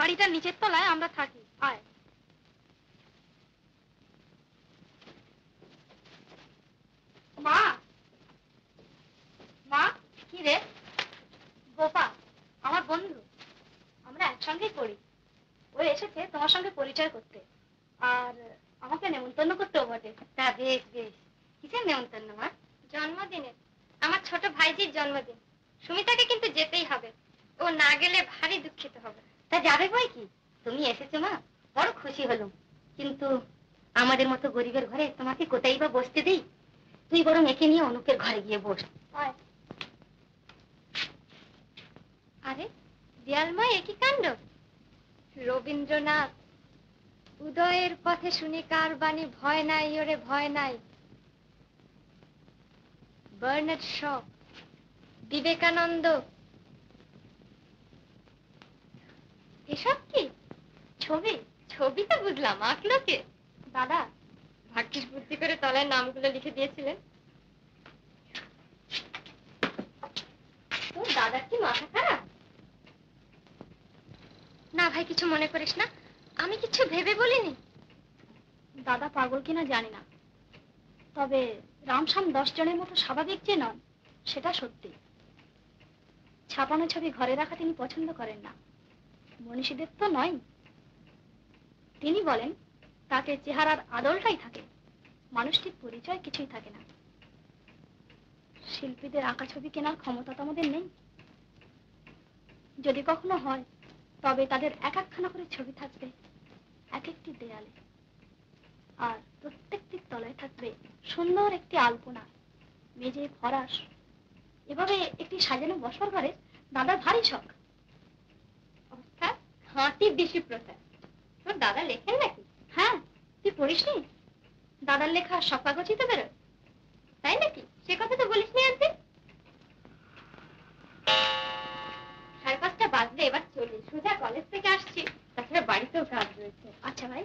বাড়িটার নিচের তলায় আমরা থাকি। আয়। মা, মা। কি রে? গোপা আমার বন্ধু, আমরা একসঙ্গেই পড়ি। ও এসেছে তোমার সঙ্গে পরিচয় করতে, আর আমাকে নেমন্তন্ন করতেও বটে। তা বেশ বেশ। কিসের নেমন্তন্ন মা? জন্মদিনের, আমার ছোট ভাইজির জন্মদিন। সুমিতাকে কিন্তু যেতেই হবে, ও না গেলে ভারী দুঃখিত হবে। তা যাবে বই কি, তুমি এসেছো মা, বড় খুশি হলাম। কিন্তু আমাদের মতো গরিবের ঘরে তোমাকে কোথায় বা বসতে দিই? তুই বরং একে নিয়ে অনুপের ঘরে গিয়ে বস। আরে দেয়ালময় একই কাণ্ড। রবীন্দ্রনাথ, উদয়ের পথে শুনি কার বাণী, ভয় নাই ওরে ভয় নাই। বার্নার্ড শ, বিবেকানন্দ, এসব কি ছবি? ছবি তো বুঝলাম, আঁকলো কে? দাদা। ভাগ্যিস বুদ্ধি করে তলায় নামগুলো লিখে দিয়েছিলেন। তোর দাদার কি মাথা খারাপ? না ভাই, কিছু মনে করিস না, আমি কিছু ভেবে বলিনি। দাদা পাগল কিনা জানি না, তবে রামশ্যাম 10 জনের মতো স্বাভাবিক যে নন সেটা সত্যি। ছাপানো ছবি ঘরে রাখা তিনি পছন্দ করেন না, মনীষীদের তো নয়। তিনি বলেন তাতে চেহারার আদলটাই থাকে, মানুষটির পরিচয় কিছুই থাকে না। শিল্পীদের আঁকা ছবি কেনার ক্ষমতা তো আমাদের নেই। যদি কখনো হয় তবে তাদের এক একখানা করে ছবি থাকবে এক একটি দেয়ালে, আর প্রত্যেকটির তলায় থাকবে সুন্দর একটি আলপনা, মেঝে ফরাস। এভাবে একটি সাজানো বসবার ঘরে দাদার ভারী শখ। অর্থাৎ হাঁটি দেশি প্রথা। তোর দাদা লেখেন নাকি? হ্যাঁ, তুই পড়িসনি? দাদার লেখা সব কাগজই তো বেরোয়। তাই নাকি? সে কথা তো বলিসনি একদিন। 5:30 বাজলে এবার চলি, সোজা কলেজ থেকে আসছি, তাছাড়া বাড়িতেও কাজ রয়েছে। আচ্ছা ভাই।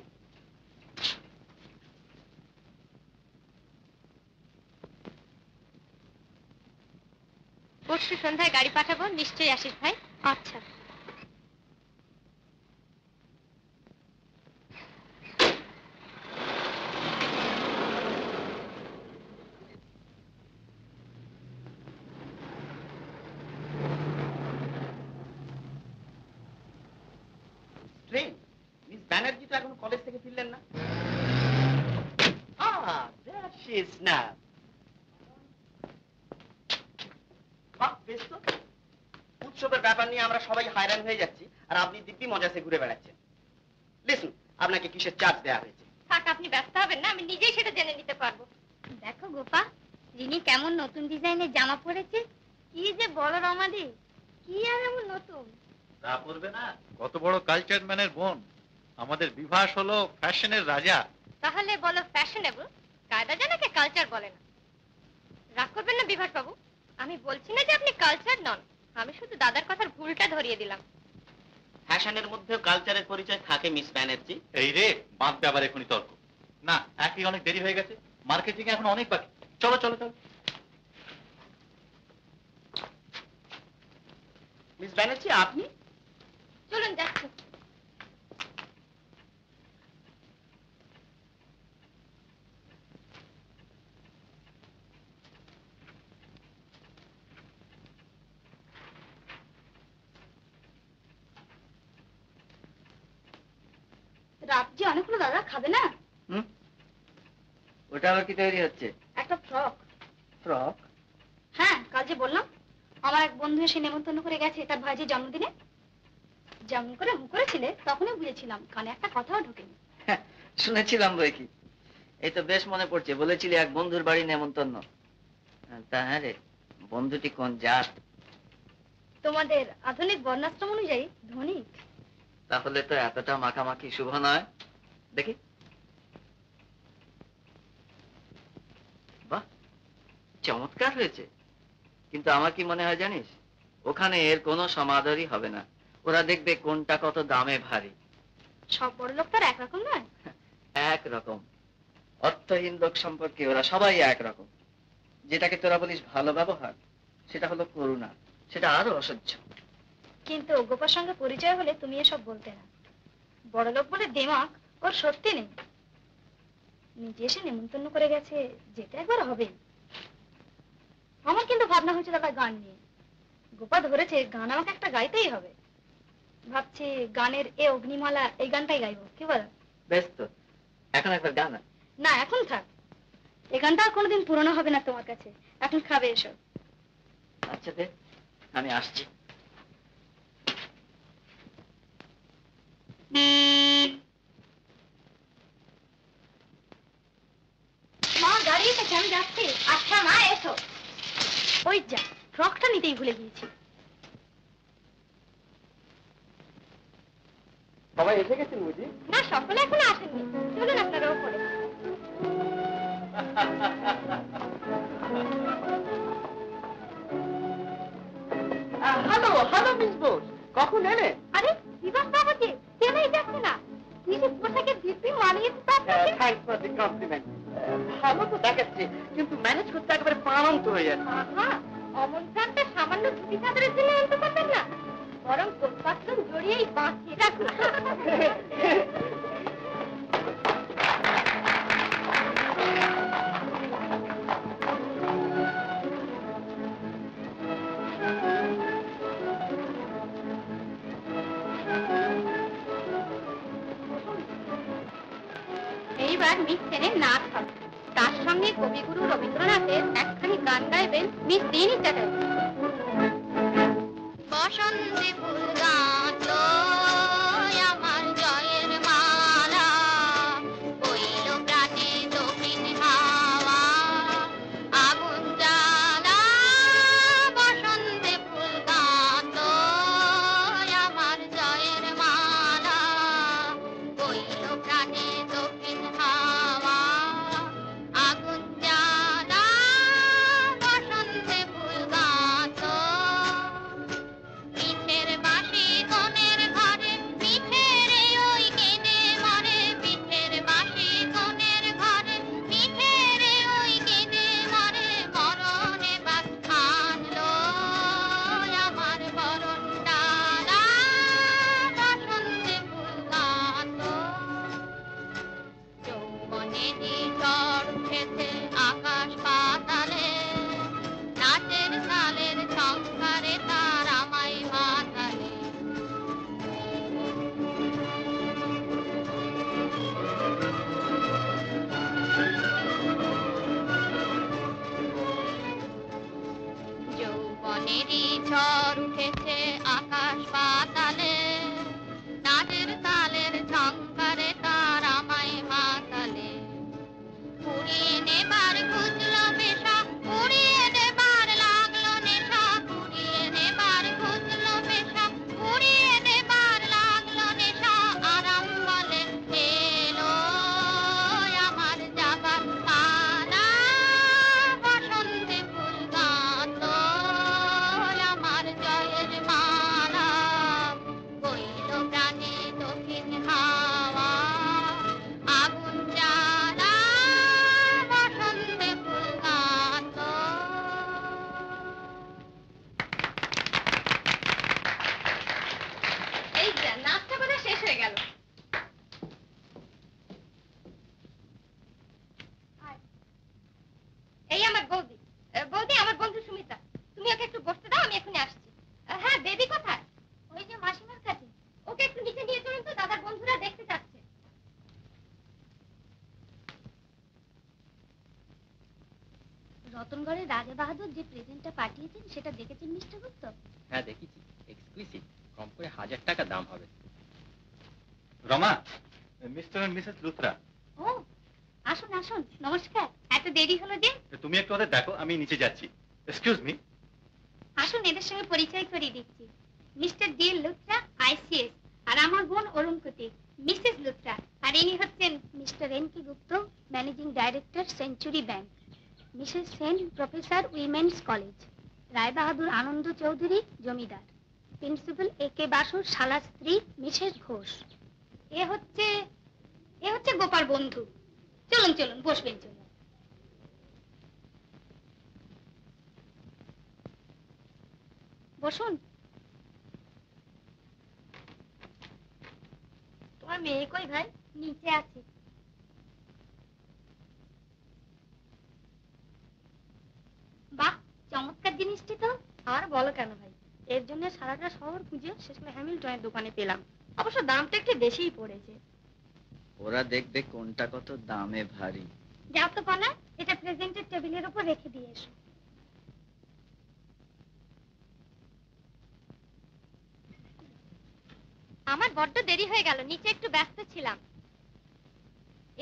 পরশু সন্ধ্যায় গাড়ি পাঠাবো, নিশ্চয়ই আসিস ভাই। আচ্ছা। মিস ব্যানার্জি তো এখন কলেজ থেকে ফিরলেন না। উৎসবের ব্যাপার নিয়ে আমরা সবাই হয়রান হয়ে যাচ্ছি, আর আপনি দিব্যি মজাসে ঘুরে বেড়াচ্ছেন। লিসন, আপনাকে কিসের চার্জ দেওয়া হয়েছে? থাক, আপনি ব্যস্ত হবেন না, আমি নিজেই সেটা জেনে নিতে পারবো। দেখো গোপা, রিনি কেমন নতুন ডিজাইনের জামা পরেছে। কি যে বলো রমাদি, কি আর এমন নতুন? তা পড়বে না? কত বড় কালচার ম্যানের বোন, আমাদের বিভাস হলো ফ্যাশনের রাজা। তাহলে বলো ফ্যাশনেবল, কায়দা জানাকে কালচার বলে না। রাগ করবেন না বিভাস বাবু, আমি বলছি না যে আপনি কালচার নন, আমি শুধু দাদার কথার ভুলটা ধরিয়ে দিলাম। ফ্যাশনের মধ্যেও কালচারের পরিচয় থাকে মিস ব্যানার্জি। এই রে, বাঁধবে আবার এখনই তর্ক। না, একই অনেক দেরি হয়ে গেছে, মার্কেটিং এখন অনেক বাকি। চলো চলো চলো। মিস ব্যানার্জি, আপনি? চলুন যাচ্ছি। রাত যে অনেক হলো দাদা, খাবে না? ওটা আবার কি তৈরি হচ্ছে? একটা ফ্রক। ফ্রক? হ্যাঁ, কাল যে বললাম আমার এক বন্ধু এসে নেমন্তন্ন করে গেছে তার ভাইজির জন্মদিনে। যেমন করে হু করেছিলে তখনই বুঝেছিলাম, কানে একটা কথাও ঢোকেনি। শুনেছিলাম বই কি। এই তো বেশ মনে পড়ছে, বলেছিলি এক বন্ধুর বাড়ি নেমন্তন্ন। তা হ্যাঁ রে, বন্ধুটি কোন জাত? তোমাদের আধুনিক বর্ণাশ্রম অনুযায়ী ধনিক। তাহলে তো এতটা মাখামাখি শুভ নয়। দেখি। বাহ, চমৎকার হয়েছে। কিন্তু আমার কি মনে হয় জানিস, ওখানে এর কোনো সমাদরই হবে না। ওরা দেখবে কোনটা কত দামে ভারী। সব বড় লোক তার একরকম নয়। একরকম। অর্থহীন লোক সম্পর্কে ওরা সবাই একরকম। যেটাকে তোরা বলিস ভালো ব্যবহার, সেটা হলো করুণা, সেটা আরো অসহ্য। কিন্তু গোপার সঙ্গে পরিচয় হলে তুমি এসব বলতে না। বড়লোক বলে দেমাক ওর সত্যি নেই। নিজে এসে নেমন্তন্ন করে গেছে, যেতে একবার হবে। আমার কিন্তু ভাবনা হয়েছে দাদা গান নিয়ে। গোপা ধরেছে গান আমাকে একটা গাইতেই হবে। ভাবছি গানের এ অগ্নিমালা এই গানটাই গাইবো, কি বল? বেশ তো, এখন একবার গান। না এখন থাক, এই গানটা আর কোনোদিন পুরনো হবে না তোমার কাছে। এখন খাবে এসব। আচ্ছা দে, আমি আসছি। মা গাড়ি থেকে আমি যাচ্ছি। আচ্ছা মা এসো। ওই যা, ফ্রকটা নিতেই ভুলে গিয়েছি। সবাই এসে গেছেন বুঝি? না, সকলে এখনো আসেননি। চলুন আপনারা ওপরে। হ্যালো হ্যালো মিস বোস, কখন এলে? আরে বিভাস বাবুজি, চেনাই যাচ্ছে না। কি যে পোশাকের দিব্যি মানিয়েছে তা আপনাকে। Thanks for the compliment. ভালো তো দেখাচ্ছে, কিন্তু ম্যানেজ করতে একেবারে প্রাণান্ত হয়ে যাচ্ছে। আহা, অমন প্রাণটা সামান্য ধুতি চাদরের জন্য আনতে পারবেন না? বরং কোটপাট্টন জড়িয়েই বাঁচিয়ে রাখুন। এইবার মিস সেনের নাচ হবে। তার সঙ্গে কবিগুরু রবীন্দ্রনাথের একখানি গান গাইবেন মিস দিনী চ্যাটার্জি। বসন্তে ফুল গাঁথলো আমার জয়ের মালা, বইল প্রাণে দক্ষিণ হাওয়া আগুন জ্বালা। বসন্তে ফুল গাঁথলো আমার জয়ের মালা, বইল প্রাণে দক্ষিণ হাওয়া আগুন জ্বালা। বসন্তে ফুল গাঁথলো পিঠের বাঁশি কোণের ঘরে, পিঠের ওই কেঁদে মরে। পিঠের বাঁশি কোণের ঘরে, পিঠের ওই কেঁদে মরে। মরণে বাস আনলো আমার বরণ ডালা, বসন্তে ফুল গাঁথলো। যৌবনেরই ঝড় উঠেছে আকাশ পাতালে, নাচের তালের সংসারে তার আমায় মাতালে। যৌবনেরই ঝড় উঠেছে আকাশ পাতালে, নাচের তালের ঝংকারে তার আমায় মাতালে। পুড়িয়ে নেবার খুঁজলো পেশা, পুড়িয়ে নেবার লাগলো নেশা। পুড়িয়ে নেবার খুঁজলো পেশা, পুড়িয়ে নেবার লাগলো নেশা। আরাম বলে এলো আমার যাবার পালা, বসন্তে ফুল গাঁথলো আমার জয়ের মালা, বইল প্রাণে দক্ষিণ হাওয়া আগুন জ্বালা। বসন্তে ফুল গাঁথলো। এই যা, নাচটা বোধহয় শেষ হয়ে গেল। এই আমার বৌদি। বৌদি, আমার বন্ধু সুমিতা। তুমি ওকে একটু বসতে দাও, আমি এখনই আসছি। হ্যাঁ, বেবি কোথায়? ওই যে মাসিমার কাছে। ওকে একটু নিচে নিয়ে চলুন তো, দাদার বন্ধুরা দেখতে চাচ্ছে। রতনগড়ের রাজা বাহাদুর যে প্রেজেন্টটা পাঠিয়েছেন সেটা দেখেছেন মিস্টার গুপ্ত? হ্যাঁ দেখেছি, এক্সক্লুসিভ, কম করে 1000 টাকা দাম হবে। Rama, Mr and Mrs Luthra, ও, আসুন আসুন, নমস্কার। এত দেরি হলো যে? তুমি একটু ওদের দেখো, আমি নিচে যাচ্ছি। Excuse me. আসুন, এদের সঙ্গে পরিচয় করিয়ে দিচ্ছি। Mr D Luthra, ICS. আর আমার বোন অরুণকুতি, মিসেস লুথরা। আর ইনি হচ্ছেন Mr N K Gupta, managing director, Century Bank. Mrs Sen, professor, women's college. Rai Bahadur Ananda Chowdhury, zamindar. Principal A K বাসুর শালা স্ত্রী মিসেস ঘোষ। এ হচ্ছে গোপার বন্ধু। চলুন চলুন, বসবেন চলুন। বসুন। আমার মেয়ে কই ভাই? নিচে আছে। বাহ, চমৎকার জিনিসটি তো। আর বলো কেন ভাই, এর জন্য সারাটা শহর খুঁজে শেষে হ্যামিল্টনের দোকানে পেলাম। অবশ্য দামটা একটু বেশিই পড়েছে। ওরা দেখবে কোনটা কত দামে ভারী। যাও তো কনা, এটা প্রেজেন্টের টেবিলের উপর রেখে দিয়ে এসো। আমার বড্ড দেরি হয়ে গেল, নিচে একটু ব্যস্ত ছিলাম।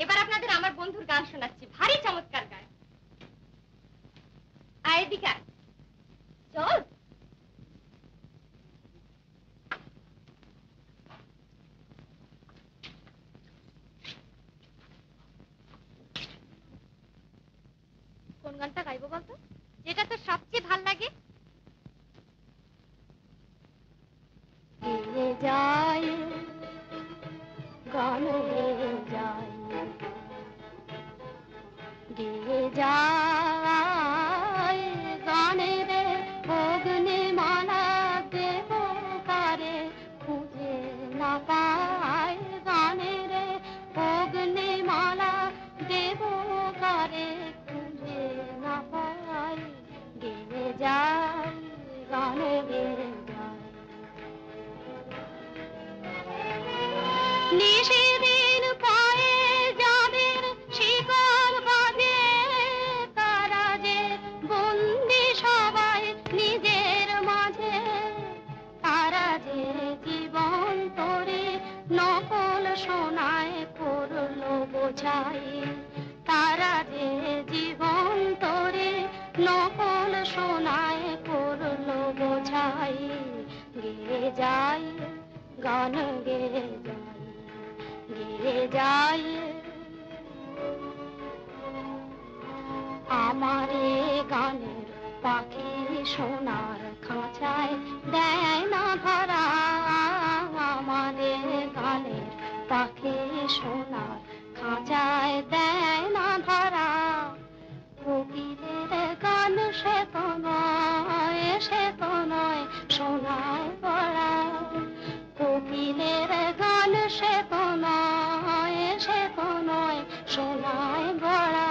এবার আপনাদের আমার বন্ধুর গান শোনাচ্ছি, ভারী চমৎকার গান। আয় এদিকে আয়। চল। কোন গানটা গাইবো বলতো? যেটা তোর সবচেয়ে ভাল লাগে। গেয়ে যায় গান গেয়ে যায়, গেয়ে যায় গানের অগ্নিমালা দেব কারে খুঁজে না পায়, গানের অগ্নিমালা দেব কারে খুঁজে না পায়, গেয়ে যায় গান গেয়ে যায়। নিশিদিন পায়ে যাদের শিকল বাঁধে, তারা যে বন্দি সবাই নিজের মাঝে, তারা যে জীবন তোরে নকল সোনায় করলো বোঝাই, তারা যে জীবন তোরে নকল সোনায় করলো বোঝাই, গেয়ে যায় গান গেয়ে যায়, গেয়ে যায়। আমার এ গানের পাখি সোনার খাঁচায় দেয় না ধরা, আমার এ গানের পাখি সোনার খাঁচায় দেয় না ধরা, কোকিলের গান সে তো নয়, সে তো নয় সোনায় পড়া, কোকিলের গান সে তো নয়, সে তো নয় সোনায় গড়া,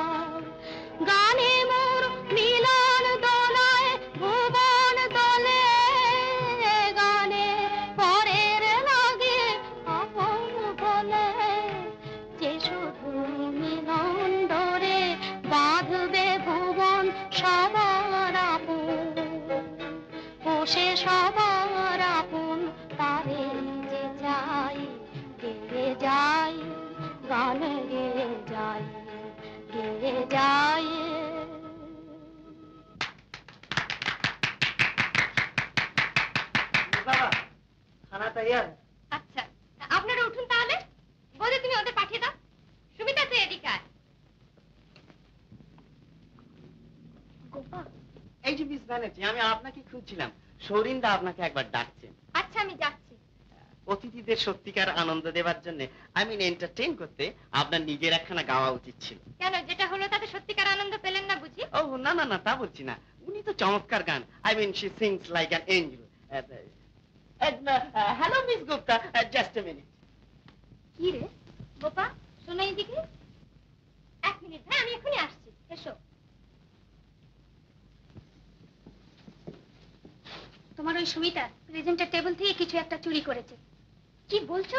গানে মোর মিলন দোলায় ভুবন দোলে, গানে পরের লাগে আপন বলে, যে শুধু মিলন ডোরে বাঁধবে ভুবন সবার আপন, ও সে সবার আপন তারে যে চাই, গেয়ে যায় গান গেয়ে যায়, গেয়ে যায়। বাবা খানা তৈয়ার। আচ্ছা, আপনারা উঠুন তাহলে। বলে তুমি ওদের পাঠিয়ে দাও। সুমিতা তুই এদিকে আয়। গোপা, এই যে মিস ব্যানার্জি, আমি আপনাকে খুঁজছিলাম। সৌরিন্দা আপনাকে একবার ডাকছেন। আচ্ছা আমি যাচ্ছি। অতিথিদের সত্যিকার আনন্দ দেওয়ার জন্য, আই মিন এন্টারটেইন করতে, আপনার নিজের একখানা গাওয়া উচিত ছিল। কেন, যেটা হলো তাতে সত্যিকার আনন্দ পেলেন না বুঝি? ও না না না, তা বলছি না। উনি তো চমৎকার গান, I mean she sings like an angel. Hello miss Gupta, just a minute. কি রে গোপা, শোনো এইদিকে। এক মিনিট ভাই, আমি এখনই আসছি, এসো। তোমার ওই সুমিতা প্রেজেন্টের টেবিল থেকে কিছু একটা চুরি করেছে। কি বলছো?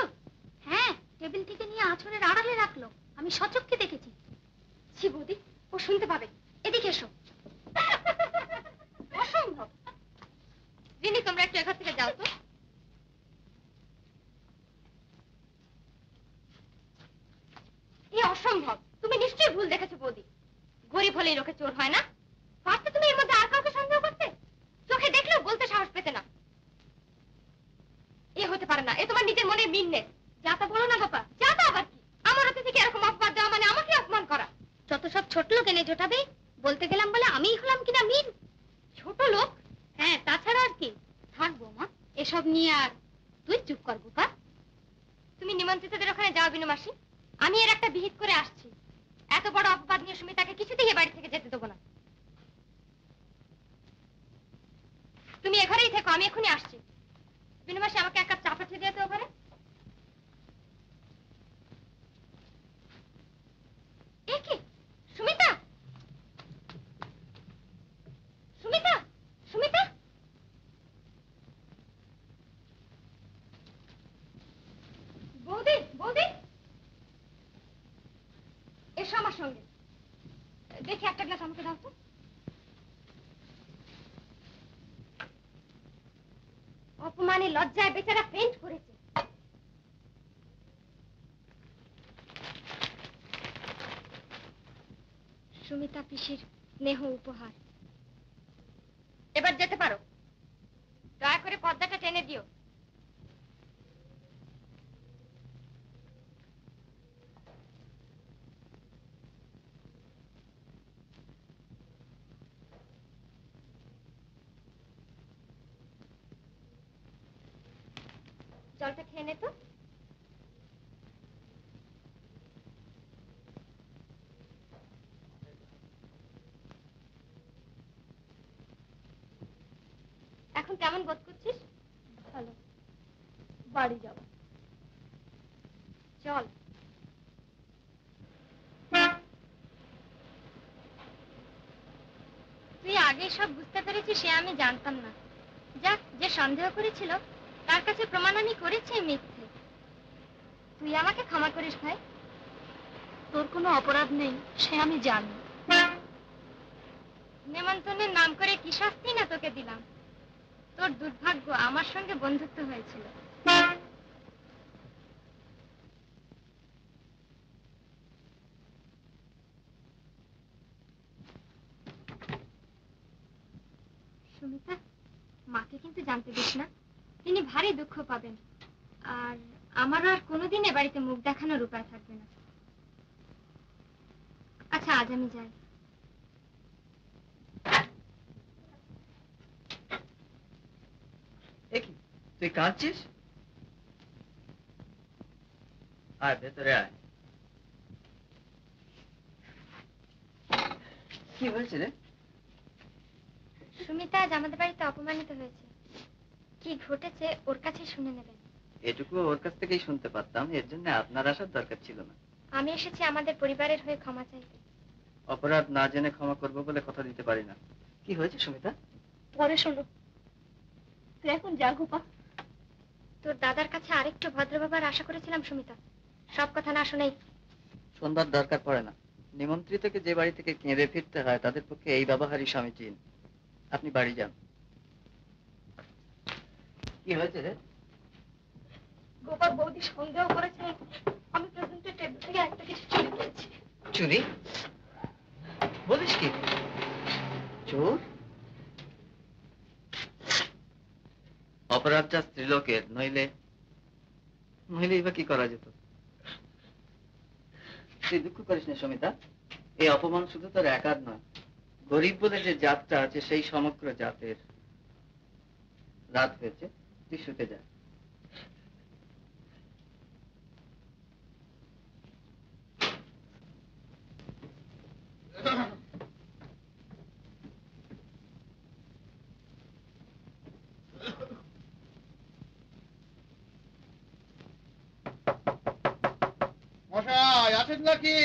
হ্যাঁ, টেবিল থেকে নিয়ে আঁচড়ের আড়ালে রাখলো, আমি সচক্ষে দেখেছি। ছি বৌদি, ও শুনতে পাবে, এদিকে এসো। অসম্ভব। রিনি, তোমরা একটু এখান থেকে যাও তো। এ অসম্ভব, তুমি নিশ্চয়ই ভুল দেখেছো বৌদি। গরিব হলেই লোকে চোর হয় না। পারতে তুমি এর মধ্যে আর কাউকে সন্দেহ করতে? চোখে দেখলেও বলতে সাহস পেতে না। এ হতে পারে না, এ তোমার নিজের মনের মিন্নে। যা তা বলো না গোপা, যা তা আবার কি? আমার হাতে থেকে এরকম অপবাদ দেওয়া মানে আমাকে অপমান করা। যত সব ছোট লোক এনে জোটাবে, বলতে গেলাম বলে আমিই হলাম কিনা মিন। ছোট লোক? হ্যাঁ, তাছাড়া আর কি। থাকবো মা, এসব নিয়ে আর তুই চুপ কর গোপা। তুমি নিমন্ত্রিতদের ওখানে যাও বিনু মাসি, আমি এর একটা বিহিত করে আসছি। এত বড় অপবাদ নিয়ে সুমিতাকে কিছুতেই এ বাড়ি থেকে যেতে দেবো না। তুমি এখানেই থেকো, আমি এখনই আসছি। বিনু মাসি, আমাকে এক কাপ চা পাঠিয়ে দিও তো ওখানে। একটা গ্লাস আমাকে দাও তো। অপমানে লজ্জায় বেচারা ফেন্ট করেছে। সুমিতা পিসির স্নেহ উপহার। এবার যেতে পারো। দয়া করে পর্দাটা টেনে দিও। জলটা খেয়ে নে তো। এখন কেমন বোধ করছিস? ভালো। বাড়ি যাব। চল। তুই আগে সব বুঝতে পেরেছিস সে আমি জানতাম না। যাক, যে সন্দেহ করেছিল তার কাছে প্রমাণ আমি করেছি মিথ্যে। তুই আমাকে ক্ষমা করিস ভাই। তোর কোনো অপরাধ নেই সে আমি জানি। নেমন্তন্নের নাম করে কি শাস্তি না তোকে দিলাম। তোর দুর্ভাগ্য আমার সঙ্গে বন্ধুত্ব হয়েছিল। সুমিতা, মাকে কিন্তু জানতে দিস না। তিনি ভারী দুঃখ পাবেন। আর আমারও আর কোনোদিন এ বাড়িতে মুখ দেখানোর উপায় থাকবে না। আচ্ছা, আজ আমি যাই। কি তুই কাঁদছিস? আয় ভেতরে আয়। কি হয়েছে রে? সুমিতা আজ আমাদের বাড়িতে অপমানিত হয়েছে। কি ঘটেছে ওর কাছে শুনে নেবেন। এটুকু ওর কাছ থেকেই শুনতে পারতাম, এর জন্য আপনার আসার দরকার ছিল না। আমি এসেছি আমাদের পরিবারের হয়ে ক্ষমা চাইতে। অপরাধ না জেনে ক্ষমা করবো বলে কথা দিতে পারি না। কি হয়েছে সুমিতা? পরে শোনো। তুই এখন যা গোপা। তোর দাদার কাছে আরেকটু ভদ্র বাবার আশা করেছিলাম সুমিতা। সব কথা না শুনেই। শুনবার দরকার পড়ে না। নিমন্ত্রিতকে যে বাড়ি থেকে কেঁদে ফিরতে হয় তাদের পক্ষে এই ব্যবহারই সমীচীন। আপনি বাড়ি যান। কি হয়েছে রে? গোপাল বৌদি সন্দেহ করেছে আমি প্রেজেন্টের টেবিল থেকে একটা কিছু চুরি করেছি। চুরি? বলিস কি? চোর? অপরাধটা স্ত্রীলোকের, নইলে বা কি করা যেত? তুই দুঃখ করিস না সুমিতা। এই অপমান শুধু তোর একার নয়, গরিব বলে যে জাতটা আছে সেই সমগ্র জাতের। রাত হয়েছে, তুই শুতে যা। মশাই আছেন নাকি?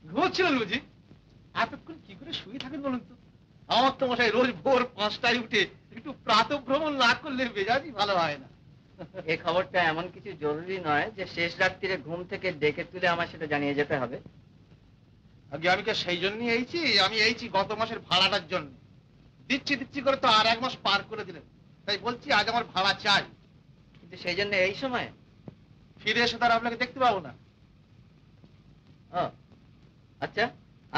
ঘুমোচ্ছিলেন বুঝি? এতক্ষণ কি করে শুয়ে থাকেন বলুন তো? আমার তো মশাই রোজ ভোর 5টায় উঠে একটু প্রাতঃভ্রমণ না করলে মেজাজই ভালো হয় না। এই খবরটা এমন কিছু জরুরি নয় যে শেষ রাত্রিরে ঘুম থেকে ডেকে তুলে আমার সেটা জানিয়ে যেতে হবে। আগে আমি কে সেই জন্যই এইছি? আমি এইছি গত মাসের ভাড়াটার জন্য। দিচ্ছি করে তো আর 1 মাস পার করে দিলেন। তাই বলছি আজ আমার ভাড়া চাই। কিন্তু সেই জন্য এই সময়? ফিরে এসে তার আপনাকে দেখতে পাবো না। ও আচ্ছা,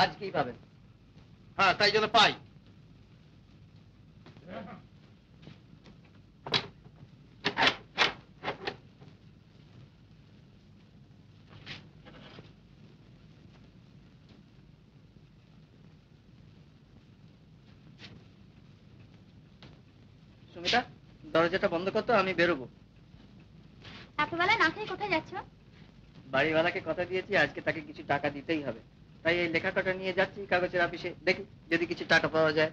আজ কি পাবেন? হ্যাঁ, তাই জন্য পাই। সুমিতা, দরজাটা বন্ধ করতো, আমি বেরোবো। এতবেলা না খেয়ে কোথায় যাচ্ছ? বাড়িওয়ালাকে কথা দিয়েছি আজকে তাকে কিছু টাকা দিতেই হবে। তাই এই লেখাটা নিয়ে যাচ্ছি কাগজের অফিসে, দেখি যদি কিছু টাকা পাওয়া যায়।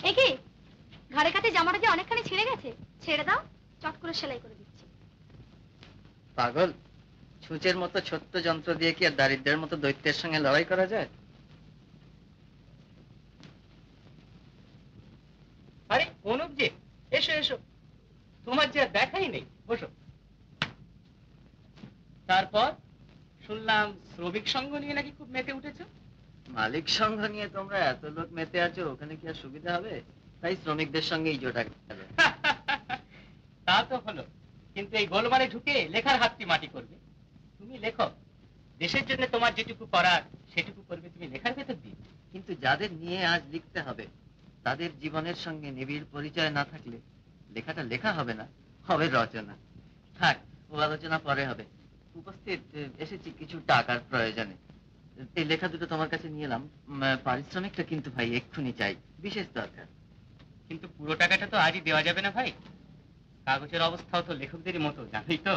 এ কি, ঘরে কাছে জামাটা যে অনেকখানি ছিঁড়ে গেছে, ছেড়ে দাও, চট করে সেলাই করে দিচ্ছি। পাগল, ছুঁচের মতো ছোট্ট যন্ত্র দিয়ে কি আর দারিদ্রের মতো দৈত্যের সঙ্গে লড়াই করা যায়? আরে অনুপ যে, এসো এসো, তোমার যে আর দেখাই নেই, বসো। তারপর শুনলাম শ্রমিক সংঘ নিয়ে নাকি খুব মেতে উঠেছো। মালিক সংঘ নিয়ে তোমরা এত লোক মেতে আছো, ওখানে কি আর সুবিধা হবে? তাই শ্রমিকদের সঙ্গেই জোটা গেল। তা তো হলো, কিন্তু এই গোলমালে ঢুকে লেখার হাতটি মাটি করবে। তুমি লেখো, দেশের জন্য তোমার যেটুকু করার সেটুকু করবে তুমি লেখার ভেতর দিয়ে। কিন্তু যাদের নিয়ে আজ লিখতে হবে, তাদের জীবনের সঙ্গে নিবিড় পরিচয় না থাকলে লেখাটা লেখা হবে না, হবে রচনা। থাক, ও আলোচনা পরে হবে। উপস্থিত এসেছি কিছু টাকার প্রয়োজনে। এই লেখা দুটো তোমার কাছে নিয়ে এলাম। পারিশ্রমিকটা কিন্তু ভাই এক্ষুনি চাই, বিশেষ দরকার। কিন্তু পুরো টাকাটা তো আজই দেওয়া যাবে না ভাই, কাগজের অবস্থাও তো লেখকদেরই মতো, জানোই তো।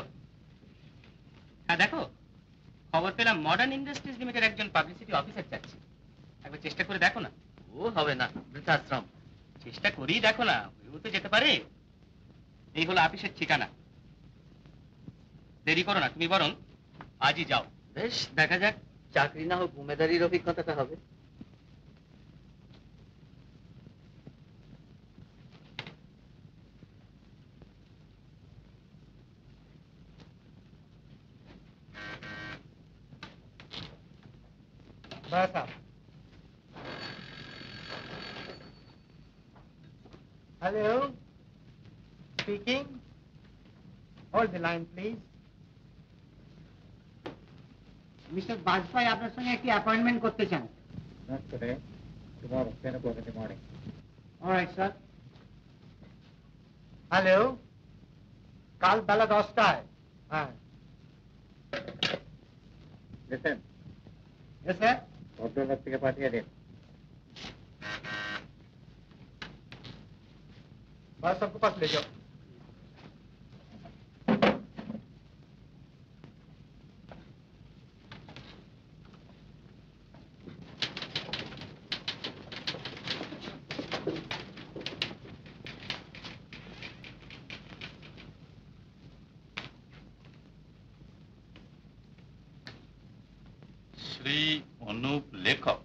হ্যাঁ দেখো, খবর পেলাম মডার্ন ইন্ডাস্ট্রিজ লিমিটেড একজন পাবলিসিটি অফিসার চাচ্ছে। একবার চেষ্টা করে দেখো না। ও হবে না, বৃদ্ধাশ্রম। চেষ্টা করেই দেখো না, ও তো যেতে পারে। এই হলো অফিসের ঠিকানা। দেরি করো না, তুমি বরং আজই যাও। বেশ, দেখা যাক, চাকরি না হোক উমেদারির অভিজ্ঞতাটা হবে। Hello. Speaking. Hold the line, please. Mr. Bajpai, আপনার সঙ্গে একটি অ্যাপয়েন্টমেন্ট করতে চান। Not today. Tomorrow, 10 o'clock in the morning. All right, sir. Hello. কাল বেলা 10টায়। হ্যাঁ। Listen, Yes, sir. ভদ্রলোক থেকে পাঠিয়ে দিন। बस सबको पास ले जाओ। শ্রী অনুপ লেখক।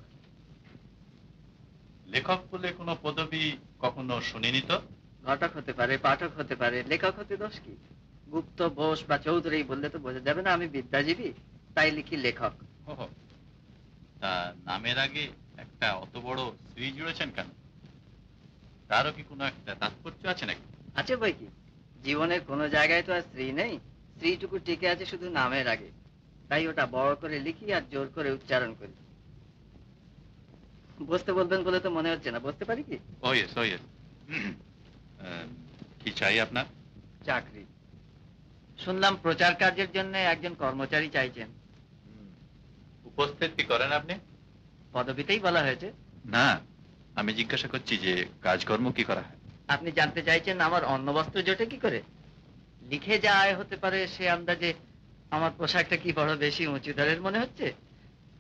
লেখক বলে কোনো পদবি কখনো শুনিনি তো। ঘটক হতে পারে, পাঠক হতে পারে, লেখক হতে দোষ কি? গুপ্ত, বোস বা চৌধুরী বললে তো বোঝা যাবে না আমি বিদ্যাজীবী, তাই লিখি লেখক। ওহো, তা নামের আগে একটা অত বড় শ্রী জুড়েছেন কেন? তারও কি কোনো একটা তাৎপর্য আছে নাকি? আছে বই কি, জীবনের কোনো জায়গায় তো আর স্ত্রী নেই, স্ত্রীটুকু টিকে আছে শুধু নামের আগে, তাই ওটা বড় করে লিখি আর জোর করে উচ্চারণ করি। বসতে বলবেন বলে তো মনে হচ্ছে না, বসতে পারি কি? ও ইয়েস, ও ইয়েস। কি চাই আপনার? চাকরি। শুনলাম প্রচার কার্যের জন্য একজন কর্মচারী চাইছেন। উপস্থিত কি করেন আপনি? পদবিতেই বলা হয়েছে। না, আমি জিজ্ঞাসা করছি যে কাজকর্ম কি করা হয়। আপনি জানতে চাইছেন আমার অন্ন বস্ত্র জোটে কি করে? লিখে যা আয় হতে পারে সে আন্দাজে আমার পোশাকটা কি বড় বেশি উঁচু দরের মনে হচ্ছে?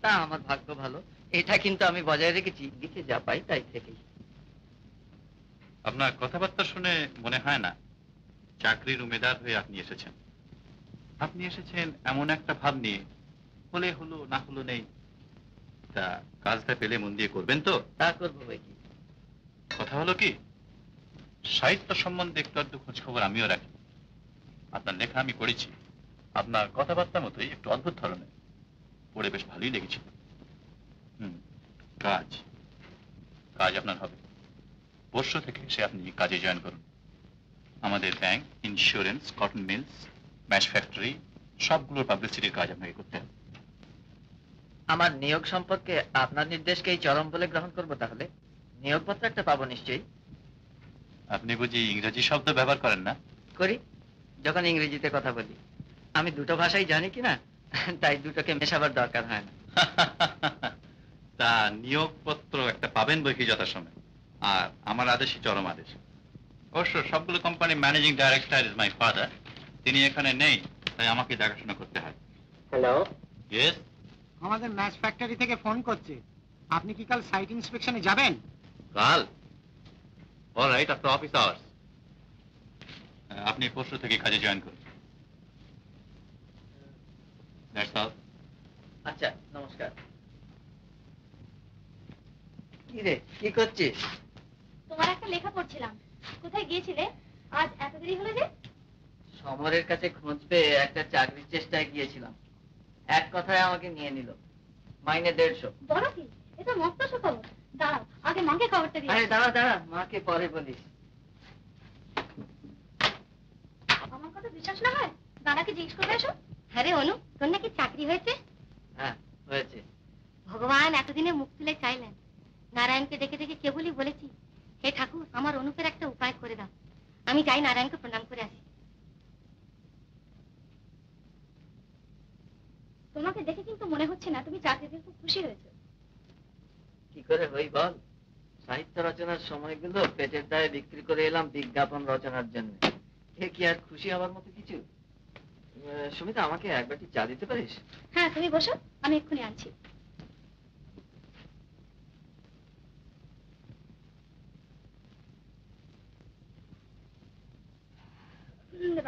তা আমার ভাগ্য ভালো, এটা কিন্তু আমি বজায় রেখেছি, লিখে যা পাই তাই থেকেই। আপনার কথাবার্তা শুনে মনে হয় না চাকরির উমেদার হয়ে আপনি এসেছেন। আপনি এসেছেন এমন একটা ভাব নিয়ে, হলে হলো না হলো নেই। তা কাজটা পেলে মন দিয়ে করবেন তো? তা করবো বই কি। কথা হলো কি, সাহিত্য সম্বন্ধে একটু আধটু খোঁজ খবর আমিও রাখি। আপনার লেখা আমি পড়েছি, আপনার কথাবার্তা মতোই একটু অদ্ভুত ধরনের, পড়ে বেশ ভালোই লেগেছিল। কাজ কাজ আপনার হবে। পরশু থেকে সে আপনি কাজে জয়েন করুন। আমাদের bank, insurance, cotton mills, match factory সবগুলোর পাবলিসিটির কাজ আপনাকে করতে হবে। আমার নিয়োগ সম্পর্কে আপনার নির্দেশকেই চরম বলে গ্রহণ করবো তাহলে? নিয়োগপত্র একটা পাবো নিশ্চয়ই? আপনি বুঝি ইংরেজি শব্দ ব্যবহার করেন না? করি, যখন ইংরেজিতে কথা বলি। আমি দুটো ভাষাই জানি কিনা, তাই দুটোকে মেশাবার দরকার হয় না। তা নিয়োগপত্র একটা পাবেন বই কি যথাসময়, আর আমার আদেশই চরম আদেশ। অবশ্য সবগুলো কোম্পানির managing director is my father. তিনি এখানে নেই, তাই আমাকে দেখাশোনা করতে হয়। হ্যালো, ইয়েস, আমাদের ম্যাচ ফ্যাক্টরি থেকে ফোন করছে। আপনি কি কাল সাইট ইন্সপেকশনে যাবেন? কাল? Alright, after office hours. আপনি পরশু থেকে কাজে জয়েন করুন। That's all. আচ্ছা, নমস্কার। কি রে, কি করছিস? তোমার একটা লেখা পড়ছিলাম। কোথায় গিয়েছিলে আজ এত দেরি হলো যে? সমরের কাছে খোঁজ পেয়ে একটা চাকরির চেষ্টায় গিয়েছিলাম, এক কথায় আমাকে নিয়ে নিল, মাইনে 150। বলো কি, এ তো মস্ত সুখবর। দাঁড়াও, আগে মাকে খবরটা দিয়ে আরে আসি। দাঁড়া দাঁড়া, মাকে পরে বলিস। আমার কথা বিশ্বাস না হয় দাদাকে জিজ্ঞেস করে এসো। হ্যাঁ রে অনু, তোর নাকি চাকরি হয়েছে? হ্যাঁ হয়েছে। ভগবান এতদিনে মুখ তুলে চাইলেন। নারায়ণকে দেখে দেখে কেবলই বলেছি, হে ঠাকুর আমার অনুপের একটা উপায় করে দাও। আমি যাই নারায়ণকে প্রণাম করে আসি। তোমাকে দেখে কিন্তু মনে হচ্ছে না তুমি চাকরিতে খুব খুশি হয়েছো। কি করে হই বল, সাহিত্য রচনার সময়গুলো পেটের দায়ে বিক্রি করে এলাম বিজ্ঞাপন রচনার জন্য। এ কি আর খুশি হওয়ার মতো কিছু? সুমিতা, আমাকে এক বাটি চা দিতে পারিস? হ্যাঁ তুমি বসো, আমি এক্ষুনি আনছি।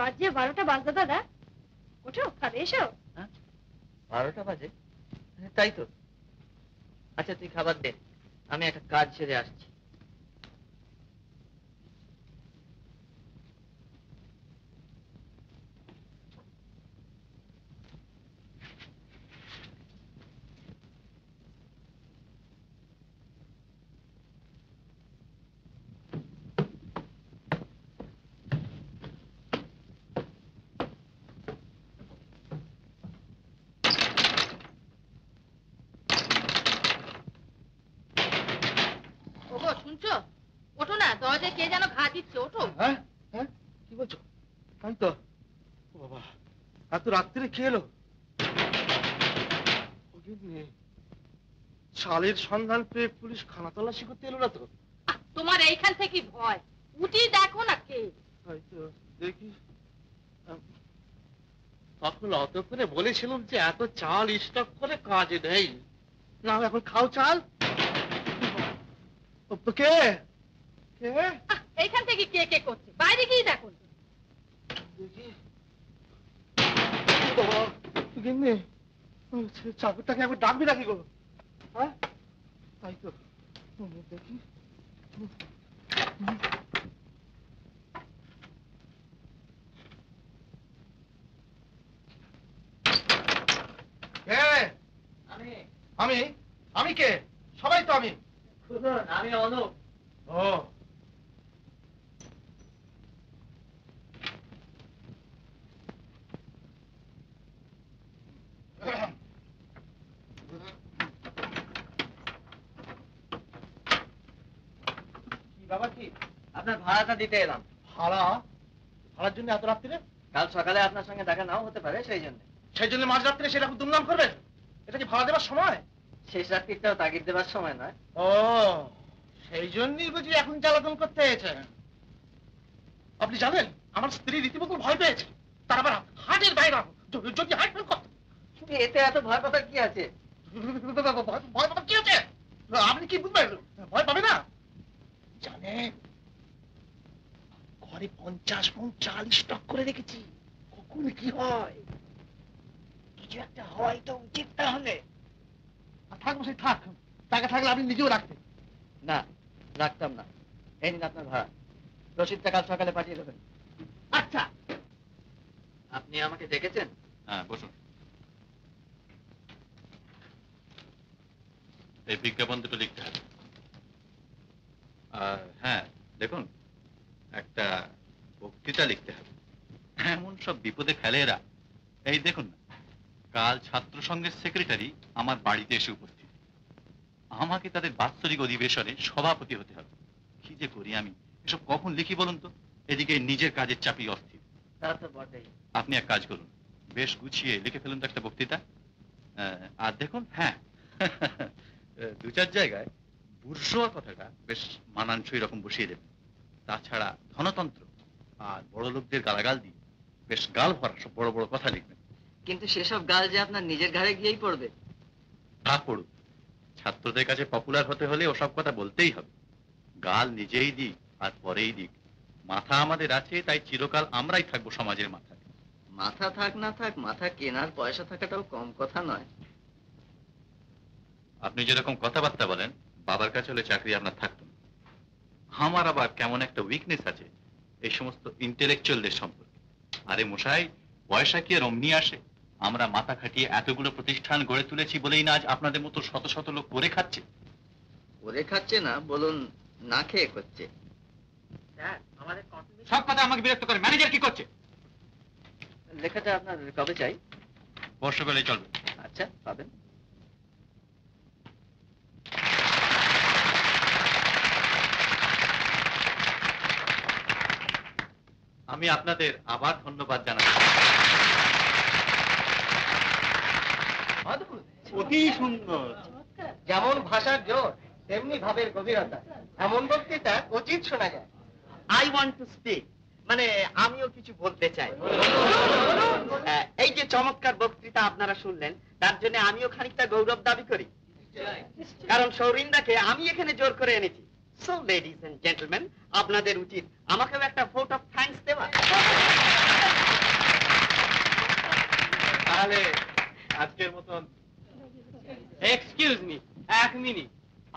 রাজ্যে 12টা বাজতো দাদা। ওঠো, খাবে এসো। 12টা বাজে? তাই তো। আচ্ছা তুই খাবার দে, আমি একটা কাজ সেরে আসছি। ওগো শুনছো? ওঠো না, দরজায় কে যেন ঘা দিচ্ছে, ওঠো। হ্যাঁ হ্যাঁ, কি বলছো? তাই তো। ও বাবা, এত রাত্রে কে এলো? শালের সন্ধান পেয়ে পুলিশ খানা তল্লাশি করতে এলো না তো? তোমার এইখান থেকে ভয়, উঠি দেখো না কে। হয়তো দেখি। তখন অত করে বলেছিলাম যে এত চাল স্টক করে কাজে নেই, না এখন খাও চাল। কে কে? এইখান থেকে কে কে করছে, বাইরে গিয়ে দেখো। দেখি। বাবা, গিন্নি, চাকরটাকে একবার ডাকবি নাকি গো? হ্যাঁ তাই তো, দেখি। আমি আমি কে? সবাই তো আমি। আমি অনুপ। ও, কি বাবা কি? আপনার ভাড়াটা দিতে এলাম। ভাড়া? ভাড়ার জন্য এত রাত্রিরে? কাল সকালে আপনার সঙ্গে দেখা নাও হতে পারে, সেই জন্য। সেই জন্য মাঝ রাত্রে সেরকম দুমদাম করবেন? এটা কি ভাড়া দেওয়ার সময়? শেষ রাত্রিটাও তাগিদ দেবার সময় নয়। ও, সেই জন্যই বুঝি এখন জ্বালাতন করতে হয়েছে। আপনি জানেন আমার স্ত্রী রীতিমতো ভয় পেয়েছে, তার আবার হার্টের বাইরে যদি হার্ট ফেল করত। এতে এত ভয় পাবার কি আছে? ভয় পাবার কি আছে? আপনি কি বুঝবেন? ভয় পাবে না? জানেন ঘরে 50 পণ চাল স্টক করে রেখেছি, কখন কি হয়। কিছু একটা হয় তো উচিত। তাহলে থাকবো, সে থাক, টাকা থাকলে আপনি নিজেও রাখতেন। না, রাখতাম না। এই নিন আপনার ভাড়া, রসিদটা কাল সকালে পাঠিয়ে দেবেন। আচ্ছা। আপনি আমাকে ডেকেছেন? হ্যাঁ বসুন। এই বিজ্ঞাপন দুটো লিখতে হবে। আর হ্যাঁ দেখুন, একটা বক্তৃতা লিখতে হবে। এমন সব বিপদে ফেলে এরা। এই দেখুন না, কাল ছাত্র সংঘের সেক্রেটারি আমার বাড়িতে এসে উপস্থিত। আমাকে তাদের বাৎসরিক অধিবেশনে সভাপতি হতে হবে। কি যে করি আমি, এসব কখন লিখি বলুন তো? এদিকে নিজের কাজের চাপই অস্থির। তা তো বটেই। আপনি এক কাজ করুন, বেশ গুছিয়ে লিখে ফেলুন তো একটা বক্তৃতা। আর দেখুন, হ্যাঁ, 2-4 জায়গায় বুর্জোয়া কথাটা বেশ মানানসই রকম বসিয়ে দেবেন। তাছাড়া ধনতন্ত্র আর বড় লোকদের গালাগাল দিয়ে বেশ গাল ভরা সব বড় বড় কথা লিখবেন। কিন্তু সেসব গাল যে আপনার নিজের ঘাড়ে গিয়েই পড়বে। তা পড়ুক, ছাত্রদের কাছে পপুলার হতে হলে ওসব কথা বলতেই হবে। গাল নিজেই দিক আর পরেই দিক, মাথা আমাদের আছে, তাই চিরকাল আমরাই থাকবো সমাজের মাথায়। মাথা থাক না থাক, মাথা কেনার পয়সা থাকাটাও কম কথা নয়। আপনি যেরকম কথাবার্তা বলেন, বাবার কাছে হলে চাকরি আপনার থাকতো না। আমার আবার কেমন একটা উইকনেস আছে এই সমস্ত ইন্টেলেকচুয়ালদের সম্পর্কে। আরে মশাই, পয়সা কি আর অমনি আসে? আমরা মাথা খাটিয়ে এতগুলো প্রতিষ্ঠান গড়ে তুলেছি বলেই না আজ আপনাদের মতো শত শত লোক করে খাচ্ছে। ওরে খাচ্ছে না, বলুন না খেয়ে করছে। সব কথা আমাকে বিরক্ত করে। ম্যানেজার কি করছে? লেখাটা আপনার কবে চাই? পরশু বেলায় চলবে। আচ্ছা, পাবেন। আমি আপনাদের আবার ধন্যবাদ জানাচ্ছি। অতি সুন্দর। যেমন ভাষার জোর তেমনি ভাবের গভীরতা, এমন বক্তৃতা উচিত শোনা যায়। আই ওয়ান্ট টু স্পিক, মানে আমিও কিছু বলতে চাই। এই যে চমৎকার বক্তৃতা আপনারা শুনলেন, তার জন্য আমিও খানিকটা গৌরব দাবি করি, কারণ সৌরিন্দাকে আমি এখানে জোর করে এনেছি। সো লেডিজ এন্ড জেন্টলম্যান, আপনাদের উচিত আমাকেও একটা ভোট অফ থ্যাঙ্কস দেওয়া। তাহলে আজকের মতন। Excuse me, 1 minute.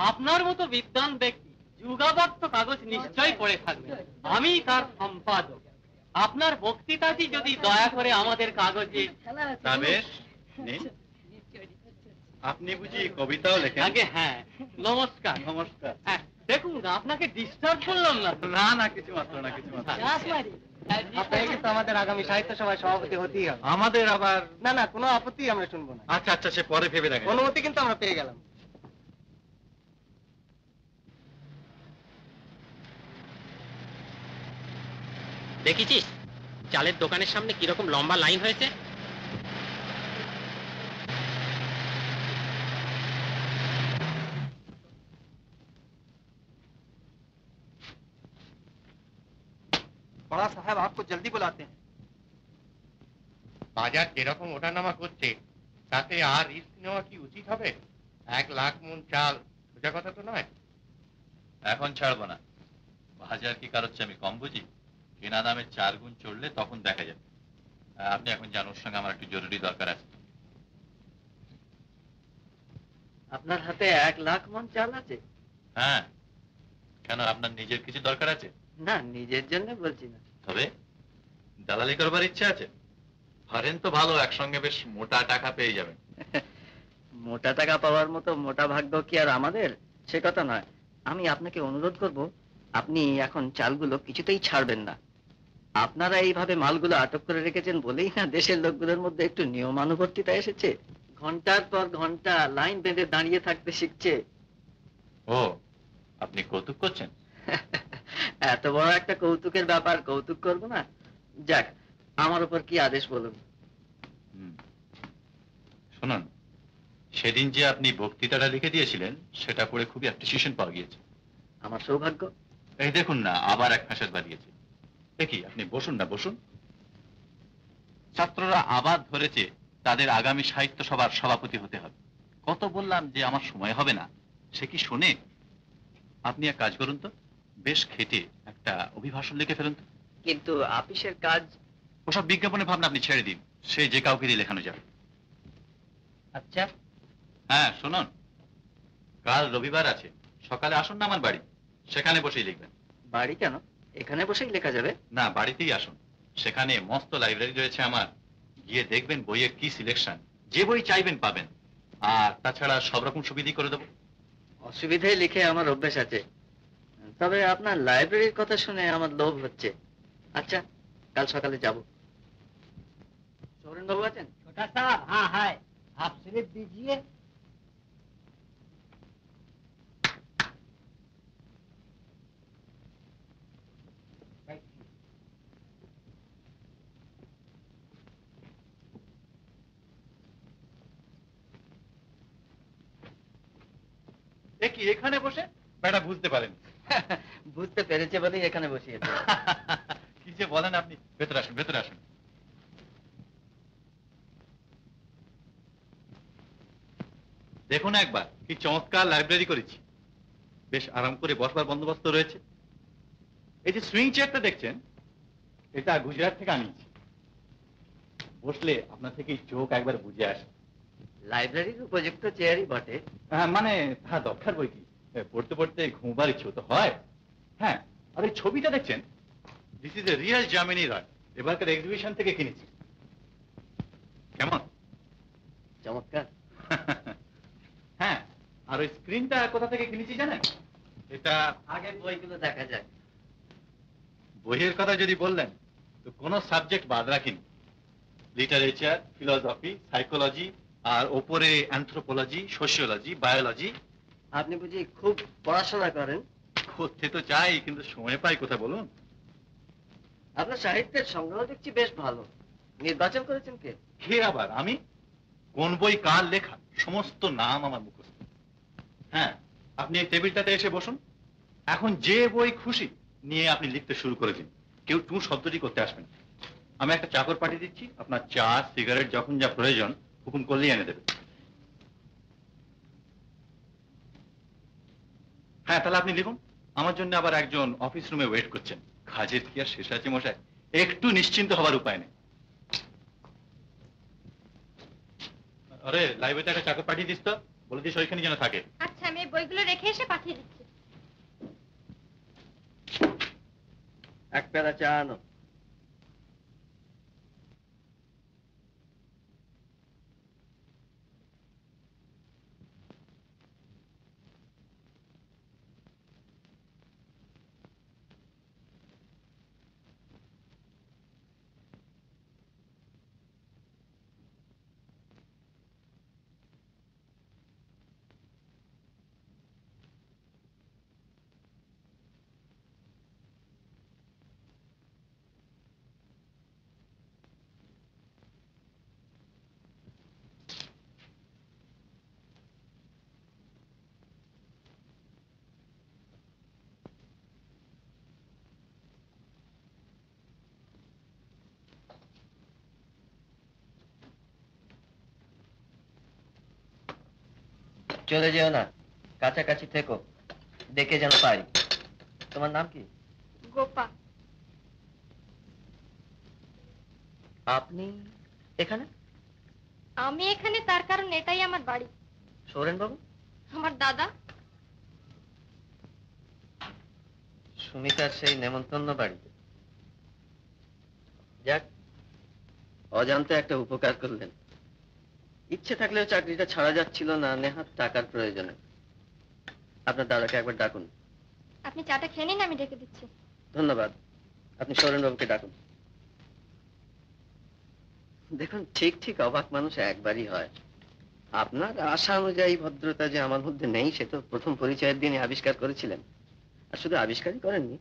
আপনার মতো বিদ্বান ব্যক্তি যুগাবর্ত কাগজ নিশ্চয়ই পড়ে থাকবে। আমি তার সম্পাদক। আপনার বক্তৃতাটি যদি দয়া করে আমাদের কাগজে। তা বেশ, নিন। আপনি বুঝি কবিতাও লেখেন? আগে হ্যাঁ, নমস্কার। নমস্কার। হ্যাঁ, দেখুন আপনাকে ডিস্টার্ব করলাম না তো? না না, কিছু মাত্র না, কিছু মাত্র না। আপনাকে কিন্তু আমাদের আগামী সাহিত্য সভায় সভাপতি হতেই হবে। আমাদের আবার না না, কোনো আপত্তি আমরা শুনবো না। আচ্ছা আচ্ছা, সে পরে ভেবে দেখেন। অনুমতি কিন্তু আমরা পেয়ে গেলাম। দেখেছিস চালের দোকানের সামনে কিরকম লম্বা লাইন হয়েছে? बड़ा साहब आपको जल्दी बुलाते हैं। বাজার যেরকম ওঠানামা করছে তাতে আর রিস্ক নেওয়া কি উচিত হবে? 1 লাখ মন চাল সোজা কথা তো নয়। এখন ছাড়বো না। বাজার কি কারোর চেয়ে আমি কম বুঝি? কেনা দামে 4 গুণ চড়লে তখন দেখা যাবে। আপনি এখন যান, ওর সঙ্গে আমার একটু জরুরি দরকার আছে। আপনার হাতে 1 লাখ মন চাল আছে? হ্যাঁ, কেন আপনার নিজের কিছু দরকার আছে? না, নিজের জন্য বলছি না। তবে দালালি করবার ইচ্ছা আছে? ধরেন তো ভালো, একসঙ্গে বেশ মোটা টাকা পেয়ে যাবেন। মোটা টাকা পাওয়ার মতো মোটা ভাগ্য কি আর আমাদের? সে কথা নয়, আমি আপনাকে অনুরোধ করব, আপনি এখন চালগুলো কিছুতেই ছাড়বেন না। আপনারা এইভাবে মালগুলো আটক করে রেখেছেন বলেই না দেশের লোকগুলোর মধ্যে একটু নিয়মানুবর্তিতা এসেছে। ঘন্টার পর ঘন্টা লাইন বেঁধে দাঁড়িয়ে থাকতে শিখছে। ও, আপনি কৌতুক করছেন? এত বড় একটা কৌতুকের ব্যাপার কৌতুক করব না? যাক, আমার উপর কি আদেশ বলুন। শুনুন, সেদিন যে আপনি বক্তৃতাটা লিখে দিয়েছিলেন সেটা পড়ে খুবই অ্যাপ্রিসিয়েশন পাওয়া গিয়েছে। আমার সৌভাগ্য। এই দেখুন না, আবার এক ফ্যাসাদ বাড়িয়েছে। দেখি, আপনি বসুন না, বসুন। ছাত্ররা আবার ধরেছে তাদের আগামী সাহিত্য সভার সভাপতি হতে হবে। কত বললাম যে আমার সময় হবে না, সে কি শোনে? আপনি এক কাজ করুন তো, বেশ খেটে একটা অভিভাষণ লিখে ফেলুন তো। কিন্তু আপিসের কাজ। ওসব বিজ্ঞাপনের ভাবনা আপনি ছেড়ে দিন, সে যে কাউকে দিয়ে লেখানো যাবে। আচ্ছা। হ্যাঁ শুনুন, কাল রবিবার আছে, সকালে আসুন না আমার বাড়ি, সেখানে বসেই লিখবেন। বাড়ি কেন? এখানে বসেই লেখা যাবে? না, বাড়িতেই আসুন। সেখানে মস্ত লাইব্রেরি রয়েছে আমার, গিয়ে দেখবেন বইয়ের কি সিলেকশন, যে বই চাইবেন পাবেন। আর তাছাড়া সব রকম সুবিধা করে দেবো। অসুবিধায় লিখে আমার অভ্যেস আছে, তবে আপনার লাইব্রেরির কথা শুনে আমার লোভ হচ্ছে। আচ্ছা, কাল সকালে যাব। সৌরেন বাবু আছেন? छोटा साहब हाँ है, आप स्लिप दीजिए। কি এখানে বসে? বেটা বুঝতে পারেন। বুঝতে পেরেছে বলেই এখানে বসিয়েছে। কি যে বলেন আপনি। ভেতরে আসুন, ভেতরে আসুন। দেখুন একবার কি চমৎকার লাইব্রেরি করেছি। বেশ আরাম করে বসবার বন্দোবস্ত রয়েছে। এই যে সুইং চেয়ারটা দেখছেন, এটা গুজরাট থেকে আনিয়েছি। বসলে আপনার থেকে চোখ একবার বুঝে আসে। লাইব্রেরির উপযুক্ত চেয়ারই বটে। মানে তা দরকার বই কি, পড়তে পড়তে ঘুমবার ইচ্ছে তো হয়। হ্যাঁ, আর এই ছবিটা দেখছেন, this is a real Jamini Roy, এবারকার এক্সিবিশন থেকে কিনেছি। কেমন? চমৎকার। হ্যাঁ, আর ওই স্ক্রিনটা কোথা থেকে কিনেছি জানেন? এটা আগে বইগুলো দেখা যায়। বইয়ের কথা যদি বললেন তো কোনো সাবজেক্ট বাদ রাখিনি। লিটারেচার, ফিলোসফি, সাইকোলজি, আর ওপরে অ্যানথ্রোপোলজি, সোশিওলজি, বায়োলজি। আপনি বুঝি খুব পড়াশোনা করেন? করতে তো চাই, কিন্তু সময় পাই কোথা বলুন? আপনার সাহিত্যের সংগ্রহ দেখছি বেশ ভালো। নির্বাচন করেছেন কে? কে আবার? আমি? কোন বই কার লেখা সমস্ত নাম আমার মুখস্থ। হ্যাঁ, আপনি এই টেবিলটাতে এসে বসুন, এখন যে বই খুশি নিয়ে আপনি লিখতে শুরু করে দিন, কেউ টু শব্দটি করতে আসবেন। আমি একটা চাকর পাঠিয়ে দিচ্ছি, আপনার চা সিগারেট যখন যা প্রয়োজন হুকুম করলেই এনে দেবে। হ্যাঁ, তাহলে আপনি লিখুন। আমার জন্য আবার একজন অফিস রুমে ওয়েট করছেন। কাজের কি আর শেষ আছে মশাই? একটু নিশ্চিন্ত হবার উপায় নেই। আরে লাইব্রেরিতে একটা চাকর পাঠিয়ে দিস তো, বলে দিস ওইখানে যেন থাকে। আচ্ছা, আমি এই বইগুলো রেখে এসে পাঠিয়ে দিচ্ছি। এক পেলা চা আনো। চলে যেও না, কাছাকাছি থেকো, দেখে যেন পাই। তোমার নাম কি? গোপা। আপনি এখানে? আমি এখানে তার কারণ এটাই আমার বাড়ি। সৌরেন বাবু? আমার দাদা। সুমিতার সেই নেমন্তন্ন বাড়ি। যাক, অজান্তে একটা উপকার করলেন। ইচ্ছে থাকলেও চাকরিটা ছাড়া যাচ্ছিল না, নেহাত টাকার প্রয়োজনে। আপনার দাদাকে একবার ডাকুন। আপনি চাটা খেয়ে নিন, আমি ডেকে দিচ্ছি। ধন্যবাদ। আপনি সৌরেন বাবুকে ডাকুন। দেখুন, ঠিক ঠিক অবাক মানুষ একবারই হয়। আপনার আশা অনুযায়ী ভদ্রতা যে আমার মধ্যে নেই, সে তো প্রথম পরিচয়ের দিনে আবিষ্কার করেছিলেন। আর শুধু আবিষ্কারই করেননি,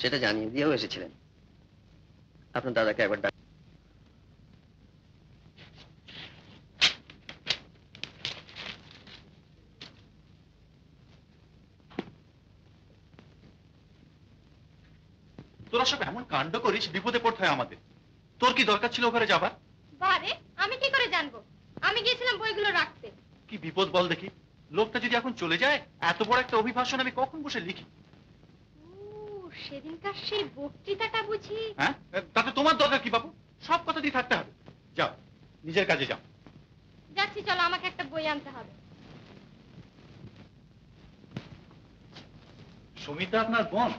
সেটা জানিয়ে দিয়েও এসেছিলেন। আপনার দাদাকে একবার ডাকুন। তোরা সব এমন কাণ্ড করিস, বিপদে পড়তে হয় আমাদের। তোর কি দরকার ছিল ওখানে যাবার? বারে, আমি কি করে জানবো? আমি গিয়েছিলাম বইগুলো রাখতে। কি বিপদ বল দেখি। লোকটা যদি এখন চলে যায়, এত বড় একটা অভিভাষণ আমি কখন বসে লিখি? সেদিনকার সেই বক্তৃতাটা বুঝি? হ্যাঁ, তাতে তোমার দরকার কি বাবু? সব কথা দিয়ে থাকতে হবে। যাও, নিজের কাজে যাও। যাচ্ছি, চলো, আমাকে একটা বই আনতে হবে। সুমিতা আপনার বোন?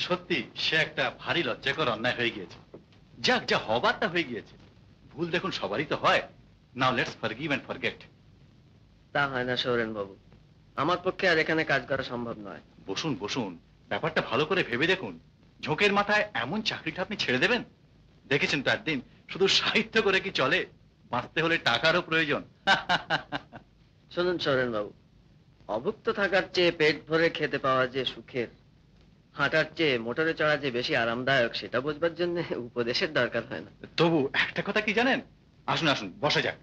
সত্যি সে একটা ভারী লজ্জাকর অন্যায় হয়ে গিয়েছে। যাক, যা হবার তা হয়ে গিয়েছে। ভুল দেখুন সবারই তো হয়। Now let's forgive and forget. তা হয় না সৌরেন বাবু, আমার পক্ষে আর এখানে কাজ করা সম্ভব নয়। বসুন বসুন, ব্যাপারটা ভালো করে ভেবে দেখুন। ঝোঁকের মাথায় এমন চাকরিটা আপনি ছেড়ে দেবেন? দেখেছেন তো একদিন, শুধু সাহিত্য করে কি চলে? বাঁচতে হলে টাকারও প্রয়োজন। শুনুন সৌরেন বাবু, অভুক্ত থাকার চেয়ে পেট ভরে খেতে পাওয়া যে সুখের, হাঁটার চেয়ে মোটরে চড়া যে বেশি আরামদায়ক, সেটা বোঝবার জন্য উপদেশের দরকার হয় না। তবু একটা কথা কি জানেন? আসুন আসুন, বসা যাক।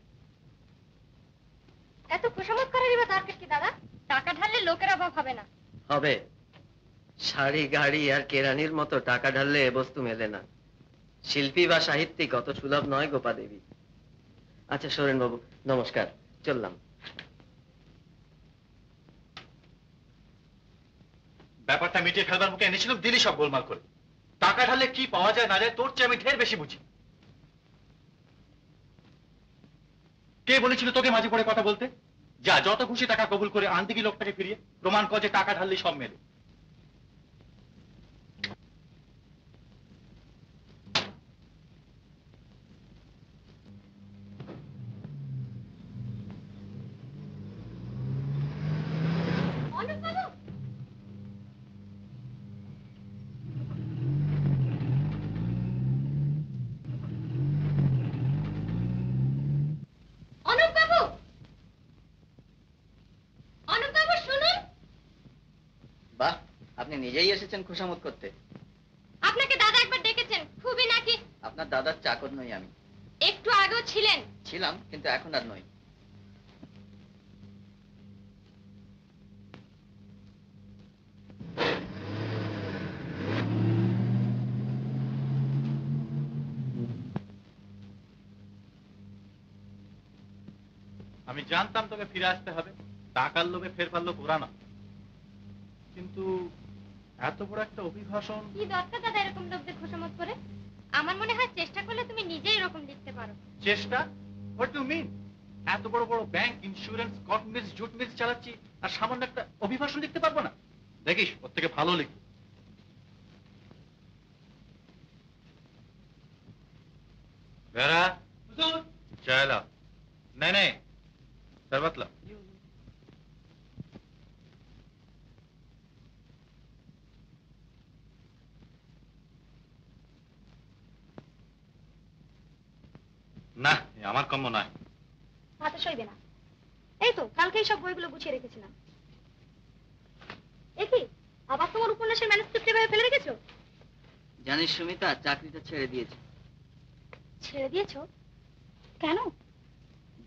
এত খুশামত করারই বা দরকার কি দাদা? টাকা ঢাললে লোকের অভাব হবে না। হবে। শাড়ি গাড়ি আর কেরানির মতো টাকা ঢাললে এ বস্তু মেলে না। শিল্পী বা সাহিত্যিক অত সুলভ নয় গোপা দেবী। আচ্ছা সৌরেন বাবু, নমস্কার, চললাম। ব্যাপারটা মিটিয়ে ফেলবার মুখে এনেছিলাম, দিলি সব গোলমাল করে। টাকা ঢালে কি পাওয়া যায় না যায় তোর চেয়ে আমি ঢের বেশি বুঝি। কে বলেছিল তোকে মাঝে পড়ে কথা বলতে? যা, যত খুশি টাকা কবুল করে আনতে কি লোকটাকে ফিরিয়ে, প্রমাণ কর যে টাকা ঢাললেই সব মেলে। আপনি নিজেই এসেছেন খোশামত করতে? আপনাকে দাদা একবার ডেকেছেন, খুবই নাকি? আপনার দাদার চাকর নই আমি। একটু আগেও ছিলেন। ছিলাম, কিন্তু এখন আর নই। আমি জানতাম তোকে ফিরে আসতে হবে, টাকার লোভে ফের পারলো ঘোরানো, কিন্তু এত বড় একটা অভিভাষণ। কি দরকার দাদা এরকম লোকদের খোশামত করে? আমার মনে হয় চেষ্টা করলে তুমি নিজেই এরকম লিখতে পারো। চেষ্টা? What do mean? এত বড় বড় bank, insurance, cotton mills, jute mills চালাচ্ছি, আর সামান্য একটা অভিভাষণ লিখতে পারবো না? দেখিস ওর থেকে ভালো লিখি। বেরা চায় লাও। नहीं नहीं शरबत लाओ। না আমার কম্য নয়। হাতে সইবে না। এই তো কালকেই সব বইগুলো গুছিয়ে রেখেছিলাম। কি আবার তোমার উপন্যাসের ম্যানুস্ক্রিপ্ট এভাবে ফেলে রেখেছো? জানিস সুমিতা, চাকরিটা ছেড়ে দিয়েছে। ছেড়ে দিয়েছো? কেন?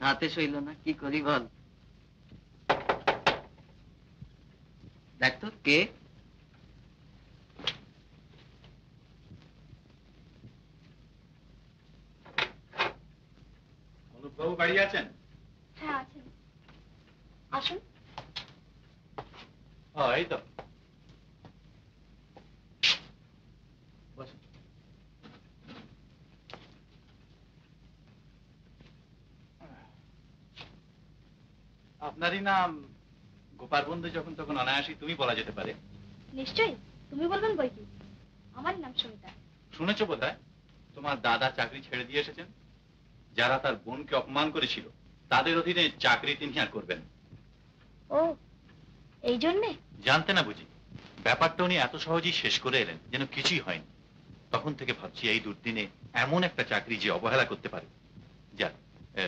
হাতে সইল না, কি করি বল। দেখ তো কে। অনুপবাবু বাড়ি আছেন? হ্যাঁ আছেন, আসুন। এই তো বসুন। আপনারই নাম গোপাল বন্ধু, যখন তখন অনায়াসই তুমি বলা যেতে পারে। নিশ্চয়ই, তুমি বলবেন বই কি। আমার নাম সুমিতা। শুনেছো বোধহয় তোমার দাদা চাকরি ছেড়ে দিয়ে এসেছেন। যারা তার বোনকে অপমান করেছিল তাদের অধীনে চাকরি তিনি আর করবেন। ও এই জন্যে? জানতে না বুঝি ব্যাপারটা উনি এত সহজেই শেষ করে এলেন যেন কিছুই হয়নি। তখন থেকে ভাবছি এই দুর্দিনে এমন একটা চাকরি যে অবহেলা করতে পারে। যাক,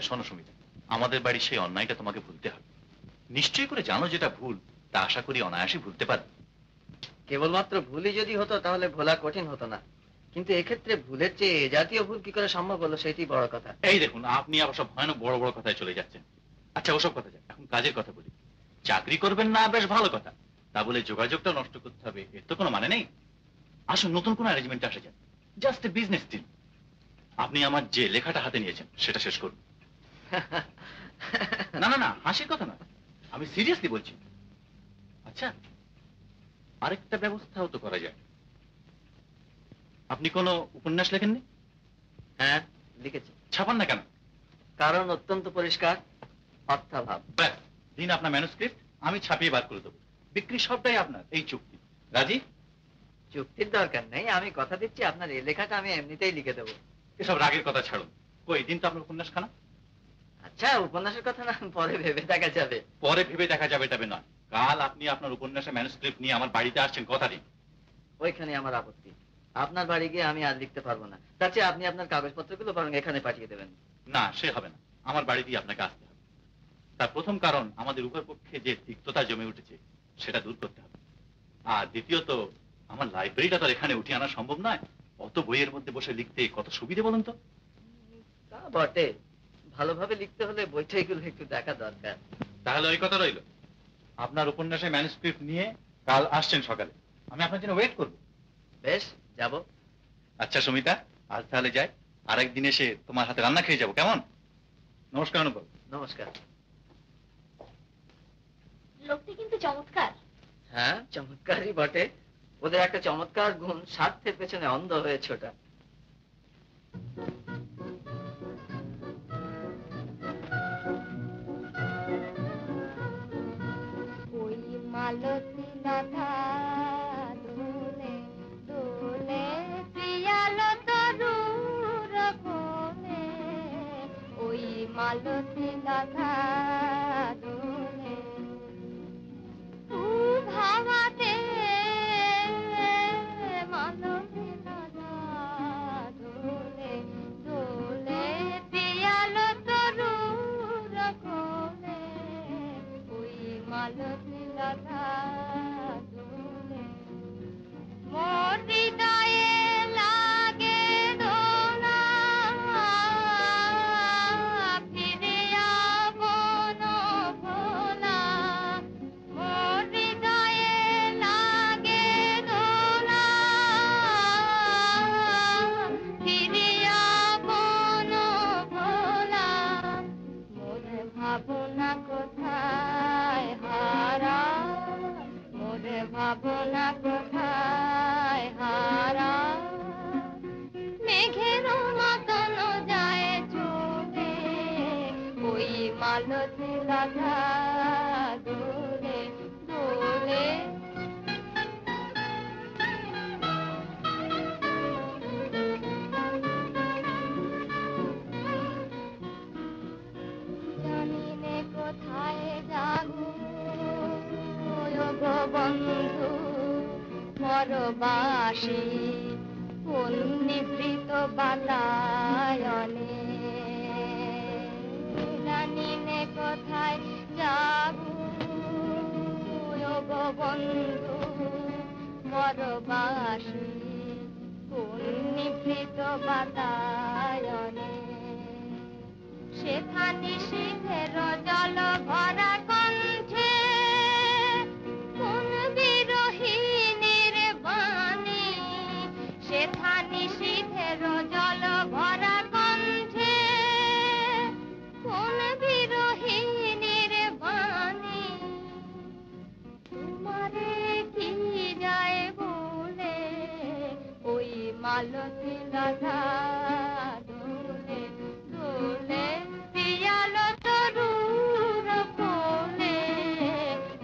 শোনো সুমিতা, আমাদের বাড়ির সেই অন্যায়টা তোমাকে ভুলতে হবে। নিশ্চয় করে জানো যেটা ভুল, তা আশা করি অনায়াসই ভুলতে পারবে। কেবলমাত্র ভুলই যদি হতো তাহলে ভোলা কঠিন হতো না, কিন্তু এক্ষেত্রে ভুলের চেয়ে এ জাতীয় ভুল কি করে সম্ভব হলো সেটি বড় কথা। এই দেখুন, আপনি আবার সব ভয়ানক বড় বড় কথায় চলে যাচ্ছেন। আচ্ছা ওসব কথা যাক, এখন কাজের কথা বলি। চাকরি করবেন না বেশ ভালো কথা, তা বলে যোগাযোগটা নষ্ট করতে হবে এর তো কোনো মানে নেই। আসুন নতুন কোনো অ্যারেঞ্জমেন্টে আসা যাক, জাস্ট এ বিজনেস ডিল। আপনি আমার যে লেখাটা হাতে নিয়েছেন সেটা শেষ করুন। না না না, হাসির কথা না, আমি সিরিয়াসলি বলছি। আচ্ছা আরেকটা ব্যবস্থাও তো করা যায়। আপনি কোনো উপন্যাস লেখেননি? হ্যাঁ লিখেছি। ছাপান না কেন? কারণ অত্যন্ত পরিষ্কার, অর্থাভাব। ব্যাস, দিন আপনার ম্যানুস্ক্রিপ্ট, আমি ছাপিয়ে বার করে দেবো। বিক্রি সবটাই আপনার। এই চুক্তি রাজি? চুক্তির দরকার নেই, আমি কথা দিচ্ছি আপনার এই লেখাটা আমি এমনিতেই লিখে দেবো। এসব রাগের কথা ছাড়ুন। কই দিন তো আপনার উপন্যাস খানা। আচ্ছা উপন্যাসের কথা না পরে ভেবে দেখা যাবে। পরে ভেবে দেখা যাবে তবে নয়, কাল আপনি আপনার উপন্যাসের ম্যানুস্ক্রিপ্ট নিয়ে আমার বাড়িতে আসছেন, কথা দিন। ওইখানে আমার আপত্তি। আপনার বাড়ি গিয়ে আমি আর লিখতে পারবো না, তার চেয়ে আপনি আপনার কাগজপত্রগুলো বরং এখানে পাঠিয়ে দেবেন। না সে হবে না, আমার বাড়ি দিয়ে আপনাকে আসতে হবে। তার প্রথম কারণ আমাদের উভয় পক্ষে যে তিক্ততা জমে উঠেছে সেটা দূর করতে হবে। আর দ্বিতীয়ত আমার লাইব্রেরিটা তো এখানে উঠিয়ে আনা সম্ভব নয়। অত বইয়ের মধ্যে বসে লিখতে কত সুবিধে বলুন তো। তা বটে, ভালোভাবে লিখতে হলে বইটা এগুলো একটু দেখা দরকার। তাহলে ওই কথা রইল, আপনার উপন্যাসের ম্যানুস্ক্রিপ্ট নিয়ে কাল আসছেন সকালে, আমি আপনার জন্য ওয়েট করব। বেশ, যাব। আচ্ছা সুমিতা, আজ তাহলে যাই, আরেকদিন এসে তোমার হাতে রান্না খেয়ে যাবো, কেমন? নমস্কার অনুপম। নমস্কার। লোকটি কিন্তু চমৎকার। হ্যাঁ চমৎকারই বটে, ওদের একটা চমৎকার গুণ স্বার্থের পেছনে অন্ধ হয়েছে ওটা। ওই মালতী লতা দোলে দোলে প্রিয়ালো তরুর কোলে, ওই মালতী লতা দোলে ভাবাতে, মালতী লতা দোলে দোলে প্রিয়ালো তরুর কোলে, ওই মালতী লতা দোলে। রাধা দোলে দোলে জানি নে কোথায় যাবো গো বন্ধু পরবাসী কোন নিভৃত বাতায়নে জানি নে কোথায় যাবো গো বন্ধু পরবাসী কোন নিভৃত বাতায়নে সেখানে শীতের জল ভরা কণ্ঠে কোন বিরোহিনীর বাণী সেখানে শীতের জল ভরা কণ্ঠে কোন বিরোহিনীর বাণী তোমারে কি যায় বলে ওই মালতী রাধা দোলে দোলে পিয়ালো তরুর কোলে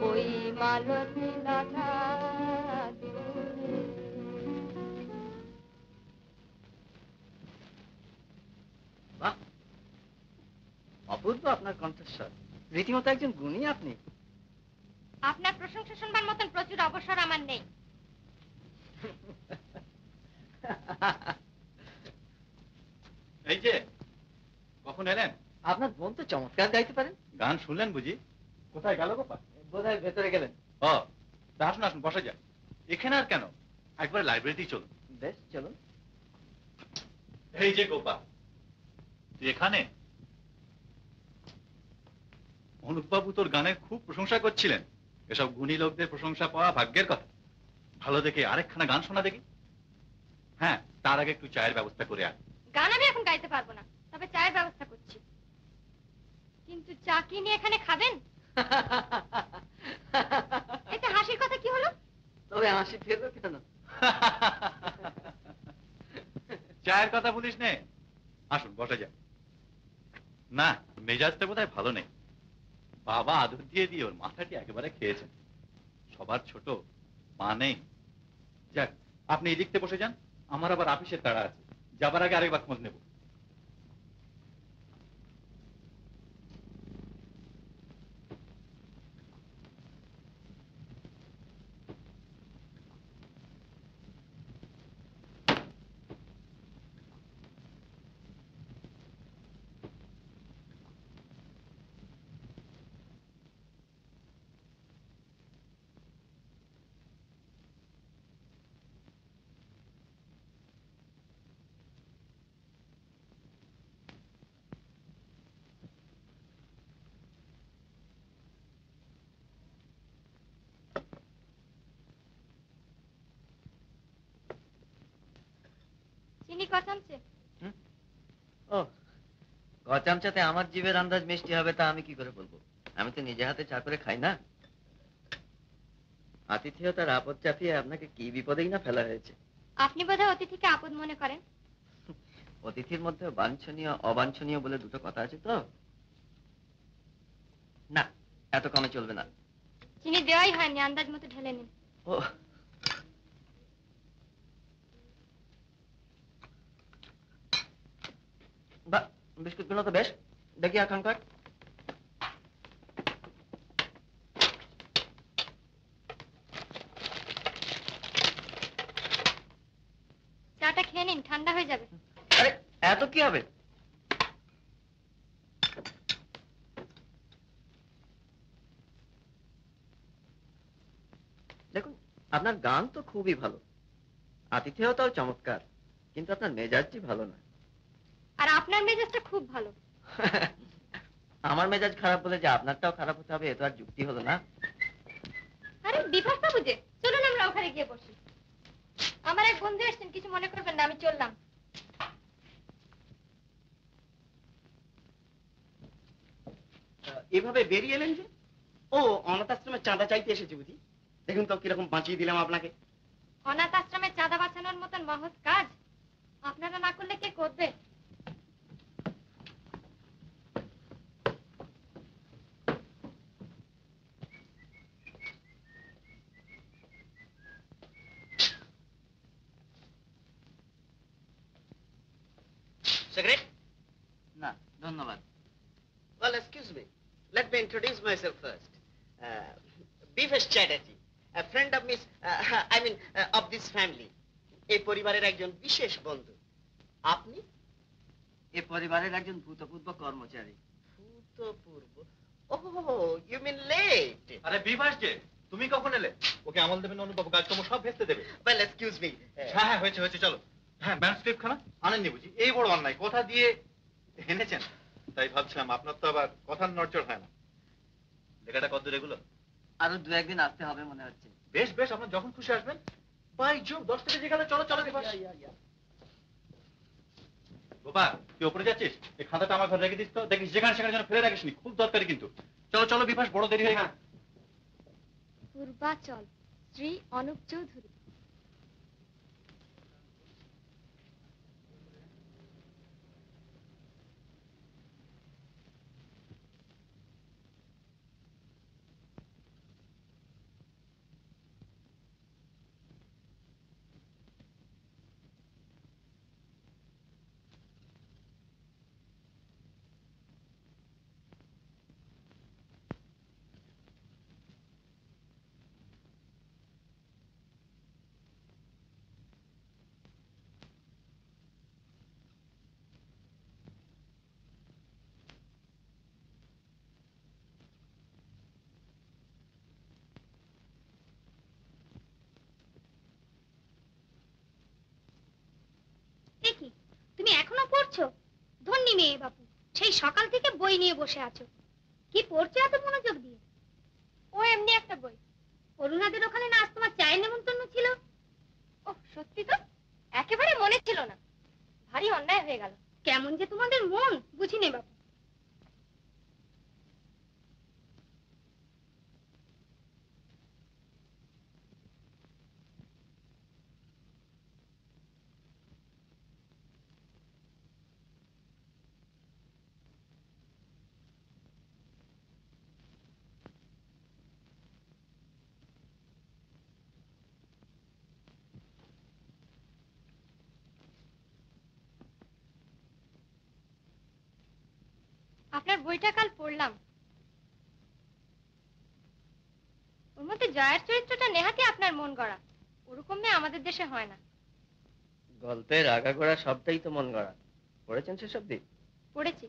ওই মালতী রাধা দোলে বাহ, অপূর্ব আপনার কণ্ঠস্বর। রীতিমতো একজন গুণী আপনি। আপনার প্রশংসা শুনবার মতন প্রচুর অবসর আমার নেই। এই যে কখন এলেন? আপনার বোন তো চমৎকার গাইতে পারেন। গান শুনলেন বুঝি? কোথায় গেল গোপাল? বোধহয় ভেতরে গেলেন। ও তা আসুন আসুন, বসে যান। এখানে আর কেন, একবার লাইব্রেরিতেই চলুন। বেশ, চলুন। এই যে গোপাল, তুই এখানে? অনুপবাবু তোর গানের খুব প্রশংসা করছিলেন। এসব গুণী লোকদের প্রশংসা পাওয়া ভাগ্যের কথা। ভালো দেখে আরেকখানা গান শোনা দেখি। হ্যাঁ, তার আগে একটু চায়ের ব্যবস্থা করে আয়। গান আমি এখন গাইতে পারবো না, তবে চায়ের ব্যবস্থা করছি। কিন্তু চা কি নিয়ে এখানে খাবেন? এতে হাসির কথা কি হলো? তবে হাসি ফেললো কেন? চায়ের কথা বলিস নে। আসুন বসে যান। না, মেজাজটা বোধহয় ভালো নেই। বাবা আদর দিয়ে দিয়ে ওর মাথাটি একেবারে খেয়েছেন। সবার ছোট, মা নেই। যাক, আপনি এই দিকতে বসে যান, আমার আবার অফিসের তাড়া আছে। যাবার আগে আরেকবার খোঁজ নেব। চিনি ক চামচে? ও, ক চামচাতে আমার জিভের আন্দাজ মিষ্টি হবে তা আমি কি করে বলবো? আমি তো নিজে হাতে চা করে খাই না। আতিথেয়তার আপদ চাপিয়ে আপনাকে কি বিপদেই না ফেলা হয়েছে। আপনি বোধহয় অতিথিকে আপদ মনে করেন। অতিথির মধ্যে বাঞ্ছনীয় অবাঞ্ছনীয় বলে দুটো কথা আছে তো। না, এত কমে চলবে না। চিনি দেওয়াই হয়নি, আন্দাজ মতো ঢেলে নিন। ও, বাহ, বিস্কুটগুলো তো বেশ। দেখি এখনকার। চাটা খেয়ে নিন, ঠান্ডা হয়ে যাবে। আরে এত কি হবে? দেখুন, আপনার গান তো খুবই ভালো, আতিথেয়তাও চমৎকার, কিন্তু আপনার মেজাজটি ভালো না। আর আপনার মেজাজটা খুব ভালো। আমার মেজাজ খারাপ বলে যে আপনারটাও খারাপ হতে হবে, এ তো আর যুক্তি হলো না। আরে বিভাস বাবু যে, চলুন আমরা ওখানে গিয়ে বসি। আমার এক বন্ধু এসেছেন, কিছু মনে করবেন না, আমি চললাম। এভাবে বেরিয়ে এলেন যে? ও, অনাথ আশ্রমের চাঁদা চাইতে এসেছে বুঝি? দেখুন তো কিরকম বাঁচিয়ে দিলাম আপনাকে। অনাথ আশ্রমে চাঁদা বাঁচানোর মতন মহৎ কাজ আপনারা না করলে কে করবে? Cigarette? না ধন্যবাদ। Well, excuse me. Let me introduce myself first. Bifesh Chatterjee, a friend of Miss, of this family. এই পরিবারের একজন বিশেষ বন্ধু। আপনি? এ পরিবারের একজন ভূতপূর্ব কর্মচারী। ভূতপূর্ব? Oh, you mean late? আরে বিভাস যে, তুমি কখন এলে? ওকে আমল দেবেন অনুবাবু, কাজকর্ম সব ভেস্তে দেবে। Well, excuse me. হ্যাঁ হ্যাঁ, হয়েছে হয়েছে, চলো। হ্যাঁ, ম্যানস্ক্রিপ্ট খানা আনেননি বুঝি? এই বড় অন্যায়, কথা দিয়ে এনেছেন। তাই ভাবছিলাম আপনার তো আবার কথার নড়চড় হয় না। লেখাটা কতদূর এগুলো? আরো 2-1 দিন আসতে হবে মনে হচ্ছে। বেশ বেশ, আপনার যখন খুশি আসবেন। বাই জোব, 10 থেকে গেলে চলো চলো বিভাস। গোপাল, তুই উপরে যাচ্ছিস? এই খাতাটা আমার ঘরে রেখে দিস তো, দেখিস যেখানে সেখানে যেন ফেলে রাখিস নি, খুব দরকারি কিন্তু। চলো চলো বিভাস, বড় দেরি হয়ে গেল। পূর্বাচল, শ্রী অনুপ চৌধুরী। কি তুমি এখনো পড়ছো? ধন্যী মেয়ে বাপু, সেই সকাল থেকে বই নিয়ে বসে আছো। কি পড়ছো এত মনোযোগ দিয়ে? ও এমনি একটা বই। অরুণাদের ওখানে না আজ তোমার চায়ের নেমন্তন্ন ছিল? ওহ সত্যি তো, একেবারে মনে ছিল না। ভারী অন্যায় হয়ে গেল। কেমন যে তোমাদের মন বুঝিনি বাপু। আপনার বইটা কাল পড়লাম। ওর মধ্যে জয়ার চরিত্রটা নেহাতি আপনার মন গড়া। ওরকম মেয়ে আমাদের দেশে হয় না। গল্পের আগাগোড়া সবটাই তো মন গড়া। পড়েছেন সেসব দিক? পড়েছি।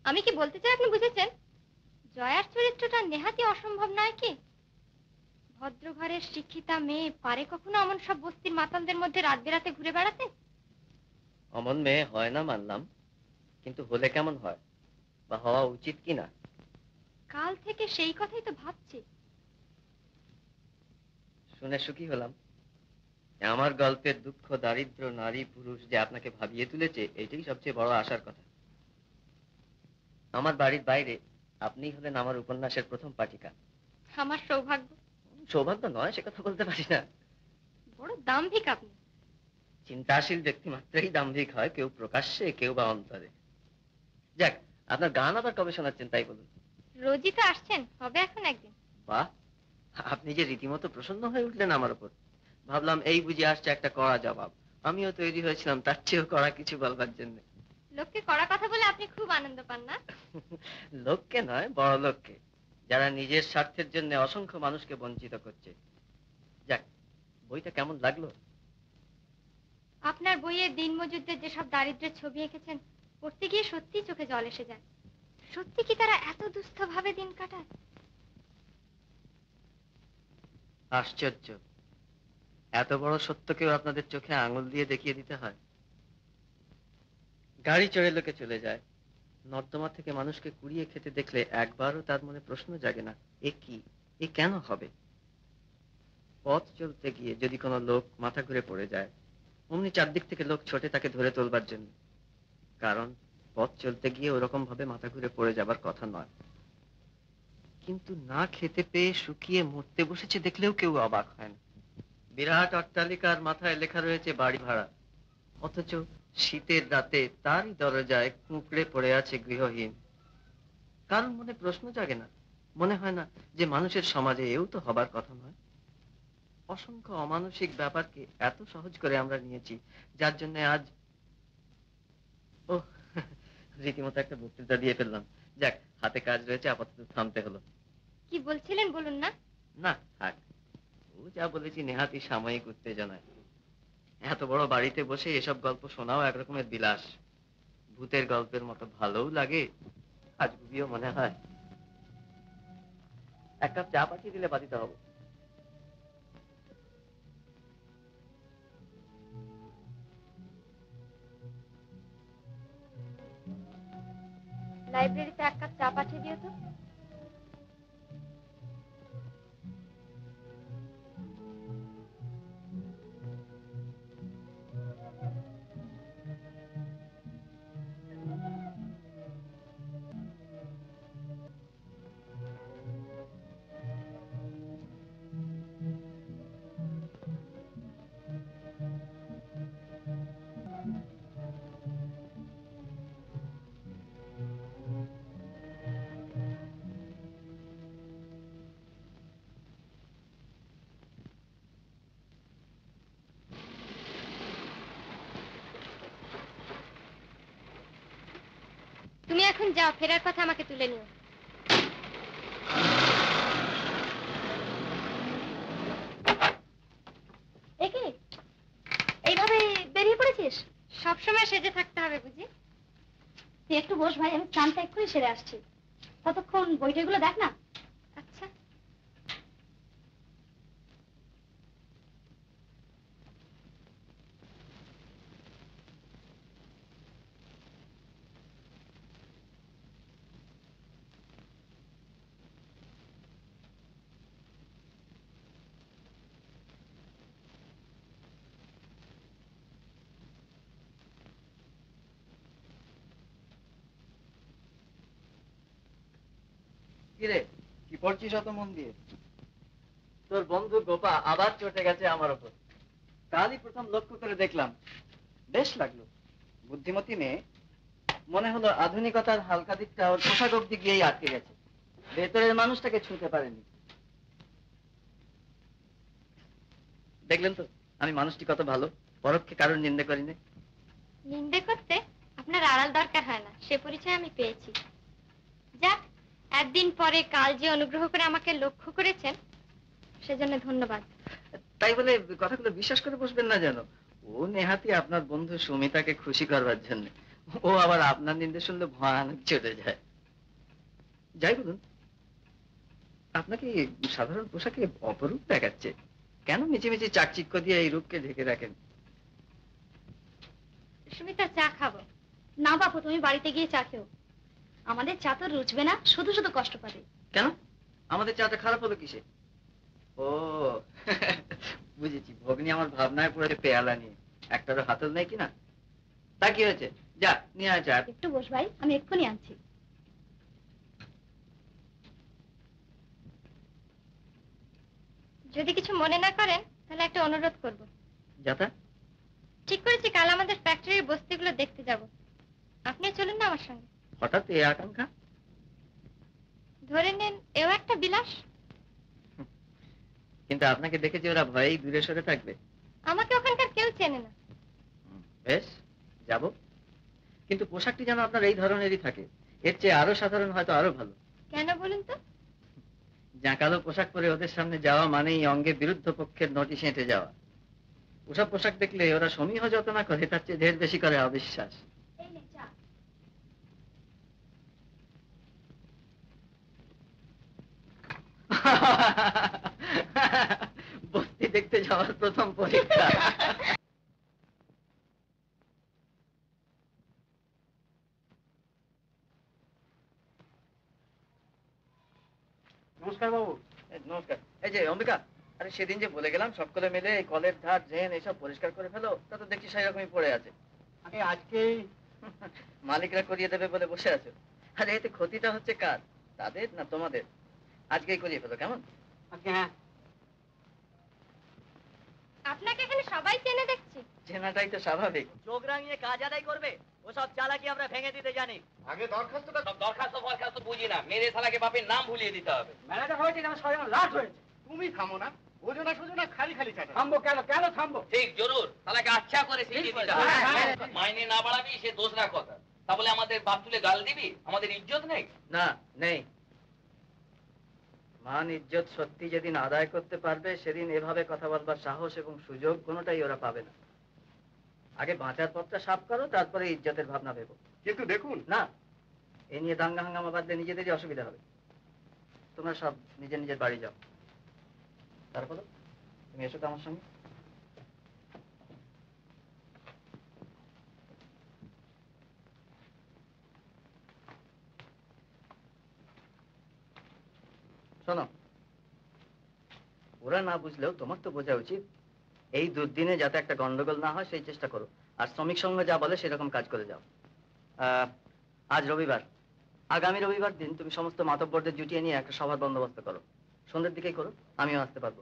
আমি কি বলতে চাই আপনি বুঝেছেন? জয়ার চরিত্রটা নেহাতি অসম্ভব নয় কি? ভদ্র ঘরের শিক্ষিতা মেয়ে পারে কখনো এমন সব বস্তির মাতালদের মধ্যে রাত বেরাতে ঘুরে বেড়াতে? অমন মেয়ে হয় না মানলাম, কিন্তু হলে কেমন হয় বা হওয়া উচিত কিনা কাল থেকে সেই কথাই তো ভাবছি। শুনে সুখী হলাম। আমার গল্পের দুঃখ দারিদ্র নারী পুরুষ যে আপনাকে ভাবিয়ে তুলেছে, এটাই সবচেয়ে বড় আশার কথা। আমার বাড়ির বাইরে আপনি হলেন আমার উপন্যাসের প্রথম পাঠিকা। আমার সৌভাগ্য। সৌভাগ্য নয় সে কথা বলতে পারি না। বড় দাম্ভিক আপনি। চিন্তাশীল ব্যক্তি মাত্রই দাম্ভিক হয়, কেউ প্রকাশ্যে কেউ বা অন্তরে। যাক, আপনার গান আবার কবে শোনাচ্ছেন তাই বলুন। রোজই তো আসছেন, হবে এখন একদিন। বাহ, আপনি যে রীতিমতো প্রসন্ন হয়ে উঠলেন আমার উপর। ভাবলাম এই বুঝি আসছে একটা কড়া জবাব। আমিও তৈরি হয়েছিলাম তার চেয়েও কড়া কিছু বলবার জন্য। লোককে কড়া কথা বলে আপনি খুব আনন্দ পান না? লোককে নয়, বড় লোককে, যারা নিজের স্বার্থের জন্য অসংখ্য মানুষকে বঞ্চিত করছে। যাক, বইটা কেমন লাগলো? আপনার বইয়ে দিনমজুরদের যেসব দারিদ্র্যের ছবি এঁকেছেন, পড়তে গিয়ে সত্যি চোখে জল এসে যায়। সত্যি কি তারা এত দুস্থ ভাবে দিন কাটায়? আশ্চর্য, এত বড় সত্যকেও আপনাদের চোখে আঙুল দিয়ে দেখিয়ে দিতে হয়। গাড়ি চড়ে লোকে চলে যায়, নর্দমা থেকে মানুষকে কুড়িয়ে খেতে দেখলে একবারও তার মনে প্রশ্ন জাগে না, এ কি, এ কেন হবে? পথ চলতে গিয়ে যদি কোনো লোক মাথা ঘুরে পড়ে যায়, অমনি চারদিক থেকে লোক ছোটে তাকে ধরে তোলবার জন্য। কারণ পথ চলতে গিয়ে ওরকম ভাবে মাথা ঘুরে পড়ে যাবার কথা নয়। কিন্তু না খেতে পেয়ে শুকিয়ে মরতে বসেছে দেখলেও কেউ অবাক হয় না। বিরাট অট্টালিকার মাথায় লেখা রয়েছে বাড়ি ভাড়া, অথচ শীতের রাতে তারই দরজায় কুঁকড়ে পড়ে আছে গৃহহীন। কারণ মনে প্রশ্ন জাগে না, মনে হয় না যে মানুষের সমাজে এও তো হবার কথা নয়। অসংখ্য অমানসিক ব্যাপারকে এত সহজ করে আমরা নিয়েছি, যার জন্য আজ ও রীতিমতো একটা বক্তৃতা দিয়ে ফেললাম। যাক, হাতে কাজ রয়েছে, আপাতত থামতে হলো। কি বলছিলেন বলুন না। না থাক, ও যা বলেছি নেহাতি সাময়িক উত্তেজনায়। এত বড় বাড়িতে বসে এসব গল্প শোনাও একরকমের বিলাস। ভূতের গল্পের মতো ভালোও লাগে, আজগুবিও মনে হয়। এক কাপ চা পাঠিয়ে দিলে বাধিতে হবো। লাইব্রেরিতে এক কাপ চা পাঠিয়ে দিও তো। তুমি এখন যাও, ফেরার কথা আমাকে তুলে নিও। একে এইভাবে বেরিয়ে পড়েছিস? সবসময় সেজে থাকতে হবে বুঝি? তুই একটু বস ভাই, আমি স্নানটা এক্ষুনি সেরে আসছি। ততক্ষণ বইটাগুলো দেখ না। আচ্ছা। কিরে, কি পড়ছিস অত মন দিয়ে? তোর বন্ধু গোপা আবার চটে গেছে আমার ওপর। কালই প্রথম লক্ষ্য করে দেখলাম, বেশ লাগলো। বুদ্ধিমতী মেয়ে, মনে হলো আধুনিকতার হালকা দিকটা ওর পোশাক অব্দি গিয়েই আটকে গেছে, ভেতরের মানুষটাকে ছুঁতে পারেনি। দেখলেন তো আমি মানুষটি কত ভালো, পরোক্ষে কারোর নিন্দে করিনি। নিন্দে করতে আপনার আড়াল দরকার হয় না, সে পরিচয় আমি পেয়েছি। যাক, একদিন পরে কাল যে অনুগ্রহ করে আমাকে লক্ষ্য করেছেন, সেজন্য ধন্যবাদ। তাই বলে কথাগুলো বিশ্বাস করে বসবেন না যেন। ও নেহাতি আপনার বন্ধু সুমিতাকে খুশি করবার জন্য। ও আবার আপনার নিন্দে শুনলে ভয়ানক চলে যায়। যাই বলুন, আপনাকে সাধারণ পোশাকে অপরূপ দেখাচ্ছে। কেন মিছিমিছি চাকচিক্য দিয়ে এই রূপকে ঢেকে রাখেন? সুমিতা, চা খাবো না? বাপু, তুমি বাড়িতে গিয়ে চা খেও। আমাদের চা তো রুচবে না, শুধু শুধু কষ্ট পাবে। কেন? আমাদের চাটা খারাপ হলো কিসে? ও বুঝেছি, ভগ্নী আমার ভাবনায় পড়েছে পেয়ালা নিয়ে। একটারও হাতল নেই কিনা? তা কি হয়েছে, যা নিয়ে আয় চা। একটু বস ভাই, আমি এক্ষুনি আনছি। যদি কিছু মনে না করেন তাহলে একটা অনুরোধ করব। যাতা? ঠিক করেছি কাল আমাদের ফ্যাক্টরির বস্তিগুলো দেখতে যাব। আপনি চলুন না আমার সঙ্গে। হঠাৎ এই আকাঙ্ক্ষা? ধরে নেন এও একটা বিলাস। কিন্তু আপনাকে দেখে যে ওরা ভয়েই দূরে সরে থাকবে। আমাকে ওখানকার কেউ চেনে না। বেশ, যাব। কিন্তু পোশাকটি যেন আপনার এই ধরনেরই থাকে, এর চেয়ে আরো সাধারণ হয়তো আরো ভালো। কেন বলুন তো? জাঁকালো পোশাক পরে ওদের সামনে যাওয়া মানেই অঙ্গে বিরুদ্ধ পক্ষের নোটিশ এঁটে যাওয়া। ওসব পোশাক দেখলে ওরা সমীহ যত না করে, তার চেয়ে ঢের বেশি করে অবিশ্বাস। বস্তি দেখতে যাওয়ার প্রথম পরীক্ষা। নমস্কার বাবু। নমস্কার। এই যে অম্বিকা, আরে সেদিন যে বলে গেলাম সকলে মিলে এই কলের ধার ড্রেন এসব পরিষ্কার করে ফেলো, তা তো দেখছি সেই রকমই পড়ে আছে। আরে আজকেই মালিকরা করিয়ে দেবে বলে বসে আছো। আরে এতে ক্ষতিটা হচ্ছে কার, তাদের না তোমাদের? আজকেই করিয়ে ফেলো, কেমন? হ্যাঁ। আপনাকে এখানে সবাই চেনে দেখছি। চেনাটাই তো স্বাভাবিক। চোখ রাঙিয়ে কাজ আদায় করবে, ওসব চালাকি আমরা ভেঙে দিতে জানি। আগে দরখাস্তটা দরখাস্ত বুঝি না, মেরে শালাকে বাপের নাম ভুলিয়ে দিতে হবে। ম্যানেজার হয়েছে, আমার সবাই লাট হয়েছে। তুমি থামো না, বোঝো না সোজো না, খালি খালি চাটা। থামবো কেন, কেন থামবো? ঠিক জরুর, তাহলে আচ্ছা করে শিখিয়ে দিতে হবে। মাইনে না বাড়াবি সে দোসরা কথা, তা বলে আমাদের বাপ তুলে গাল দিবি? আমাদের ইজ্জত নেই? না, নেই। মান ইজ্জত সত্যি যেদিন আদায় করতে পারবে সেদিন এভাবে কথা বলবার সাহস এবং সুযোগ কোনোটাই ওরা পাবে না। আগে বাঁচার পথটা সাফ করো, তারপরে ইজ্জতের ভাবনা ভেবো। কিন্তু দেখুন না, এ নিয়ে দাঙ্গা হাঙ্গামা বাদলে নিজেদেরই অসুবিধা হবে। তোমরা সব নিজের নিজের বাড়ি যাও। তারপরে তুমি এসো তো আমার সঙ্গে। শোনো, ওরা না বুঝলেও তোমার তো বোঝা উচিত। এই দুর্দিনে যাতে একটা গন্ডগোল না হয় সেই চেষ্টা করো। আর শ্রমিক সংঘ যা বলে সেরকম কাজ করে যাও। আজ রবিবার, আগামী রবিবার দিন তুমি সমস্ত মাতব্বরদের জুটিয়ে নিয়ে একটা সভার বন্দোবস্ত করো। সন্ধ্যের দিকেই করো, আমিও আসতে পারবো।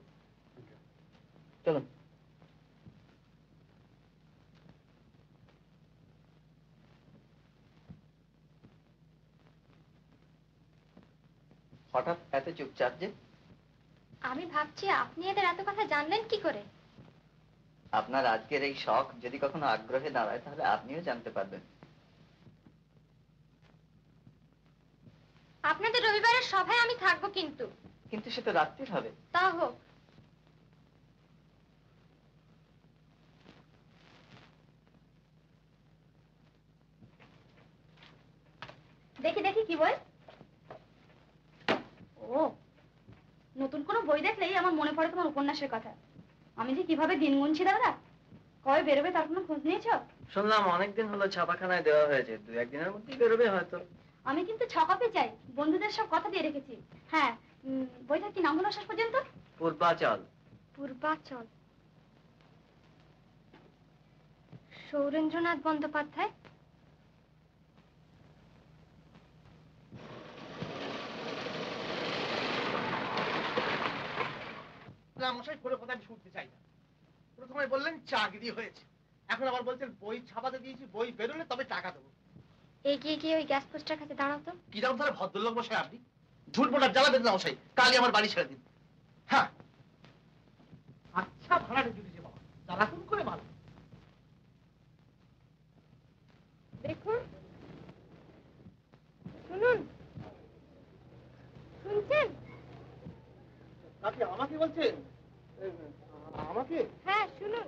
চলুন। হঠাৎ এত চুপচাপ যে? আমি ভাবছি আপনি এদের এত কথা জানলেন কি করে? আপনার আজকের এই শখ যদি কখনো আগ্রহে দাঁড়ায় তাহলে আপনিও জানতে পারবেন। আপনাদের রবিবারের সভায় আমি থাকবো কিন্তু। কিন্তু সে তো রাত্রির হবে। তা হোক। দেখি দেখি কি বই? ও, নতুন কোনো বই দেখলেই আমার মনে পড়ে তোমার উপন্যাসের কথা। আমি যে কিভাবে দিন গুনছি দাদা, কবে বেরোবে তার কোনো খোঁজ নিয়েছো? শুনলাম অনেকদিন হলো ছাপাখানায় দেওয়া হয়েছে, 2-1 দিনের মধ্যেই বেরোবে হয়তো। আমি কিন্তু 6 কপি চাই, বন্ধুদের সব কথা দিয়ে রেখেছি। হ্যাঁ, বইটার কি নাম হলো শেষ পর্যন্ত? পূর্বাচল। পূর্বাচল, সৌরেন্দ্রনাথ বন্দ্যোপাধ্যায়। মশাই কোনো কথা আমি শুনতে চাই না। প্রথমে বললেন চাকরি হয়েছে, এখন আবার বলছেন বই ছাপাতে দিয়েছি, বই বেরোলে তবে টাকা দেবো। এগিয়ে গিয়ে ওই গ্যাস পোস্টার কাছে দাঁড়াও তো। কি দাম তাহলে ভদ্রলোক মশাই আপনি? ঝুট বোটার জ্বালাবেন না মশাই, কালই আমার বাড়ি ছেড়ে দিন। হ্যাঁ, আচ্ছা ভাড়াটা জুটেছে বাবা, জ্বালাকুন করে ভালো। দেখুন, শুনুন, শুনছেন? আপনি আমাকে বলছেন? আমাকে? হ্যাঁ শুনুন,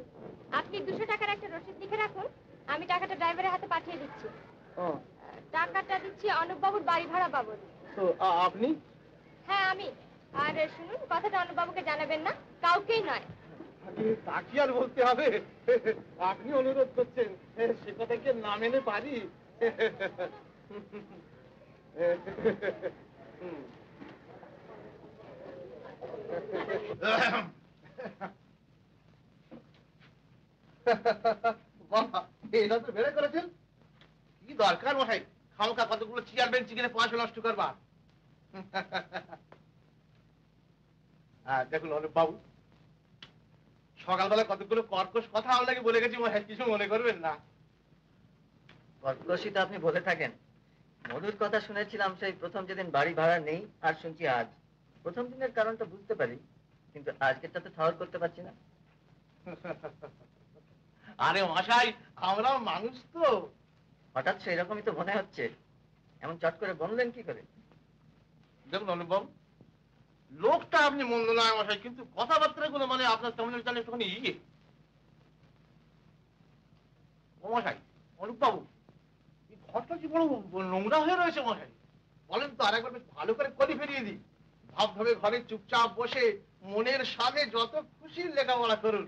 আপনি 200 টাকার একটা রসিদ লিখে রাখুন, আমি টাকাটা ড্রাইভারের হাতে পাঠিয়ে দিচ্ছি। টাকাটা দিচ্ছি অনুপবাবুর বাড়ি ভাড়া বাবদ। তো আপনি? হ্যাঁ আমি। আর শুনুন, কথাটা অনুপবাবুকে জানাবেন না, কাউকেই নয়। তা কি আর বলতে হবে, আপনি অনুরোধ করছেন, সে কথা কি না মেনে পারি? এটা তো বেড়ে করেছেন। কি দরকার মশাই খামোখা কতগুলো চেয়ার বেঞ্চ কিনে পয়সা নষ্ট করবার? দেখুন অনুপ বাবু, সকালবেলা কতগুলো কর্কশ কথা আপনাকে বলে গেছি মশাই, কিছু মনে করবেন না। কর্কশিত আপনি বলে থাকেন। মধুর কথা শুনেছিলাম সেই প্রথম যেদিন বাড়ি ভাড়া নেই, আর শুনছি আজ। প্রথম দিনের কারণটা বুঝতে পারি, কিন্তু আজকেরটা তো ঠাওর করতে পারছি না। আরে মশাই, আমরাও মানুষ তো। হঠাৎ সেই রকমই তো মনে হচ্ছে। এমন চট করে বললেন কি করে? দেখুন অনুপম, লোকটা আপনি মন্দ নয় মশাই, কিন্তু কথাবার্তা গুলো মানে আপনার কেমন জানে একটুখানি ইয়ে। ও মশাই, অনুপ বাবু, এই ঘরটা কি বড় নোংরা হয়ে রয়েছে মশাই। বলেন তো আরেকবার বেশ ভালো করে কলি ফিরিয়ে দিই। ভাব ভাবে ঘরে চুপচাপ বসে মনের সাথে যত খুশি লেখাপড়া করুন।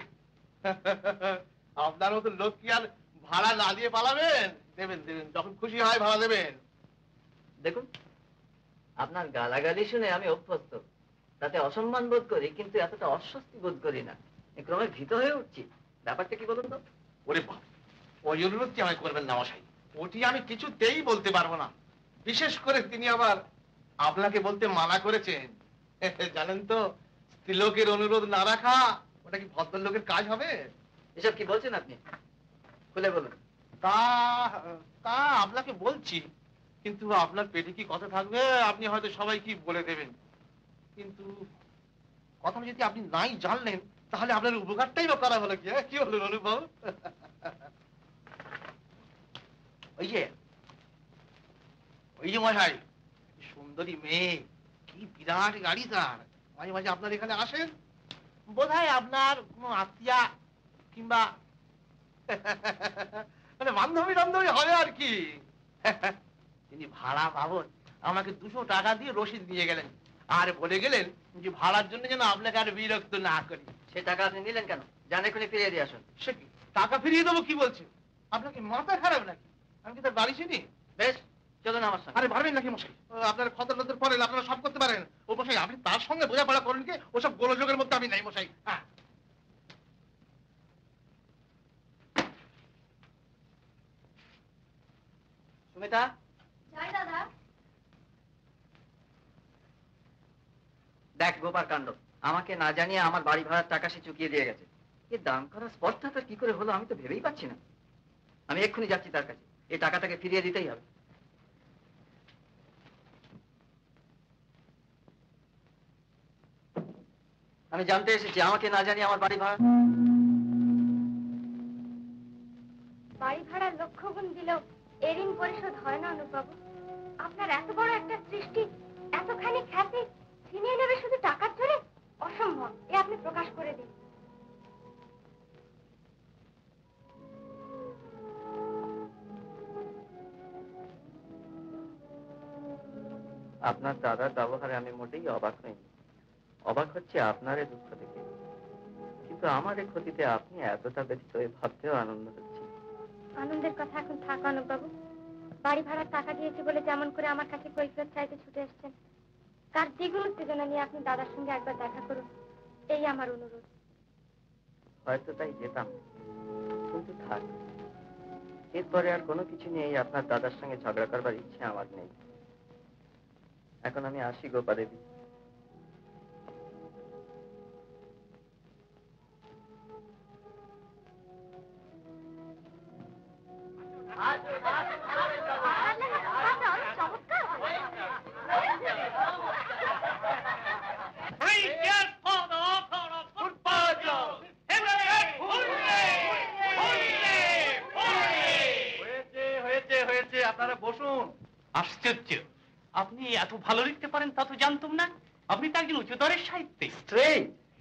আপনার মতো লোক কি আর ভাড়া না দিয়ে পালাবেন? দেবেন দেবেন, যখন খুশি হয় ভাড়া দেবেন। দেখুন, আপনার গালাগালি শুনে আমি অভ্যস্ত, তাতে অসম্মান বোধ করি, কিন্তু এতটা অস্বস্তি বোধ করি না। ক্রমে ভীত হয়ে উঠছি। ব্যাপারটা কি বলুন তো? ওরে বাপ, ওই অনুরোধটি আমায় করবেন না মশাই, ওটি আমি কিছুতেই বলতে পারবো না। বিশেষ করে তিনি আবার আপনাকে বলতে মানা করেছেন। জানেন তো, স্ত্রীলোকের অনুরোধ না রাখা ওটা কি ভদ্রলোকের কাজ হবে? এসব কি বলছেন আপনি? খুলে বলুন। তা তা আপনাকে বলছি, কিন্তু আপনার পেটে কি কথা থাকবে? আপনি হয়তো সবাই কি বলে দেবেন, কিন্তু কথাটা যদি আপনি নাই জানলেন তাহলে আপনার উপকারটাই বা করা হলো কি? কি হলো অনুভব? ওই যে মশাই, সুন্দরী মেয়ে, কি বিরাট গাড়ি তার। মাঝে মাঝে আপনার এখানে আসেন, বোধহয় আপনার কোনো আত্মীয়া কিংবা মানে বান্ধবী বান্ধবী হবে আর কি। তিনি ভাড়া বাবদ আমাকে 200 টাকা দিয়ে রসিদ দিয়ে গেলেন, আর বলে গেলেন যে ভাড়ার জন্য যেন আপনাকে আর বিরক্ত না করি। সে টাকা আপনি নিলেন কেন? জানে খুলে ফিরিয়ে দিয়ে আসুন। সে কি টাকা ফিরিয়ে দেবো কি বলছে? আপনাকে মাথা খারাপ নাকি? আমি কি তার বাড়ি চিনি? বেশ, চলুন আমার সঙ্গে। আরে পারবেন নাকি মশাই? আপনার খতর নতর পড়েন, আপনারা সব করতে পারেন। ও মশাই, আপনি তার সঙ্গে বোঝাপড়া করেন কি? ওসব গোলযোগের মধ্যে আমি নাই মশাই। হ্যাঁ, সুমিতা, যাই দাদা। দেখ গোপার কাণ্ড, আমাকে না জানিয়ে আমার বাড়ি ভাড়ার টাকা সে চুকিয়ে দিয়ে গেছে। এ দাম করা স্পর্ধা তার কি করে হলো আমি তো ভেবেই পাচ্ছি না। আমি এক্ষুনি যাচ্ছি তার কাছে, এই টাকাটাকে ফিরিয়ে দিতেই হবে। আমি জানতে এসেছি আমাকে না জানিয়ে আমার বাড়ি ভাড়া। বাড়ি ভাড়া লক্ষ্য গুণ দিলেও এ ঋণ পরিশোধ হয় না অনুবাবু। আপনার এত বড় একটা সৃষ্টি, এতখানি খ্যাতি ছিনিয়ে নেবে শুধু টাকার জোরে? অসম্ভব, এ আপনি প্রকাশ করে দিন। আপনার দাদার ব্যবহারে আমি মোটেই অবাক হইনি। অবাক হচ্ছে আপনার এই দুঃখ থেকে, কিন্তু আমার এই ক্ষতিতে আপনি এতটা ব্যথিত হয়ে ভাবতেও আনন্দ হচ্ছে। আনন্দের কথা এখন থাক অনুবাবু। বাড়ি ভাড়ার টাকা দিয়েছি বলে যেমন করে আমার কাছে কৈফিয়ত চাইতে ছুটে এসেছেন, তার দ্বিগুণ উত্তেজনা নিয়ে আপনি দাদার সঙ্গে একবার দেখা করুন, এই আমার অনুরোধ। হয়তো তাই যেতাম, কিন্তু থাক, এরপরে আর কোনো কিছু নিয়েই আপনার দাদার সঙ্গে ঝগড়া করবার ইচ্ছে আমার নেই। এখন আমি আসি গোপা দেবী। আপনারা বসুন। আশ্চর্য, আপনি এত ভালো লিখতে পারেন তা তো জানতাম না। আপনি তো একজন উচ্চতরের সাহিত্যিক।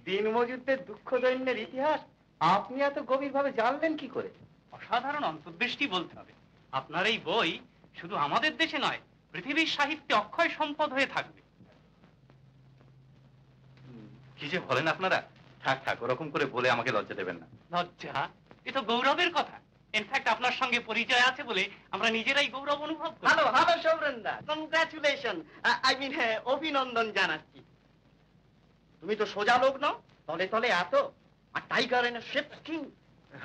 দিনমজুরদের দুঃখ দৈন্যের ইতিহাস আপনি এত গভীরভাবে জানলেন কি করে? অসাধারণ অন্তর্দৃষ্টি বলতে হবে। আপনার এই বই শুধু আমাদের দেশে নয়, পৃথিবীর সাহিত্যে অক্ষয় সম্পদ হয়ে থাকবে। কি যে বলেন আপনারা? থাক থাক, ওরকম করে বলে আমাকে লজ্জা দেবেন না। লজ্জা? এ তো গৌরবের কথা। ইনফ্যাক্ট আপনার সঙ্গে পরিচয় আছে বলে আমরা নিজেরাই গৌরব অনুভব করি। হ্যালো হ্যালো সৌরেন্দা, কংগ্রাচুলেশন, আই মিন অভিনন্দন জানাচ্ছি। তুমি তো সোজা লোক নও, তলে তলে এত, আর টাইগার এনে শেপ স্কিন।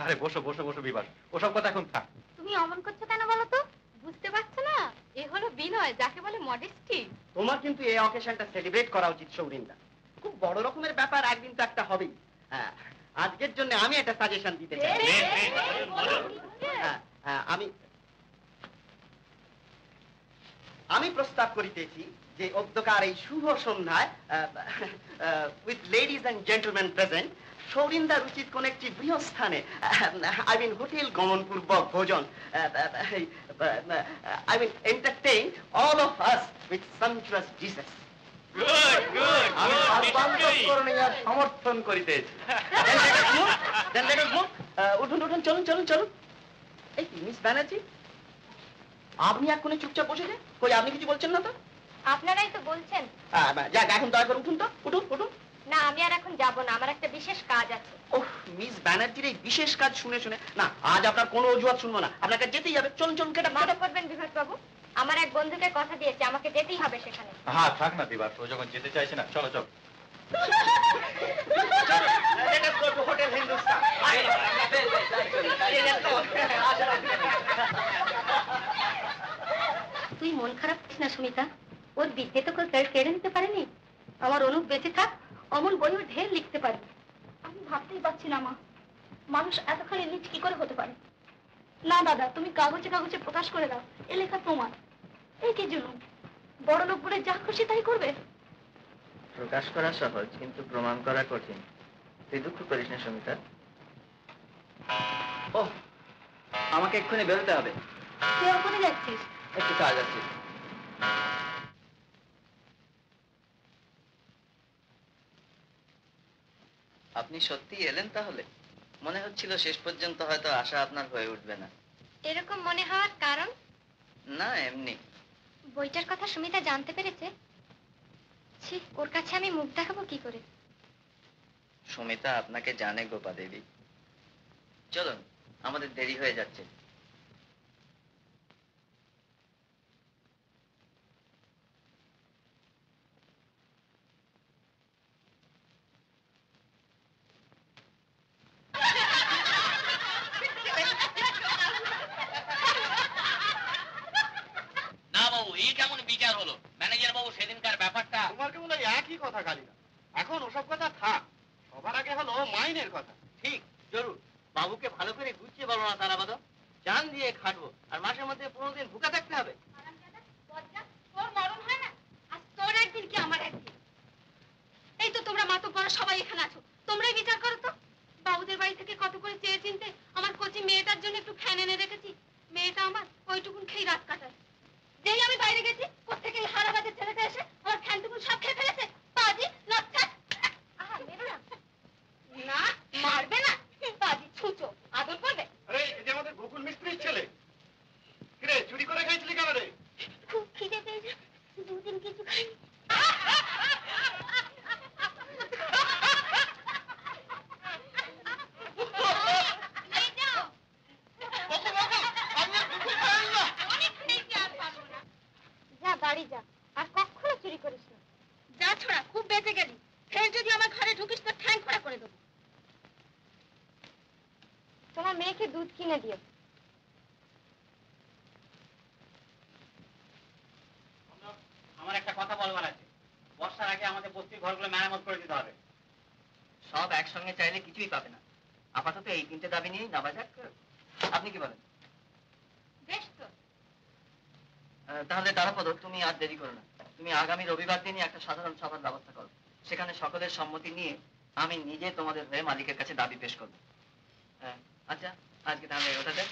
আরে বসো বসো বসো বিভাস, ওসব কথা এখন থাক। তুমি অমন করছো কেন বলো তো? বুঝতে পারছো না? এ হলো বিনয়, যাকে বলে মডেস্টি। তোমার কিন্তু এই অকেশনটা সেলিব্রেট করা উচিত সৌরিন্দা। খুব বড় রকমের ব্যাপার, একদিন তো একটা হবেই। হ্যাঁ, আজকের জন্য আমি একটা সাজেশন দিতে চাই। আমি প্রস্তাব করিতেছি যে অধ্যকার এই শুভ সন্ধ্যায় with ladies and gentleman present, সৌরিন্দার উচিত কোন একটি বৃহস্থানে, আই মিন হোটেল গমনপূর্বক ভোজন, I mean entertain all of us with sumptuous dishes. আমি সর্বান্তঃকরণীয় সমর্থন করিতেছি। উঠুন উঠুন, চলুন চলুন চলুন। এই মিস ব্যানার্জি, আপনি এক্ষুনি চুপচাপ বসে যে, কই আপনি কিছু বলছেন না তো? আপনারাই তো বলছেন। যাক, এখন দয়া করে উঠুন তো, উঠুন উঠুন। না, আমি আর এখন যাব না, আমার একটা বিশেষ কাজ আছে। ওহ, মিস ব্যানার্জির এই বিশেষ কাজ শুনে শুনে না, আজ আপনার কোনো অজুহাত শুনবো না, আপনাকে যেতেই হবে। চলুন চলুন, কেটে মাফ করবেন বিভাস বাবু, আমার এক বন্ধুকে কথা দিয়েছে আমাকে যেতেই হবে সেখানে। হ্যাঁ থাক না বিভাস, ও যখন যেতে চাইছে না, চলো চলো। হোটেল হিন্দুস্তান। তুই মন খারাপ করিস না সুমিতা, ওর বিদ্যে তো কেড়ে নিতে পারেনি। আমার অনুপ বেঁচে থাক, অমন বইও ঢের লিখতে পারি। আমি ভাবতেই পারছি না মা, মানুষ এতখানি নিচ কি করে হতে পারে। না দাদা, তুমি কাগজে কাগজে প্রকাশ করে দাও, এ লেখা তোমার। এই কি জন্য বড় লোক বলে যা খুশি তাই করবে? প্রকাশ করা সহজ, কিন্তু প্রমাণ করা কঠিন। তুই দুঃখ করিস না সুমিতা। ও, আমাকে এক্ষুনি বেরোতে হবে। তুই ওখানে যাচ্ছিস? একটু কাজ আছে। আপনি সত্যি এলেন তাহলে? মনে হচ্ছিল শেষ পর্যন্ত হয়তো আশা আপনার হয়ে উঠবে না। এরকম মনে হওয়ার কারণ? না, এমনি। বইটার কথা সুমিতা জানতে পেরেছে? ছি, ওর কাছে আমি মুখ দেখাবো কি করে? সুমিতা আপনাকে জানে গোপা দেবী। চলুন, আমাদের দেরি হয়ে যাচ্ছে। না বাবু, এই কেমন বিচার হলো? ম্যানেজার বাবু সেদিনকার ব্যাপারটা। তোমার কেমন ওই একই কথা কালিদা। এখন ওসব কথা থাক, সবার আগে হলো মাইনের কথা। ঠিক, জরুর। বাবুকে ভালো করে গুছিয়ে বলো না তারাবাদ। জান দিয়ে খাটবো, আর মাসের মধ্যে 15 দিন ভুকা থাকতে হবে। তোর মরণ হয় না? আজ তোর একদিন কি আমার একদিন। এই তো তোমরা মাতব্বররা সবাই এখানে আছো, তোমরাই বিচার করো তো। বাবুদের বাড়ি থেকে কত করে চেয়ে চিনতে আমার কচি মেয়েটার জন্য একটু ফ্যান এনে রেখেছি। মেয়েটা আমার ওইটুকুন খেয়ে রাত কাটায়। যেই আমি বাইরে গেছি, কোত্থেকে এই হারাবাদের ছেলেটা এসে আমার ফ্যানটুকুন সব খেয়ে ফেলেছে। পাজি লচ্ছাট। আহা, মেরো না। না, মারবে না। পাজি ছুঁচো, আদর করবে। আরে, এই যে আমাদের গোকুল মিস্ত্রির ছেলে। কিরে, চুরি করে খাইছিলি কেন রে? খুব খিদে পেয়েছে, দুদিন কিছু খাইনি। যা বাড়ি যা, আর কখনো চুরি করিস না। যা ছোড়া, খুব বেঁচে গেলি। ফের যদি আমার ঘরে ঢুকিস তো ঠ্যাং খোড়া করে দেবো। তোমার মেয়েকে দুধ কিনে দিও। আমার একটা কথা বলবার আছে। বর্ষার আগে আমাদের বস্তির ঘরগুলো মেরামত করে দিতে হবে। সব একসঙ্গে চাইলে কিছুই পাবে না। আপাতত এই 3টে দাবি নিয়েই নাবা যাক। আপনি কি বলেন? বেশ তো। তাহলে তারাপদ, তুমি আর দেরি করো না। তুমি আগামী রবিবার দিনই একটা সাধারণ সভার ব্যবস্থা করো। সেখানে সকলের সম্মতি নিয়ে আমি নিজে তোমাদের হয়ে মালিকের কাছে দাবি পেশ করবো। আচ্ছা, আজকে তাহলে ওটা দেখ।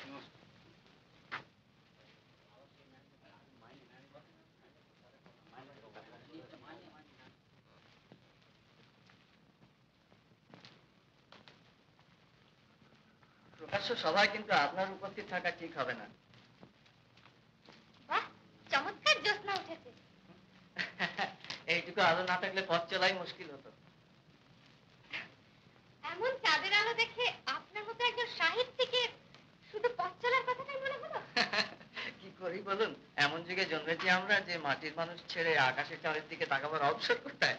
প্রকাশ্য সভায় কিন্তু আপনার উপস্থিত থাকা ঠিক হবে না। বাহ, চমৎকার জ্যোৎস্না উঠেছে। এইটুকু আলো না থাকলে পথ চলাই মুশকিল হতো। এমন চাঁদের আলো দেখে আপনার মতো একজন সাহিত্যিকের শুধু পথ চলার কথাটাই মনে হলো। কি করি বলুন, এমন যুগে জন্মেছি আমরা যে মাটির মানুষ ছেড়ে আকাশের চাঁদের দিকে তাকাবার অবসর কোথায়।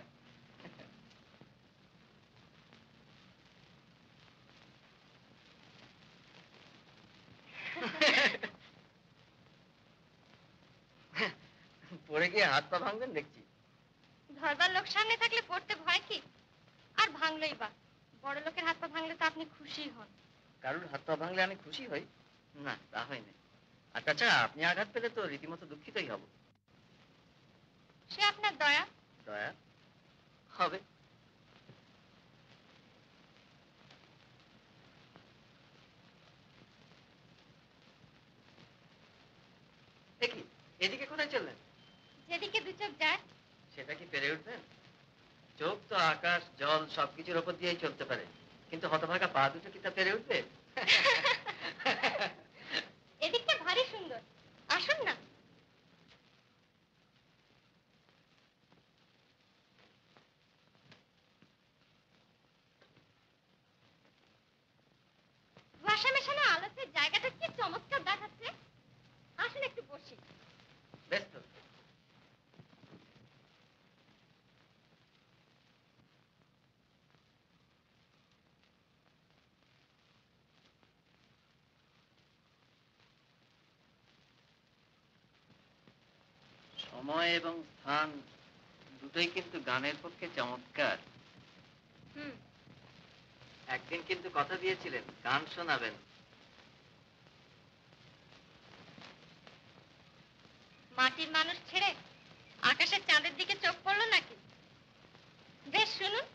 পড়ে গিয়ে হাত পা ভাঙবেন দেখছি। ধরবার লোক সামনে থাকলে পড়তে ভয় কি? আর ভাঙলই বা, বড় লোকের হাত পা ভাঙলে তো আপনি খুশি হন। কারুর হাত পা ভাঙলে আমি খুশি হই না? তা হয় না। আর তাছাড়া আপনি আঘাত পেলে তো রীতিমতো দুঃখিতই হব। সে আপনার দয়া। দয়া হবে। দেখি, এদিকে কোথায় চললেন? যেদিকে দু চোখ যায়। সেটা কি পেরে উঠবেন? চোখ তো আকাশ জল সবকিছুর ওপর দিয়েই চলতে পারে, কিন্তু হতভাগা পা দুটো কি তা পেরে উঠবে? এদিকটা ভারী সুন্দর, আসুন না। কুয়াশা মেশানো আলোতে জায়গাটা কি চমৎকার দেখাচ্ছে। আসুন একটু বসি। বেশ তো। সময় এবং স্থান দুটোই কিন্তু গানের পক্ষে চমৎকার। একদিন কিন্তু কথা দিয়েছিলেন গান শোনাবেন। মাটির মানুষ ছেড়ে আকাশের চাঁদের দিকে চোখ পড়লো নাকি? বেশ শুনুন।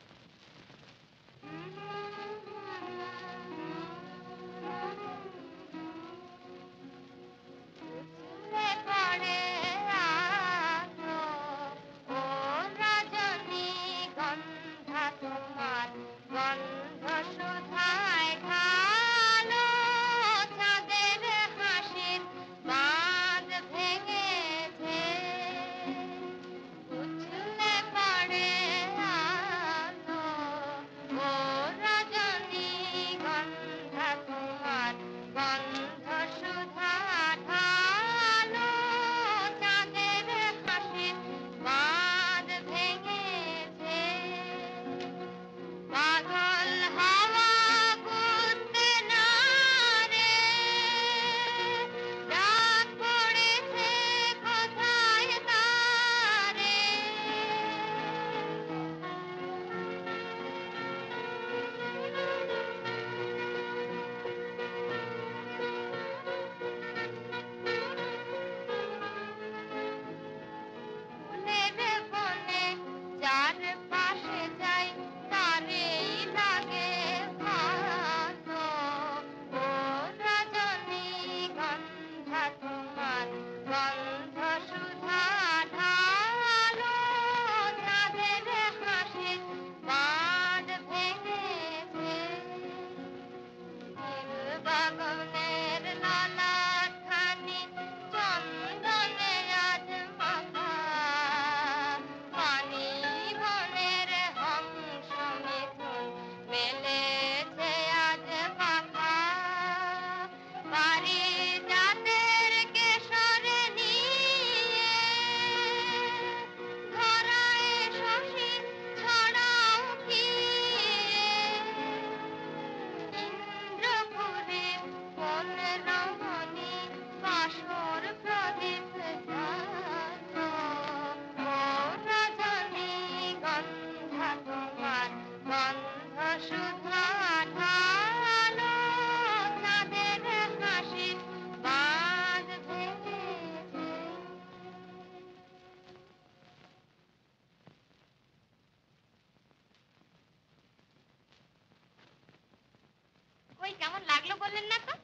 কেমন লাগলো বললেন না তো?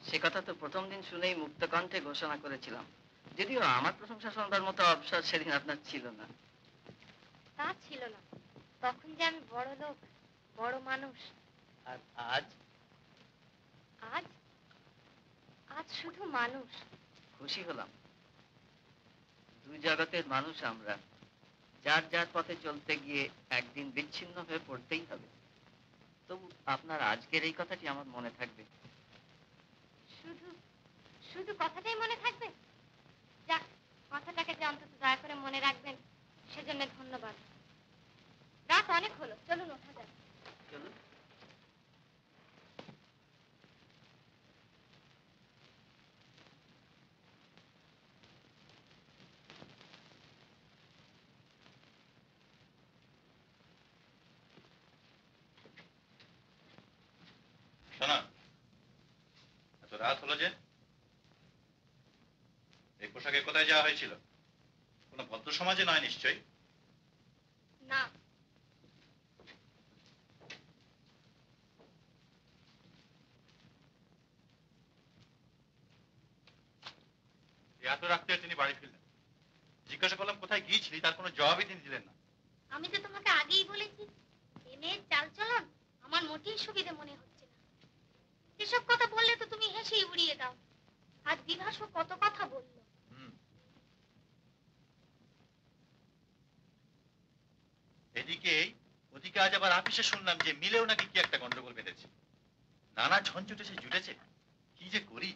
সে কথা তো প্রথম দিন শুনেই মুক্ত কণ্ঠে ঘোষণা করেছিলাম, যদিও আমার প্রশংসা শোনবার মতো অবসর সেদিন আপনার ছিল না। তা ছিল না, তখন যে আমি বড় লোক, বড় মানুষ। আর আজ? আজ আজ শুধু মানুষ। খুশি হলাম। দুই জগতের মানুষ আমরা, যার যার পথে চলতে গিয়ে একদিন বিচ্ছিন্ন হয়ে পড়তেই হবে। তবু আপনার আজকের এই কথাটি আমার মনে থাকবে। শুধু শুধু কথাটাই মনে থাকবে? যাক, কথাটাকে যে অন্তত দয়া করে মনে রাখবেন সেজন্য ধন্যবাদ। রাত অনেক হলো, চলুন ওঠা যাক। চলুন। শোনো, এত রাত হলো যে? এই পোশাকে কোথায় যাওয়া হয়েছিল? কোনো ভদ্র সমাজে নয় নিশ্চয়ই? না। এত রাত্রে তিনি বাড়ি ফিরলেন। জিজ্ঞাসা করলাম কোথায় গিয়েছিলি, তার কোনো জবাবই তিনি দিলেন না। আমি তো তোমাকে আগেই বলেছি, এ মেয়ের চালচলন আমার মোটেই সুবিধে মনে হচ্ছে না। এসব কথা বললে তো তুমি হেসেই উড়িয়ে দাও। আজ বিভাসও কত কথা বললো। এদিকে ওদিকে আজ আবার আপিসে শুনলাম যে মিলেও নাকি কি একটা গন্ডগোল বেঁধেছে। নানা ঝঞ্ঝুটে সে জুড়েছে, কি যে করি।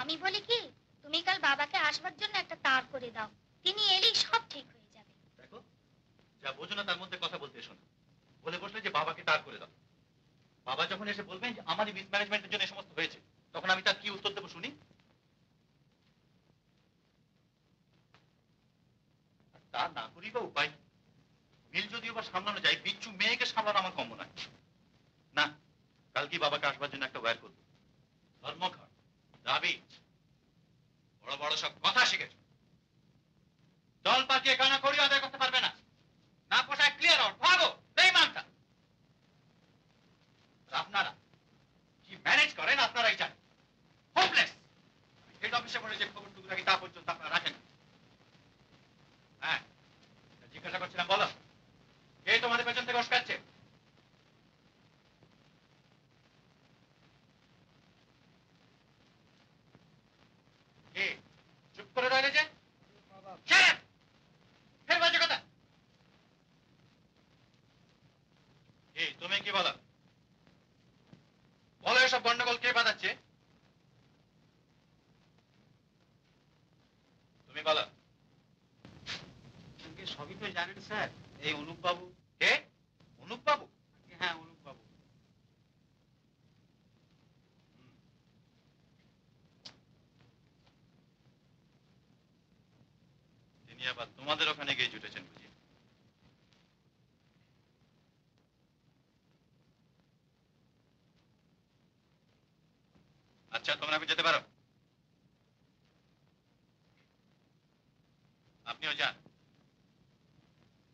আমি বলি কি, তুমি কাল বাবাকে আসবার জন্য একটা তার করে দাও, তিনি এলেই সব ঠিক হয়ে যাবে। দেখো, যা বোঝো না তার মধ্যে কথা বলতে এসো না। বলে বসলে যে বাবাকে তার করে দাও। বাবা যখন এসে বলবেন যে আমারই মিসম্যানেজমেন্টের জন্য এই সমস্ত হয়েছে, তখন আমি তার কি উত্তর দেবো শুনি? তা না করি বা উপায় কি? মিল যদিও বা সামলানো যায়, বিচ্ছু মেয়েকে সামলানো আমার কম্য নয়। না, কালকে বাবাকে আসবার জন্য একটা ওয়্যার করবো। ধর্মঘট, দাবি, বড় বড় সব কথা শিখেছ। দল পাকিয়ে কানা করি আদায় করতে পারবে না। ক্লিয়ার আউট, ভাগো বেঈমানটা। আপনারা কি ম্যানেজ করেন আপনারাই জানেন। হোপলেস। হেড অফিসে বলে যে খবরটুকু রাখি তা পর্যন্ত আপনারা রাখেন। হ্যাঁ, জিজ্ঞাসা করছিলাম, বলো কে তোমাদের পেছন থেকে উস্কাচ্ছে? কে? চুপ করে রইলে যে? Shut up! ফের বাজে কথা। এই তুমি কি বলো? বলো এসব গন্ডগোল কে বাঁধাচ্ছে? তুমি বলো। সবই তো জানেন স্যার, এই অনুপ বাবু। কে? অনুপ বাবু? হ্যাঁ, অনুপ বাবু। তিনি আবার তোমাদের ওখানে গিয়ে জুটেছেন বুঝি? আচ্ছা, তোমরা এখন যেতে পারো। আপনিও যান।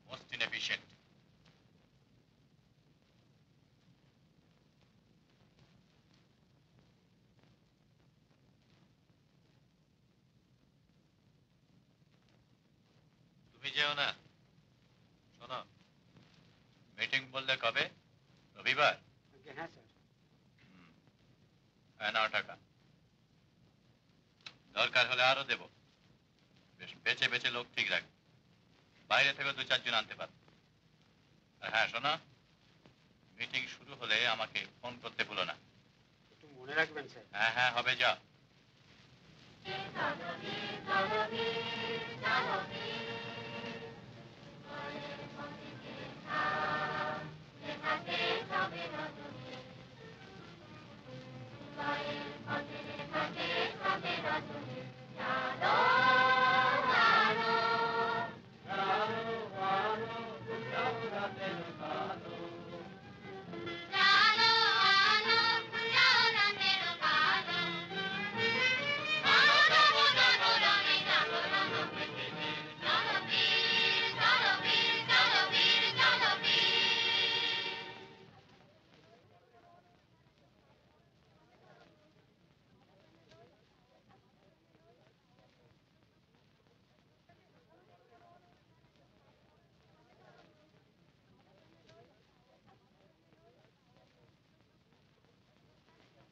Most inefficient. তুমি যেও না। শোনো, মিটিং বললে কবে? রবিবার? হ্যাঁ স্যার। নাও টাকা। দরকার হলে আরো দেব। বেশ বেছে বেছে লোক ঠিক রাখ। বাইরে থেকে 2-4 জন আনতে পার। আর হ্যাঁ শোনো, মিটিং শুরু হলে আমাকে ফোন করতে ভুলো না। একটু মনে রাখবেন স্যার। হ্যাঁ হ্যাঁ, হবে, যাও।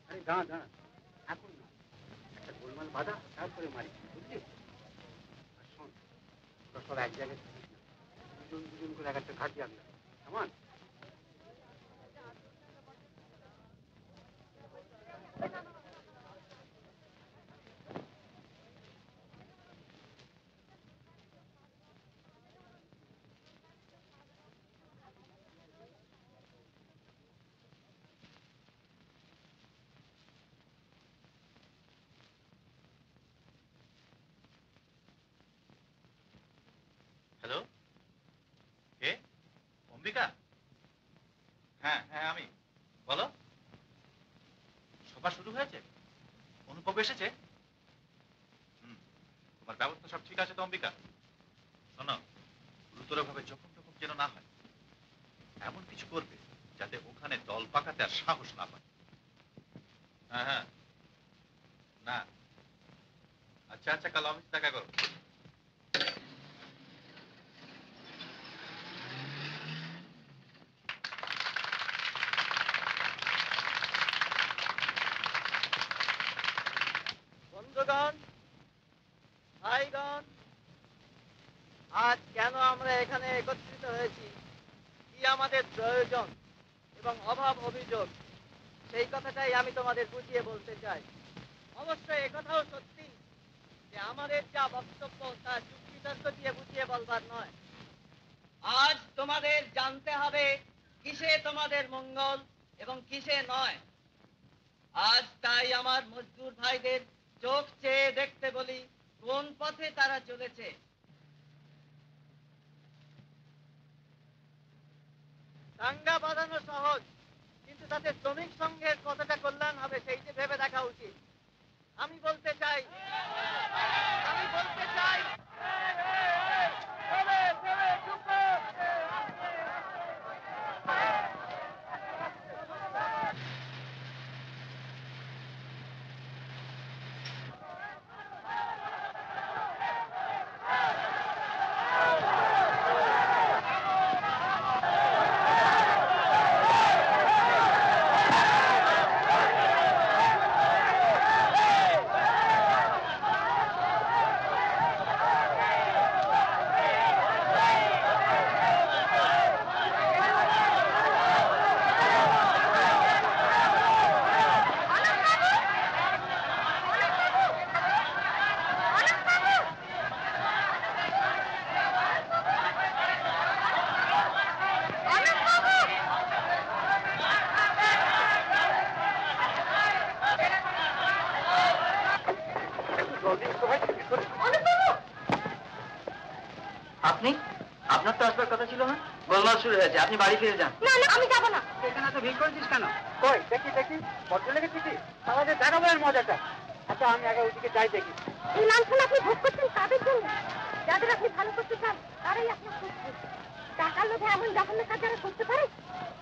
আরে দাঁড়া দাঁড়া, এখন না, একটা গোলমাল বাঁধা, তারপরে মারি, বুঝলি? আর শোন, তোরা সব এক জায়গায় থাকিস না, দুজন দুজন করে এক একটা ঘাট জানলা, কেমন? হ্যালো, কে? অম্বিকা? হ্যাঁ হ্যাঁ, আমি। বলো। সভা শুরু হয়েছে? অনুপবাবু এসেছে? তোমার ব্যবস্থা সব ঠিক আছে তো অম্বিকা? শোনো, গুরুতরভাবে যখন তখন যেন না হয়। এমন কিছু করবে যাতে ওখানে দল পাকাতে আর সাহস না পায়। হ্যাঁ হ্যাঁ, না, আচ্ছা আচ্ছা, কাল অফিস দেখা করো। বন্ধুগণ, ভাইগণ, আজ কেন আমরা এখানে একত্রিত হয়েছি, কি আমাদের প্রয়োজন এবং অভাব অভিযোগ, সেই কথাটাই আমি তোমাদের বুঝিয়ে বলতে চাই। অবশ্যই একথাও সত্যি যে আমাদের যা বক্তব্য তা যুক্তিতর্ক দিয়ে বুঝিয়ে বলবার নয়। আজ তোমাদের জানতে হবে কিসে তোমাদের মঙ্গল এবং কিসে নয়। আজ তাই আমার মজদুর ভাইদের চোখ চেয়ে দেখতে বলি কোন পথে তারা চলেছে। দাঙ্গা বাঁধানো সহজ, কিন্তু তাতে শ্রমিক সংঘের কতটা কল্যাণ হবে সেই যে ভেবে দেখা উচিত। আমি বলতে চাই তো আসবার কথা ছিল না? গোলমাল শুরু হয়েছে, আপনি বাড়ি ফিরে যান। না না আমি যাবো না। এখানে তো ভিড় করেছিস কেন? কই দেখি দেখি, বড্ড লেগেছিস? আমাদের দেখাবো এর মজাটা। আচ্ছা আমি আগে ওইদিকে যাই দেখি। এই লাঞ্ছন আপনি ভোগ করছেন তাদের জন্য, যাদের আপনি ভালো করতে চান তারাই আপনার শত্রু। টাকার লোভে এমন জঘন্য কাজ যারা করতে পারে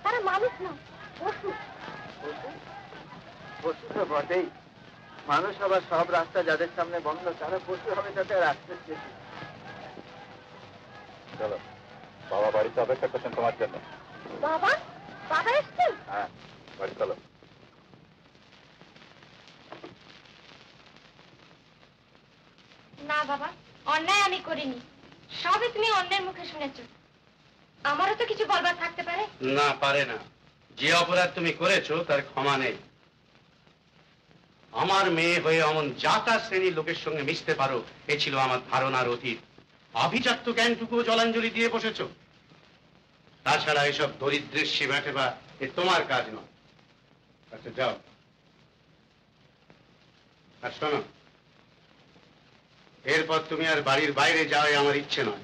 তারা মানুষ না, পশু। পশু তো বটেই, মানুষ আবার সব রাস্তা যাদের সামনে বন্ধ তারা পশু হবে, তাতে রাস্তা শেষ। চলো, বাবা বাড়িতে অপেক্ষা করছেন তোমার জন্য। বাবা, বাবা এসছেন? হ্যাঁ, বাড়ি চলো। না বাবা, অন্যায় আমি করিনি, সবই তুমি অন্যের মুখে শুনেছো। আমারও তো কিছু বলবার থাকতে পারে। না পারে না, যে অপরাধ তুমি করেছো তার ক্ষমা নেই। আমার মেয়ে হয়ে অমন জাতা শ্রেণীর লোকের সঙ্গে মিশতে পারো, এ ছিল আমার ধারণার অতীত। আভিজাত্য জ্ঞানটুকুও জলাঞ্জলি দিয়ে বসেছো। তাছাড়া এসব দরিদ্রের সেবা টেবা এ তোমার কাজ নয়। আচ্ছা যাও। আর শোনো, এরপর তুমি আর বাড়ির বাইরে যাওয়াই আমার ইচ্ছে নয়।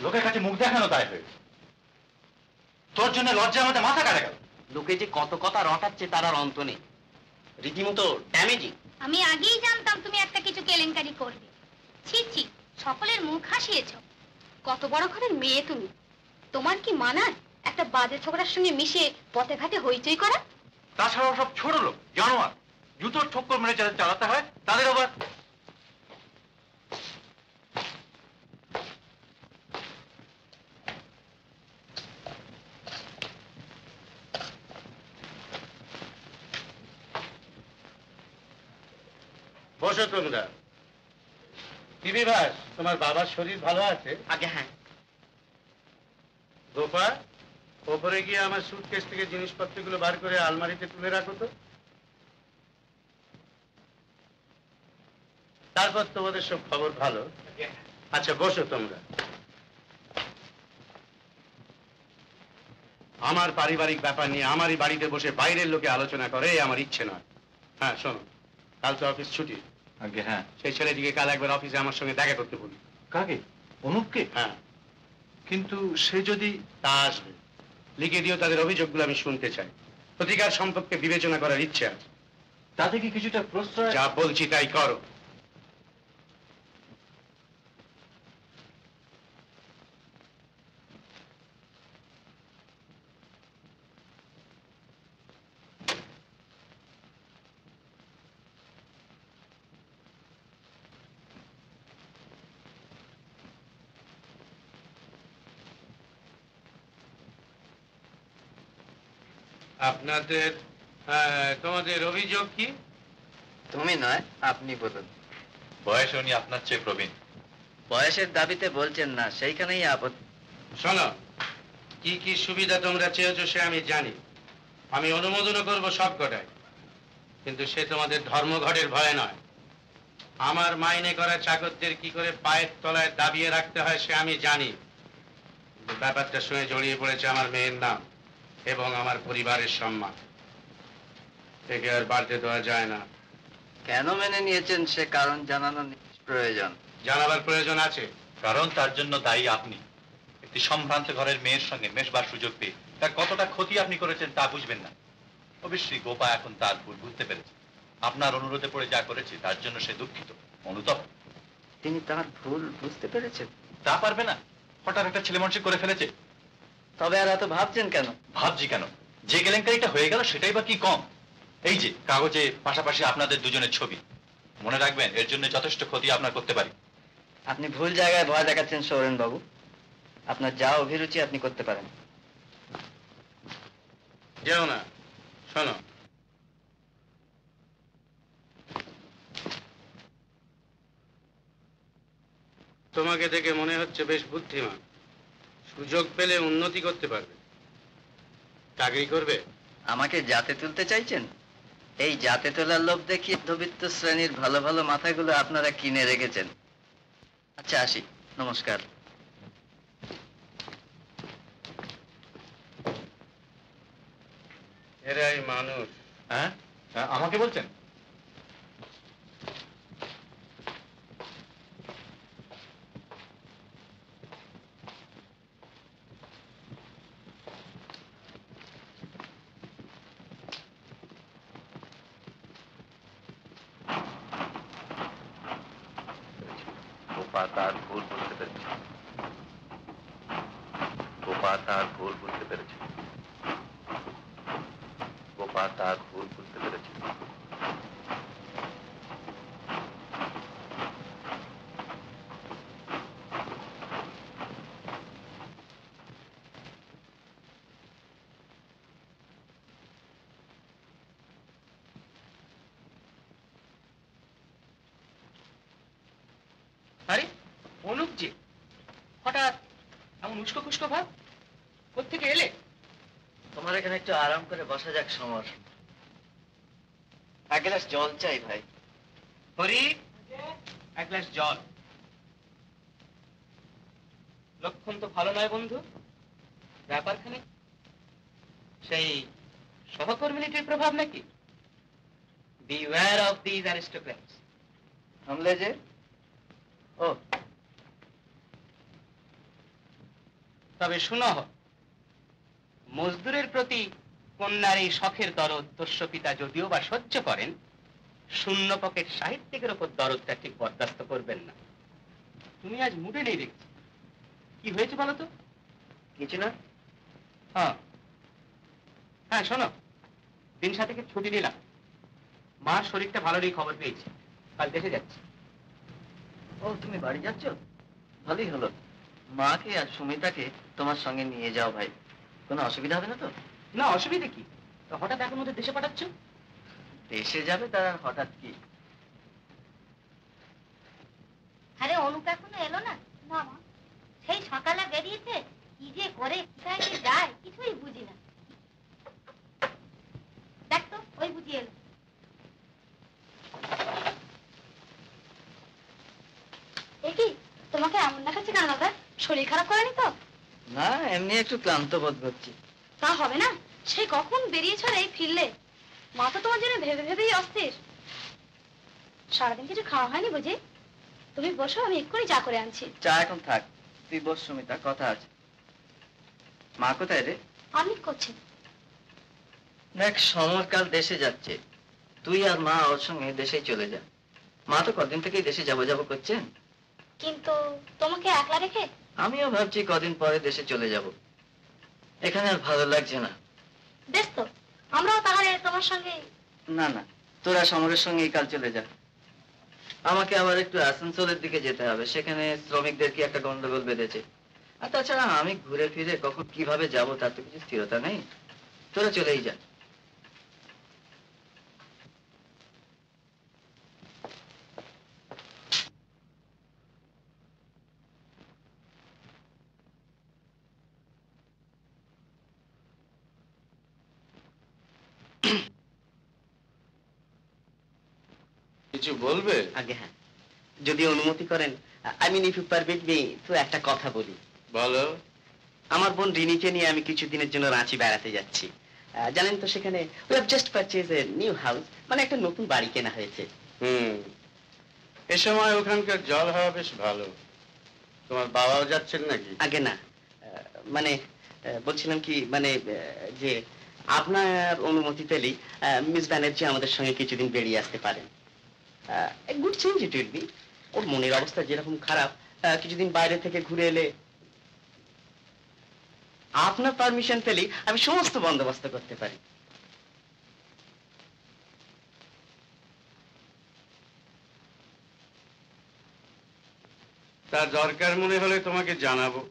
লোকের কাছে মুখ দেখানো তাই হয়েছে। তোর জন্য লজ্জা আমাদের মাথা কাটা গেল। লোকে যে কত কথা রটাচ্ছে তার আর অন্ত নেই, রীতিমতো ড্যামেজিং। আমি আগেই জানতাম তুমি একটা কিছু কেলেঙ্কারি করবে। ছি ছি, সকলের মুখ হাসিয়েছ। কত বড় ঘরের মেয়ে তুমি, তোমার কি মানায় একটা বাজে ছোকরার সঙ্গে মিশে পথে ঘাটে হইচই করা? তাছাড়াও সব ছোট লোক, জানোয়ার, জুতোর ঠক্কর মেরে যাদের চালাতে হয় তাদের আবার। বসো তোমরা। কি বিভাস, তোমার বাবার শরীর ভালো আছে? আগে হ্যাঁ। গোপা, ওপরে গিয়ে আমার সুটকেস থেকে জিনিসপত্রগুলো বার করে আলমারিতে তুলে রাখো তো। তারপর তোমাদের সব খবর ভালো। আচ্ছা বসো তোমরা। আমার পারিবারিক ব্যাপার নিয়ে আমারই বাড়িতে বসে বাইরের লোকে আলোচনা করে আমার ইচ্ছে নয়। হ্যাঁ শোনো, কাল তো অফিস ছুটি। আগে হ্যাঁ। সেই ছেলেটিকে কাল একবার অফিসে আমার সঙ্গে দেখা করতে বলি। কাকে? অনুপকে? হ্যাঁ। কিন্তু সে যদি। তা আসবে, লিখে দিও তাদের অভিযোগগুলো আমি শুনতে চাই। প্রতিকার সম্পর্কে বিবেচনা করার ইচ্ছে আছে। তাতে কি কিছুটা প্রশ্রয়? যা বলছি তাই করো। আপনাদের তোমাদের অভিযোগ কি? তুমি নয়, আপনি বলুন। বয়স উনি আপনার চেয়ে প্রবীণ। বয়সের দাবিতে বলছেন না, সেইখানেই আপত্তি। শোনো, কি কি সুবিধা তোমরা চেয়েছো সে আমি জানি। আমি অনুমোদনও করবো সব কটাই, কিন্তু সে তোমাদের ধর্মঘটের ভয়ে নয়। আমার মাইনে করা চাকরদের কি করে পায়ের তলায় দাবিয়ে রাখতে হয় সে আমি জানি। কিন্তু ব্যাপারটা শুনে জড়িয়ে পড়েছে আমার মেয়ের নাম এবং আমার পরিবারের সম্মান। থেকে আর বাড়তে দেওয়া যায় না। কেন মেনে নিয়েছেন সে কারণ জানানো প্রয়োজন। জানাবার প্রয়োজন আছে, কারণ তার জন্য দায়ী আপনি। একটি সম্ভ্রান্ত ঘরের মেয়ের সঙ্গে মেশবার সুযোগ পেয়ে তার কতটা ক্ষতি আপনি করেছেন তা বুঝবেন না। অবশ্যই গোপা এখন তার ভুল বুঝতে পেরেছে। আপনার অনুরোধে পড়ে যা করেছে তার জন্য সে দুঃখিত, অনুতপ্ত। তিনি তার ভুল বুঝতে পেরেছেন? তা পারবে না, হঠাৎ একটা ছেলে মানুষ করে ফেলেছে। তবে আর এত ভাবছেন কেন? ভাবছি কেন, যে কেলেঙ্কারিটা হয়ে গেল সেটাই বা কি কম। এই যে কাগজে পাশাপাশি আপনাদের দুজনের ছবি, মনে রাখবেন এর জন্য যথেষ্ট ক্ষতি আপনার করতে পারি। আপনি ভুল জায়গায় ভয় দেখাচ্ছেন সৌরেন বাবু। আপনার যা অভিরুচি আপনি করতে পারেন। যেও না। শোনো, তোমাকে দেখে মনে হচ্ছে বেশ বুদ্ধিমান। সুযোগ পেলে উন্নতি করতে পারবে। চাকরি করবে। আমাকে জাতে তুলতে চাইছেন? এই জাতে তোলার লোভ দেখিয়ে মধ্যবিত্ত শ্রেণীর ভালো ভালো মাথাগুলো আপনারা কিনে রেখেছেন। আচ্ছা আসি, নমস্কার। এরাই মানুষ। হ্যাঁ, আমাকে বলছেন? গোপা তার ভুল বুঝতে পেরেছে। গোপা তার ভুল বুঝতে পেরেছে। গোপা তার ভুল বুঝতে পেরেছে। আরে অনুপ যে হঠাৎ এমন উস্কো খুস্কো ভাব, কোত্থেকে এলে? তোমার এখানে একটু আরাম করে বসা যাক সমর। এক গ্লাস জল চাই ভাই। হরি, এক গ্লাস জল। লক্ষণ তো ভালো নয় বন্ধু। ব্যাপারখানে সেই সহকর্মিনীটির প্রভাব নাকি? Beware of this aristocrats. থামলে যে? ও, তবে শুনো, মজদুরের প্রতি কন্যার এই শখের দরদ দস্য পিতা যদিও বা সহ্য করেন, শূন্য পকেট সাহিত্যিকের ওপর দরদটা ঠিক বরদাস্ত করবেন না। তুমি আজ মুডে নেই দেখছি, কি হয়েছে বলো তো? কিছু না। হ্যাঁ হ্যাঁ, শোনো, দিন সাথে ছুটি নিলাম। মার শরীরটা ভালো নেই, খবর পেয়েছি, কাল দেশে যাচ্ছি। ও, তুমি বাড়ি যাচ্ছ? ভালোই হলো। মাকে আর সুমিতাকে তোমার সঙ্গে নিয়ে যাও ভাই। কোনো অসুবিধা হবে না তো? না, অসুবিধা কি? তো হঠাৎ এখন মধ্যে দেশে পাঠাচ্ছ? দেশে যাবে তার আর হঠাৎ কি? আরে অনুপ এখনো এলো না? না মা, সেই সকালে বেরিয়েছে, কি যে করে কোথায় যে যায় কিছুই বুঝি না। দেখ তো, ওই বুঝি এলো। এ কি, তোমাকে এমন দেখাচ্ছে কেন দাদা? শরীর খারাপ করেনি তো? না, এমনি একটু ক্লান্ত বোধ করছি। তা হবে না, সেই কখন বেরিয়েছ রে, ফিরলে? মা তো তোমার জন্য ভেবে ভেবেই অস্থির। সারাদিন কিছু খাওয়া হয়নি বুঝি? তুমি বসো, আমি এক্ষুনি চা করে আনছি। চা এখন থাক, তুই বস সুমিতা, কথা আছে। মা কোথায় রে? আমি করছি। দেখ, সমরকাল দেশে যাচ্ছে, তুই আর মা ওর সঙ্গে দেশেই চলে যা। মা তো কদিন থেকেই দেশে যাবো যাবো করছেন। কিন্তু তোমাকে একলা রেখে? আমিও ভাবছি কদিন পরে দেশে চলে যাব। এখানে আর ভালো লাগছে না। বেশ তো, আমরাও তাহলে তোমার সঙ্গে। না না, তোরা সমরের সঙ্গেই কাল চলে যা। আমাকে আবার একটু আসানসোলের দিকে যেতে হবে, সেখানে শ্রমিকদের কি একটা গন্ডগোল বেঁধেছে। আর তাছাড়া আমি ঘুরে ফিরে কখন কিভাবে যাব তার তো কিছু স্থিরতা নেই। তোরা চলেই যা। কিছু বলবে? আগে হ্যাঁ, যদি অনুমতি করেন, I mean if you permit me, তো একটা কথা বলি। বলো। আমার বোন রিনিকে নিয়ে আমি কিছুদিনের জন্য রাঁচি বেড়াতে যাচ্ছি। জানেন তো, সেখানে we have just purchase a new house, মানে একটা নতুন বাড়ি কেনা হয়েছে। এ সময় ওখানকার জল হাওয়া বেশ ভালো। তোমার বাবাও যাচ্ছেন নাকি? আগে না, মানে বলছিলাম কি, মানে যে আপনার অনুমতি পেলেই মিস ব্যানার্জি আমাদের সঙ্গে কিছুদিন বেরিয়ে আসতে পারেন। Good change it will be. ওর মনের অবস্থা যেরকম খারাপ, কিছুদিন বাইরে থেকে ঘুরে এলে আপনার পারমিশন পেলেই আমি সমস্ত বন্দোবস্ত করতে পারি। তার দরকার মনে হলে তোমাকে জানাবো।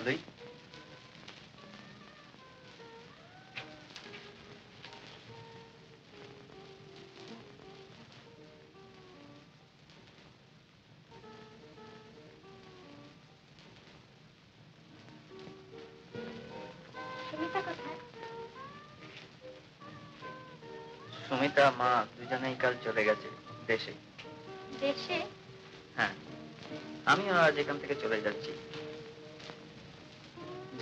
ভালোই। সুমিতা কোথায়? সুমিতা মা দুজনেই কাল চলে গেছে দেশে। দেশে? হ্যাঁ, আমিও আজ এখান থেকে চলে যাচ্ছি।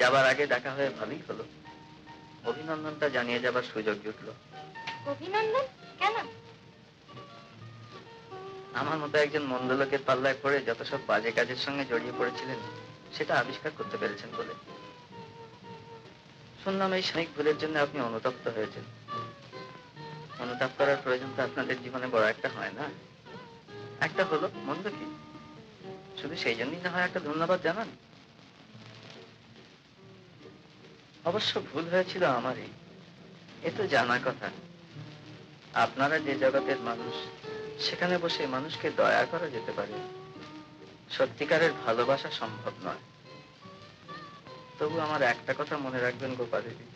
যাবার আগে দেখা হয়ে ভালোই হলো। অভিনন্দনটা জানিয়ে যাবার সুযোগ জুটলো। অভিনন্দন? কেন? আমার মতো একজন মন্দ লোকের পাল্লায় পড়ে যত সব বাজে কাজের সঙ্গে জড়িয়ে পড়েছিলেন সেটা আবিষ্কার করতে পেরেছেন বলে। শুনলাম এই সাময়িক ভুলের জন্য আপনি অনুতপ্ত হয়েছেন। অনুতাপ করার প্রয়োজন তো আপনাদের জীবনে বড় একটা হয় না। একটা হলো, মন্দ কি? শুধু সেই জন্যই না হয় একটা ধন্যবাদ জানান। অবশ্য ভুল হয়েছিল আমারই, এ তো জানা কথা। আপনারা যে জগতের মানুষ, সেখানে বসে মানুষকে দয়া করা যেতে পারে, সত্যিকারের ভালোবাসা সম্ভব নয়। তবু আমার একটা কথা মনে রাখবেন গোপা দেবী,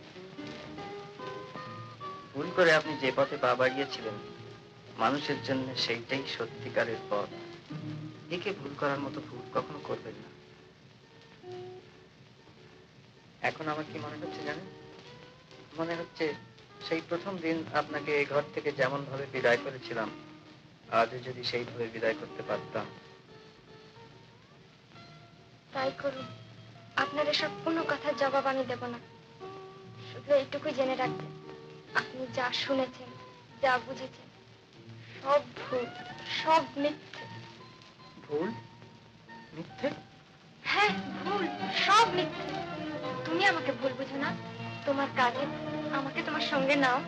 ভুল করে আপনি যে পথে পা বাড়িয়েছিলেন মানুষের জন্য সেইটাই সত্যিকারের পথ। একে ভুল করার মতো ভুল কখনো করবেন না। এখন আমার কি মনে হচ্ছে জানেন? মনে হচ্ছে সেই প্রথম দিন আপনাকে এই ঘর থেকে যেমন ভাবে বিদায় করেছিলাম, আজও যদি সেইভাবে বিদায় করতে পারতাম। তাই করুন। আপনার এসব কোনো কথার জবাব আমি দেব না। শুধু এইটুকুই জেনে রাখবেন, আপনি যা শুনেছেন, যা বুঝেছেন, সব ভুল, সব মিথ্যে। ভুল? মিথ্যে? হ্যাঁ, ভুল, সব মিথ্যে। তুমি আমাকে ভুল বুঝো না। তোমার কাজে আমাকে তোমার সঙ্গে নাও।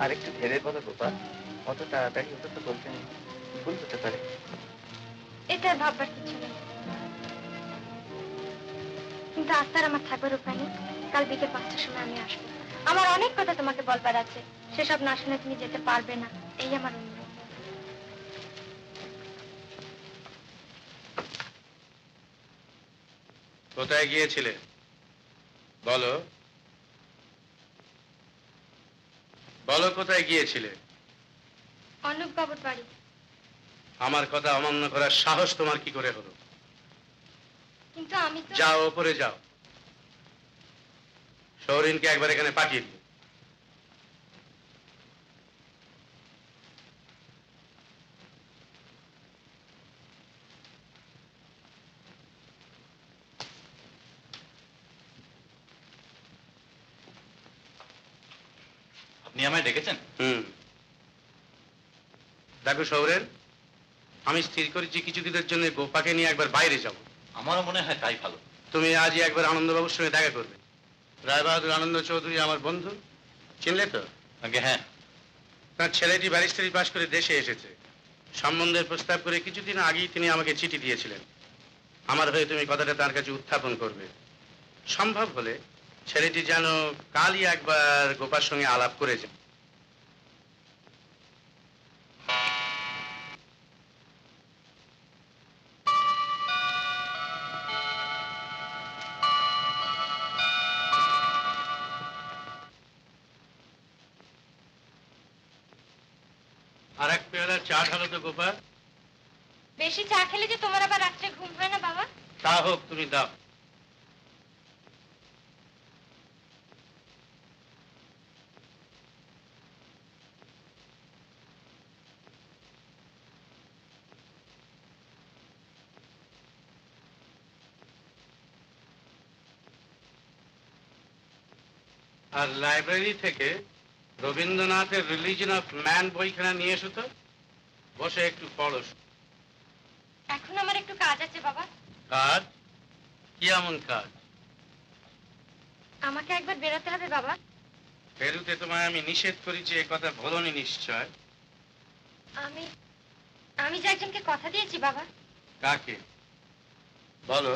আরেকটু ভেবে বলো গোপাল, অত তাড়াতাড়ি ওটা তো বলতে নেই, ভুল হতে পারে। এটা ভাববার কিছু নেই। কিন্তু আজ তার আমার থাকবার উপায় নেই। কাল বিকেল 5টার সময় আমি আসবো। আমার অনেক কথা তোমাকে বলবার আছে, সেসব না শুনে তুমি যেতে পারবে না, এই আমার অনুরোধ। কোথায় গিয়েছিলে বলো? বলো কোথায় গিয়েছিলে? অনুপ বাবুর বাড়ি। আমার কথা অমান্য করার সাহস তোমার কি করে হলো? কিন্তু আমি তো... যাও, ওপরে যাও। সৌরিনকে একবার এখানে পাঠিয়ে দিও। আপনি আমায় ডেকেছেন? দেখো সৌরেন, আমি স্থির করেছি কিছুদিনের জন্য গোপাকে নিয়ে একবার বাইরে যাব। আমারও মনে হয় তাই ভালো। তুমি আজই একবার আনন্দবাবুর সঙ্গে দেখা করবে। রায়বাহাদুর আনন্দ চৌধুরী আমার বন্ধু, চিনলে তো? আগে হ্যাঁ। তার ছেলেটি ব্যারিস্টারি পাশ করে দেশে এসেছে। সম্বন্ধের প্রস্তাব করে কিছুদিন আগেই তিনি আমাকে চিঠি দিয়েছিলেন। আমার হয়ে তুমি কথাটা তার কাছে উত্থাপন করবে। সম্ভব হলে ছেলেটি যেন কালই একবার গোপার সঙ্গে আলাপ করে যায়। আর এক পেয়ালা চা ঢালো তো গোপা। বেশি চা খেলে যে তোমার আবার রাত্রে ঘুম হয় না বাবা? তা হোক, তুমি দাও। আর লাইব্রেরি থেকে রবীন্দ্রনাথের রিলিজন অফ ম্যান বইখানা নিয়ে এসো তো, বসে একটু পড়ো। এখন আমার একটু কাজ আছে বাবা। কাজ? কি এমন কাজ? আমাকে একবার বেরোতে হবে বাবা। বেরুতে তোমায় আমি নিষেধ করেছি, এ কথা বলোনি নিশ্চয়? আমি যে একজনকে কথা দিয়েছি বাবা। কাকে? বলো।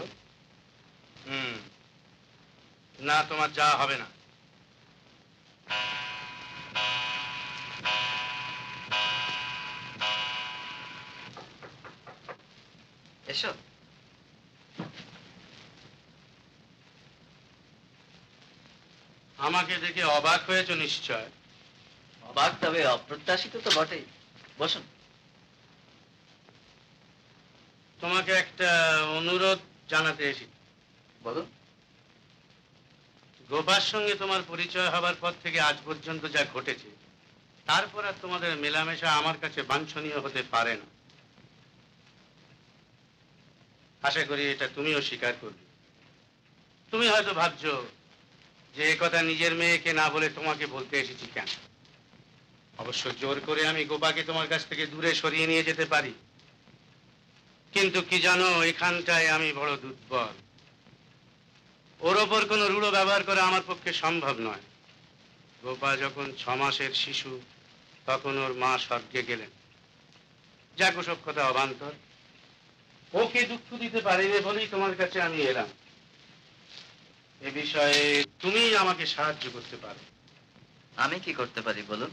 না, তোমার যাওয়া হবে না। এসো। আমাকে দেখে অবাক হয়েছ নিশ্চয়। অবাক তবে অপ্রত্যাশিত তো বটেই। বসুন। তোমাকে একটা অনুরোধ জানাতে এসেছি। বলুন। গোপার সঙ্গে তোমার পরিচয় হবার পর থেকে আজ পর্যন্ত যা ঘটেছে, তারপর আর তোমাদের মেলামেশা আমার কাছে বাঞ্ছনীয় হতে পারে না। আশা করি এটা তুমিও স্বীকার করবে। তুমি হয়তো ভাবছো যে এ কথা নিজের মেয়েকে না বলে তোমাকে বলতে এসেছি কেন। অবশ্য জোর করে আমি গোপাকে তোমার কাছ থেকে দূরে সরিয়ে নিয়ে যেতে পারি, কিন্তু কি জানো, এখানটায় আমি বড় দুর্বল। ওর ওপর কোনো রূঢ় ব্যবহার করা আমার পক্ষে সম্ভব নয়। গোপা যখন 6 মাসের শিশু, তখন ওর মা স্বর্গে গেলেন। যাক, ওসব কথা অবান্তর। ওকে দুঃখ দিতে পারিনি বলেই তোমার কাছে আমি এলাম। এ বিষয়ে তুমি আমাকে সাহায্য করতে পারো। আমি কি করতে পারি বলুন?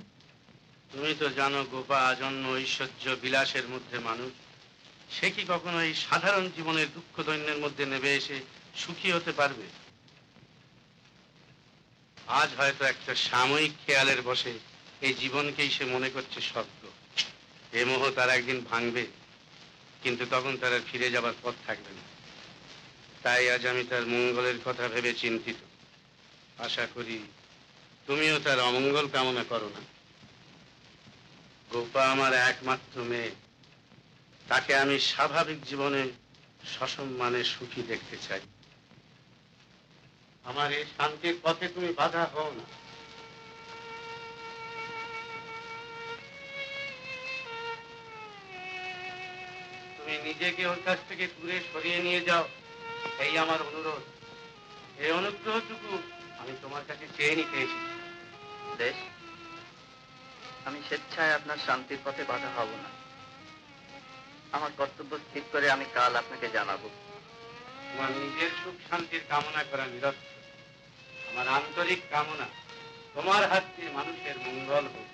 তুমি তো জানো গোপা আজন্ম ঐশ্বর্য বিলাসের মধ্যে মানুষ। সে কি কখনো এই সাধারণ জীবনের দুঃখ দৈন্যের মধ্যে নেমে এসে সুখী হতে পারবে? আজ হয়তো একটা সাময়িক খেয়ালের বশে এই জীবনকেই সে মনে করছে স্বর্গ। এ মোহ তার একদিন ভাঙবে, কিন্তু তখন তার আর ফিরে যাবার পথ থাকবে না। তাই আজ আমি তার মঙ্গলের কথা ভেবে চিন্তিত। আশা করি তুমিও তার অমঙ্গল কামনা করো না। গোপা আমার একমাত্র মেয়ে, তাকে আমি স্বাভাবিক জীবনে সসম্মানে সুখী দেখতে চাই। আমার এই শান্তির পথে তুমি বাধা হও না। তুমি নিজেকে ওর কাছ থেকে দূরে সরিয়ে নিয়ে যাও, এই আমার অনুরোধ। এই অনুগ্রহটুকু আমি তোমার কাছে চেয়ে নিতে এসেছি। বেশ, আমি স্বেচ্ছায় আপনার শান্তির পথে বাধা হব না। আমার কর্তব্য স্থির করে আমি কাল আপনাকে জানাবো। তোমার নিজের সুখ শান্তির কামনা করা নিরর্থক। আমার আন্তরিক কামনা তোমার হাত দিয়ে মানুষের মঙ্গল হোক।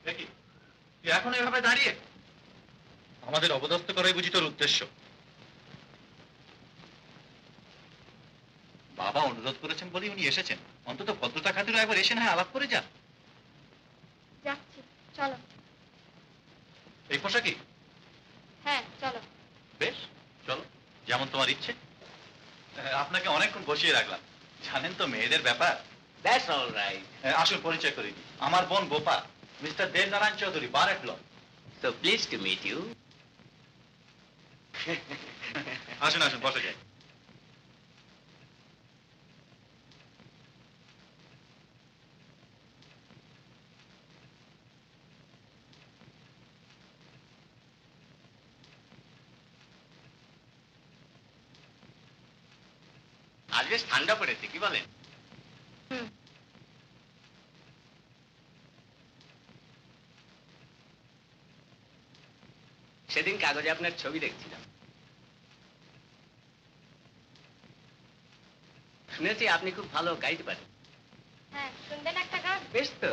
দেখি তুই এখন এভাবে দাঁড়িয়ে আমাদের অবদস্ত করাই বুঝি তোর উদ্দেশ্য? বাবা অনুরোধ করেছেন বলেই উনি এসেছেন। অন্তত ভদ্রতা খাতিরও একবার এসে না আলাপ করে যান। যাচ্ছি, চলো। এই পোশাকই? হ্যাঁ, চলো। বেশ, চলো, যেমন তোমার ইচ্ছে। আপনাকে অনেকক্ষণ বসিয়ে রাখলাম। জানেন তো মেয়েদের ব্যাপার। That's all right. আসল পরিচয় করে দিই। আমার বোন Gopa, mister Debnarayan Chowdhury, bar at law. So please to meet you. আসুন আসুন, বসে যাই। আজ বেশ ঠান্ডা পড়েছে, কি বলেন? সেদিন কাগজে আপনার ছবি দেখছিলাম। শুনেছি আপনি খুব ভালো গাইতে পারেন। হ্যাঁ, শুনবেন একটা গান? বেশ তো।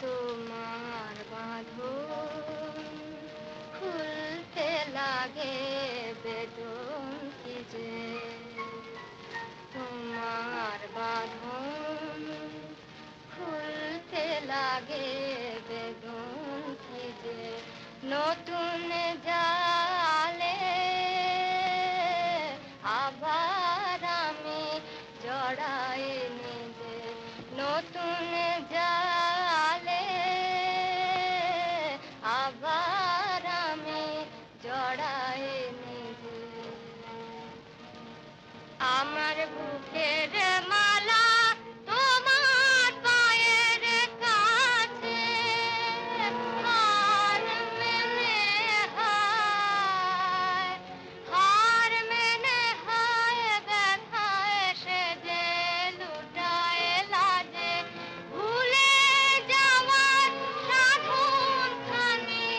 তোমার বাঁধন খুলতে লাগে বেদন কি যে, তোমার বাঁধন খুলতে লাগে বেদন কি যে, নতুন জালে আবার আমি জড়াই নিজে, নতুন জালে আবার আমি জড়াই নিজে। আমার বুকের মালা তোমার পায়ের কাছে, হার মেনে হায়, হার মেনে হায় ব্যথায় সে যে লুটায় লাজে, ভুলে যাওয়ার সাধন খানি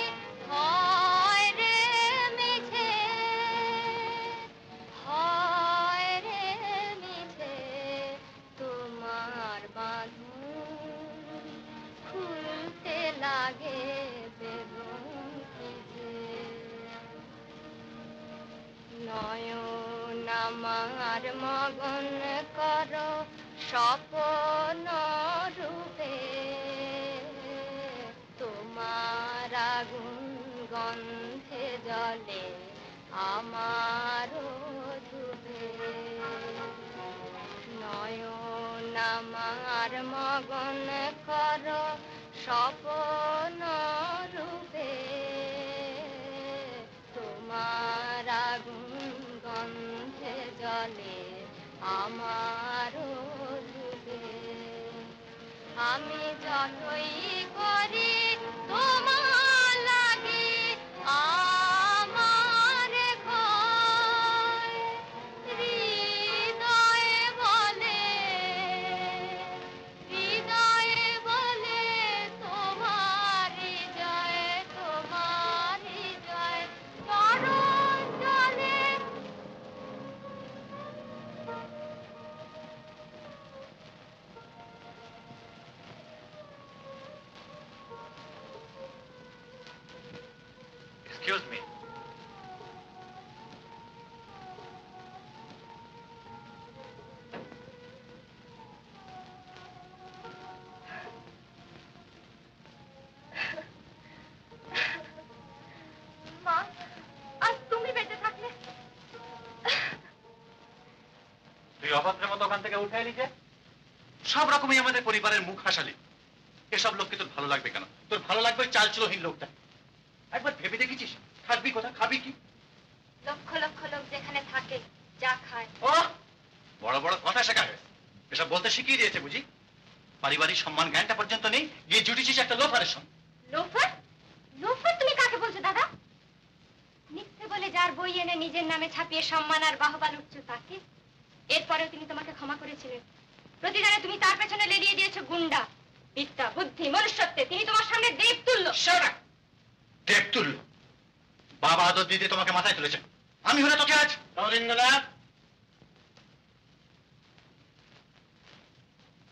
হয় রে মিছে, নয়ন আমার মগন কর স্বপ্ন রূপে, তোমার আগুন গন্ধে জলে আমার ধুবে। নয়ন আমার মগন কর স্বপ্ন রূপে, তোমার আগুন গন্ধে জলে আমার ডুবে। আমি যতই করি তোমার লাগে আমার ভয়, হৃদয়ে বলে তোমারি জয়, তোমারি জয়। চরণ জলে Excuse me. মা, আজ তুমি বেঁচে থাকলে। তুই অভদ্রের মতো ওখান থেকে উঠে এলি যে? সব রকমই আমাদের পরিবারের মুখ হাসালি। এসব লোককে তোর ভালো লাগবে কেন? তোর ভালো লাগবে ওই চালচুলোহীন লোকটা। একবার ভেবে দেখেছিস থাকবি কোথা, খাবি কি? লক্ষ লক্ষ লোক যেখানে থাকে, যা খায়। ও বড় বড় কথা শেখা হয়েছে, এসব বলতে শিখিয়ে দিয়েছে বুঝি? পারিবারিক সম্মান জ্ঞানটা পর্যন্ত নেই, গিয়ে জুটিছিস একটা লোফারের সঙ্গে। লোফার? লোফার তুমি কাকে বলছো দাদা? মিথ্যে বলে যার বই এনে নিজের নামে ছাপিয়ে সম্মান আর বাহবা লুটছো তাকে। এরপরেও তিনি তোমাকে ক্ষমা করেছিলেন। প্রতিদানে তুমি তার পেছনে লেলিয়ে দিয়েছো গুন্ডা। বিদ্যা, বুদ্ধি, মনুষ্যত্বে তিনি তোমার সামনে দেব তুল্য। দেব তুল্য? বাবা আদর দিতে তোমাকে মাথায় তুলেছে, আমি হলে তোকে আজ। রবীন্দ্রনাথ,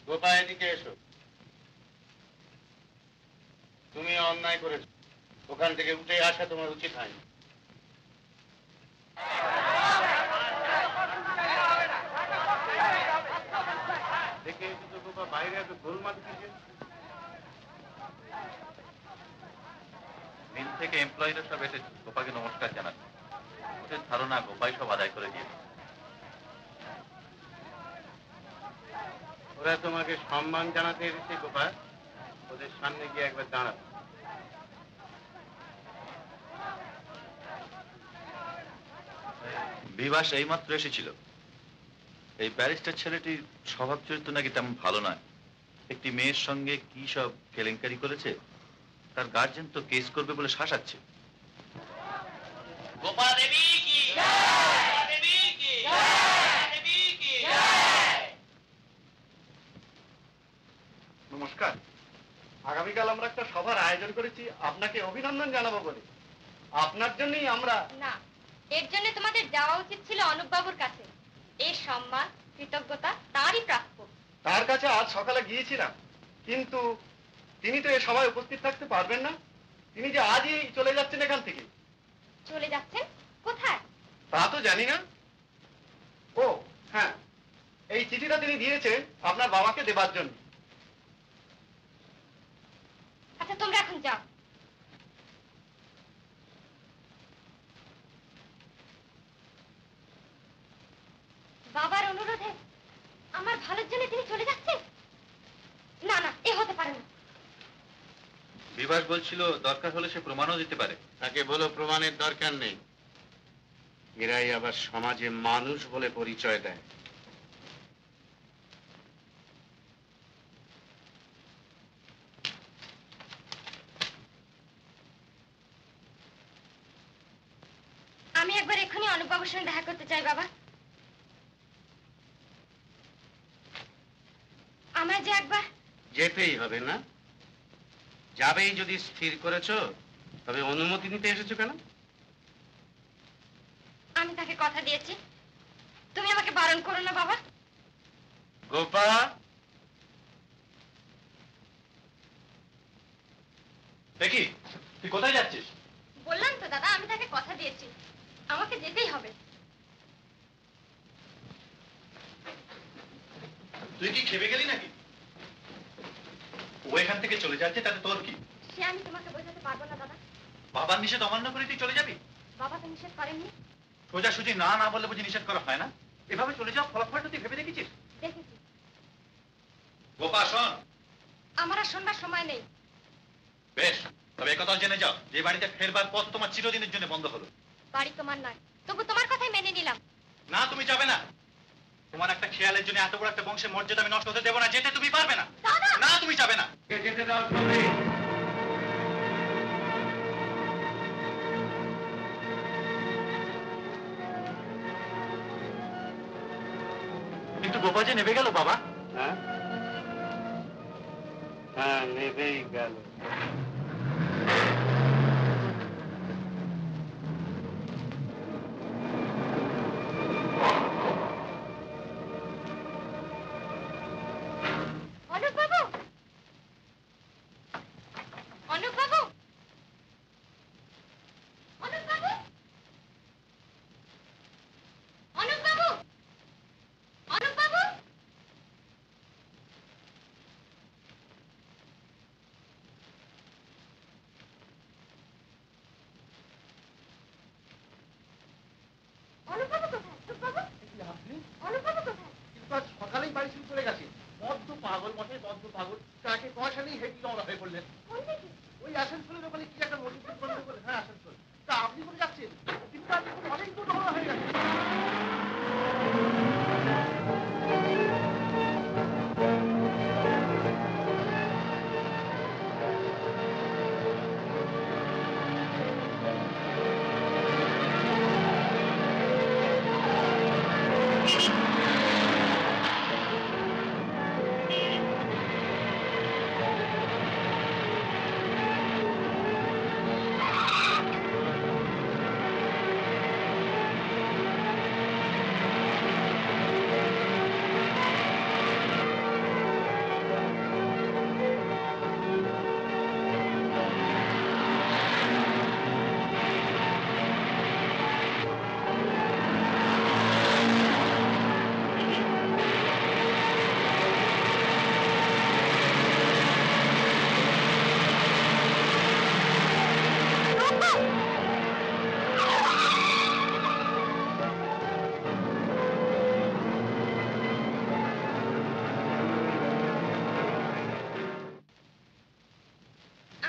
গোপা এদিকে এসো। তুমি অন্যায় করেছো, ওখান থেকে উঠে আসা তোমার উচিত হয়নি। দেখে এসো তো গোপা, বাইরে এত গোলমাল কিসের? মিল থেকে এমপ্লয়িরা সব এসেছে গোপাকে নমস্কার জানাতে। ওদের ধারণা গোপাই সব আদায় করে দিয়েছে। ওরা তোমাকে সম্মান জানাতে এসেছে গোপা, ওদের সামনে গিয়ে একবার দাঁড়াও। বিভাস এইমাত্র এসেছিল। এই ব্যারিস্টার ছেলেটির স্বভাব চরিত্র নাকি তেমন ভালো নয়। একটি মেয়ের সঙ্গে কি সব কেলেঙ্কারি করেছে, তার গার্জেন তো কেস করবে বলে শাসাচ্ছে। গোপা দেবী কি গোপা দেবী কি দেবী কি। নমস্কার, আগামীকাল আমরা একটা সভার আয়োজন করেছি, আপনাকে অভিনন্দন জানাবো বলে। আপনার জন্যই আমরা। না, এর জন্য তোমাদের যাওয়া উচিত ছিল অনুপ বাবুর কাছে। এই সম্মান, কৃতজ্ঞতা তারই প্রাপ্য। তার কাছে আজ সকালে গিয়েছিলাম, কিন্তু তিনি তো এ সভায় উপস্থিত থাকতে পারবেন না। তিনি যে আজই চলে যাচ্ছেন এখান থেকে। চলে যাচ্ছেন কোথায়? তা তো জানি না। ও হ্যাঁ, এই চিঠিটা তিনি দিয়েছেন আপনার বাবাকে দেবার জন্য। আচ্ছা তোমরা এখন যাও। বাবার অনুরোধে আমার ভালোর জন্য তিনি চলে যাচ্ছেন? না না, এ হতে পারে না। বিভাস বলছিল দরকার হলে সে প্রমাণও দিতে পারে। তাকে বলো প্রমাণের দরকার নেই। এরাই আবার সমাজে মানুষ বলে পরিচয় দেয়। আমি একবার এক্ষুনি অনুপ বাবুর সঙ্গে দেখা করতে চাই বাবা। আমায় যে একবার। যেতেই হবে না? যাবেই যদি স্থির করেছো, তবে অনুমতি নিতে এসেছো কেন? আমি তাকে কথা দিয়েছি, তুমি আমাকে বারণ করো না বাবা। গোপা, দেখি তুই কোথায় যাচ্ছিস? বললাম তো দাদা, আমি তাকে কথা দিয়েছি, আমাকে যেতেই হবে। তুই কি খেপে গেলি নাকি? ও এখান থেকে চলে যাচ্ছে, তাতে তোর কি? সে আমি তোমাকে বোঝাতে পারবো না দাদা। বাবার নিষেধ অমান্য করে তুই চলে যাবি? বাবা তো নিষেধ করেননি। সোজাসুজি না না বললে বুঝি নিষেধ করা হয় না? এভাবে চলে যাও ফলাফলটা তুই ভেবে দেখেছিস? দেখেছি। গোপা শোন, আমার আর শোনবার সময় নেই। বেশ, তবে একথা জেনে যাও যে বাড়িতে ফেরবার পথ তোমার চিরদিনের জন্য বন্ধ হলো। বাড়ি তোমার নয়, তবু তোমার কথাই মেনে নিলাম। না, তুমি যাবে না। তোমার একটা খেয়ালের জন্য এত বড় একটা বংশের মর্যাদা আমি নষ্ট হতে দেবো না। যেতে তুমি পারবে না। না, তুমি যাবে না। যেতে দাও চলে। কিন্তু গোপা যে নেবে গেল বাবা। হ্যাঁ হ্যাঁ, নেবেই গেল। অনুপ বাবু, অনুপ বাবু, অনুপ বাবু, অনুপ বাবু, অনুপ বাবু। অনুপ বাবু কোথায়? অনুপ বাবু, অনুপ বাবু কোথায়? কিন্তু আজ সকালেই বাড়ি শুরু করে গেছে। বদ্ধ পাগল মশাই, বদ্ধ পাগল। তাকে কষালেই হেঁটে রওনা হয়ে পড়লেন। কোন দিকে? ওই আসানসোলের ওখানে কি একটা মসজিদ বন্ধ করে। হ্যাঁ, আসানসোল। তা আপনি করে যাচ্ছেন? কিন্তু আজ এখন অনেক দূর রওনা হয়ে গেছে।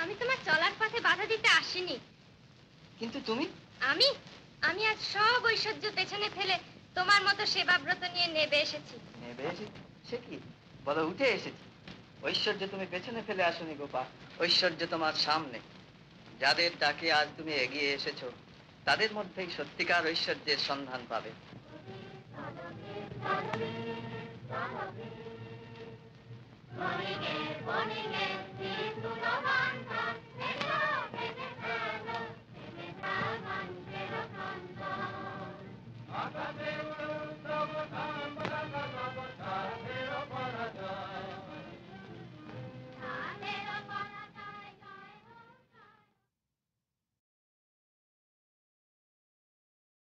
আমি তোমার চলার পথে বাধা দিতে আসিনি। কিন্তু তুমি? আমি আমি আজ সব ঐশ্বর্য পেছনে ফেলে তোমার মতো সেবাব্রত নিয়ে নেবে এসেছি। নেবে এসেছি? সে কি বলো, উঠে এসেছি। ঐশ্বর্য তুমি পেছনে ফেলে আসোনি গোপা, ঐশ্বর্য তোমার সামনে। যাদের ডাকে আজ তুমি এগিয়ে এসেছো তাদের মধ্যেই সত্যিকার ঐশ্বর্যের সন্ধান পাবে। Morning, morning,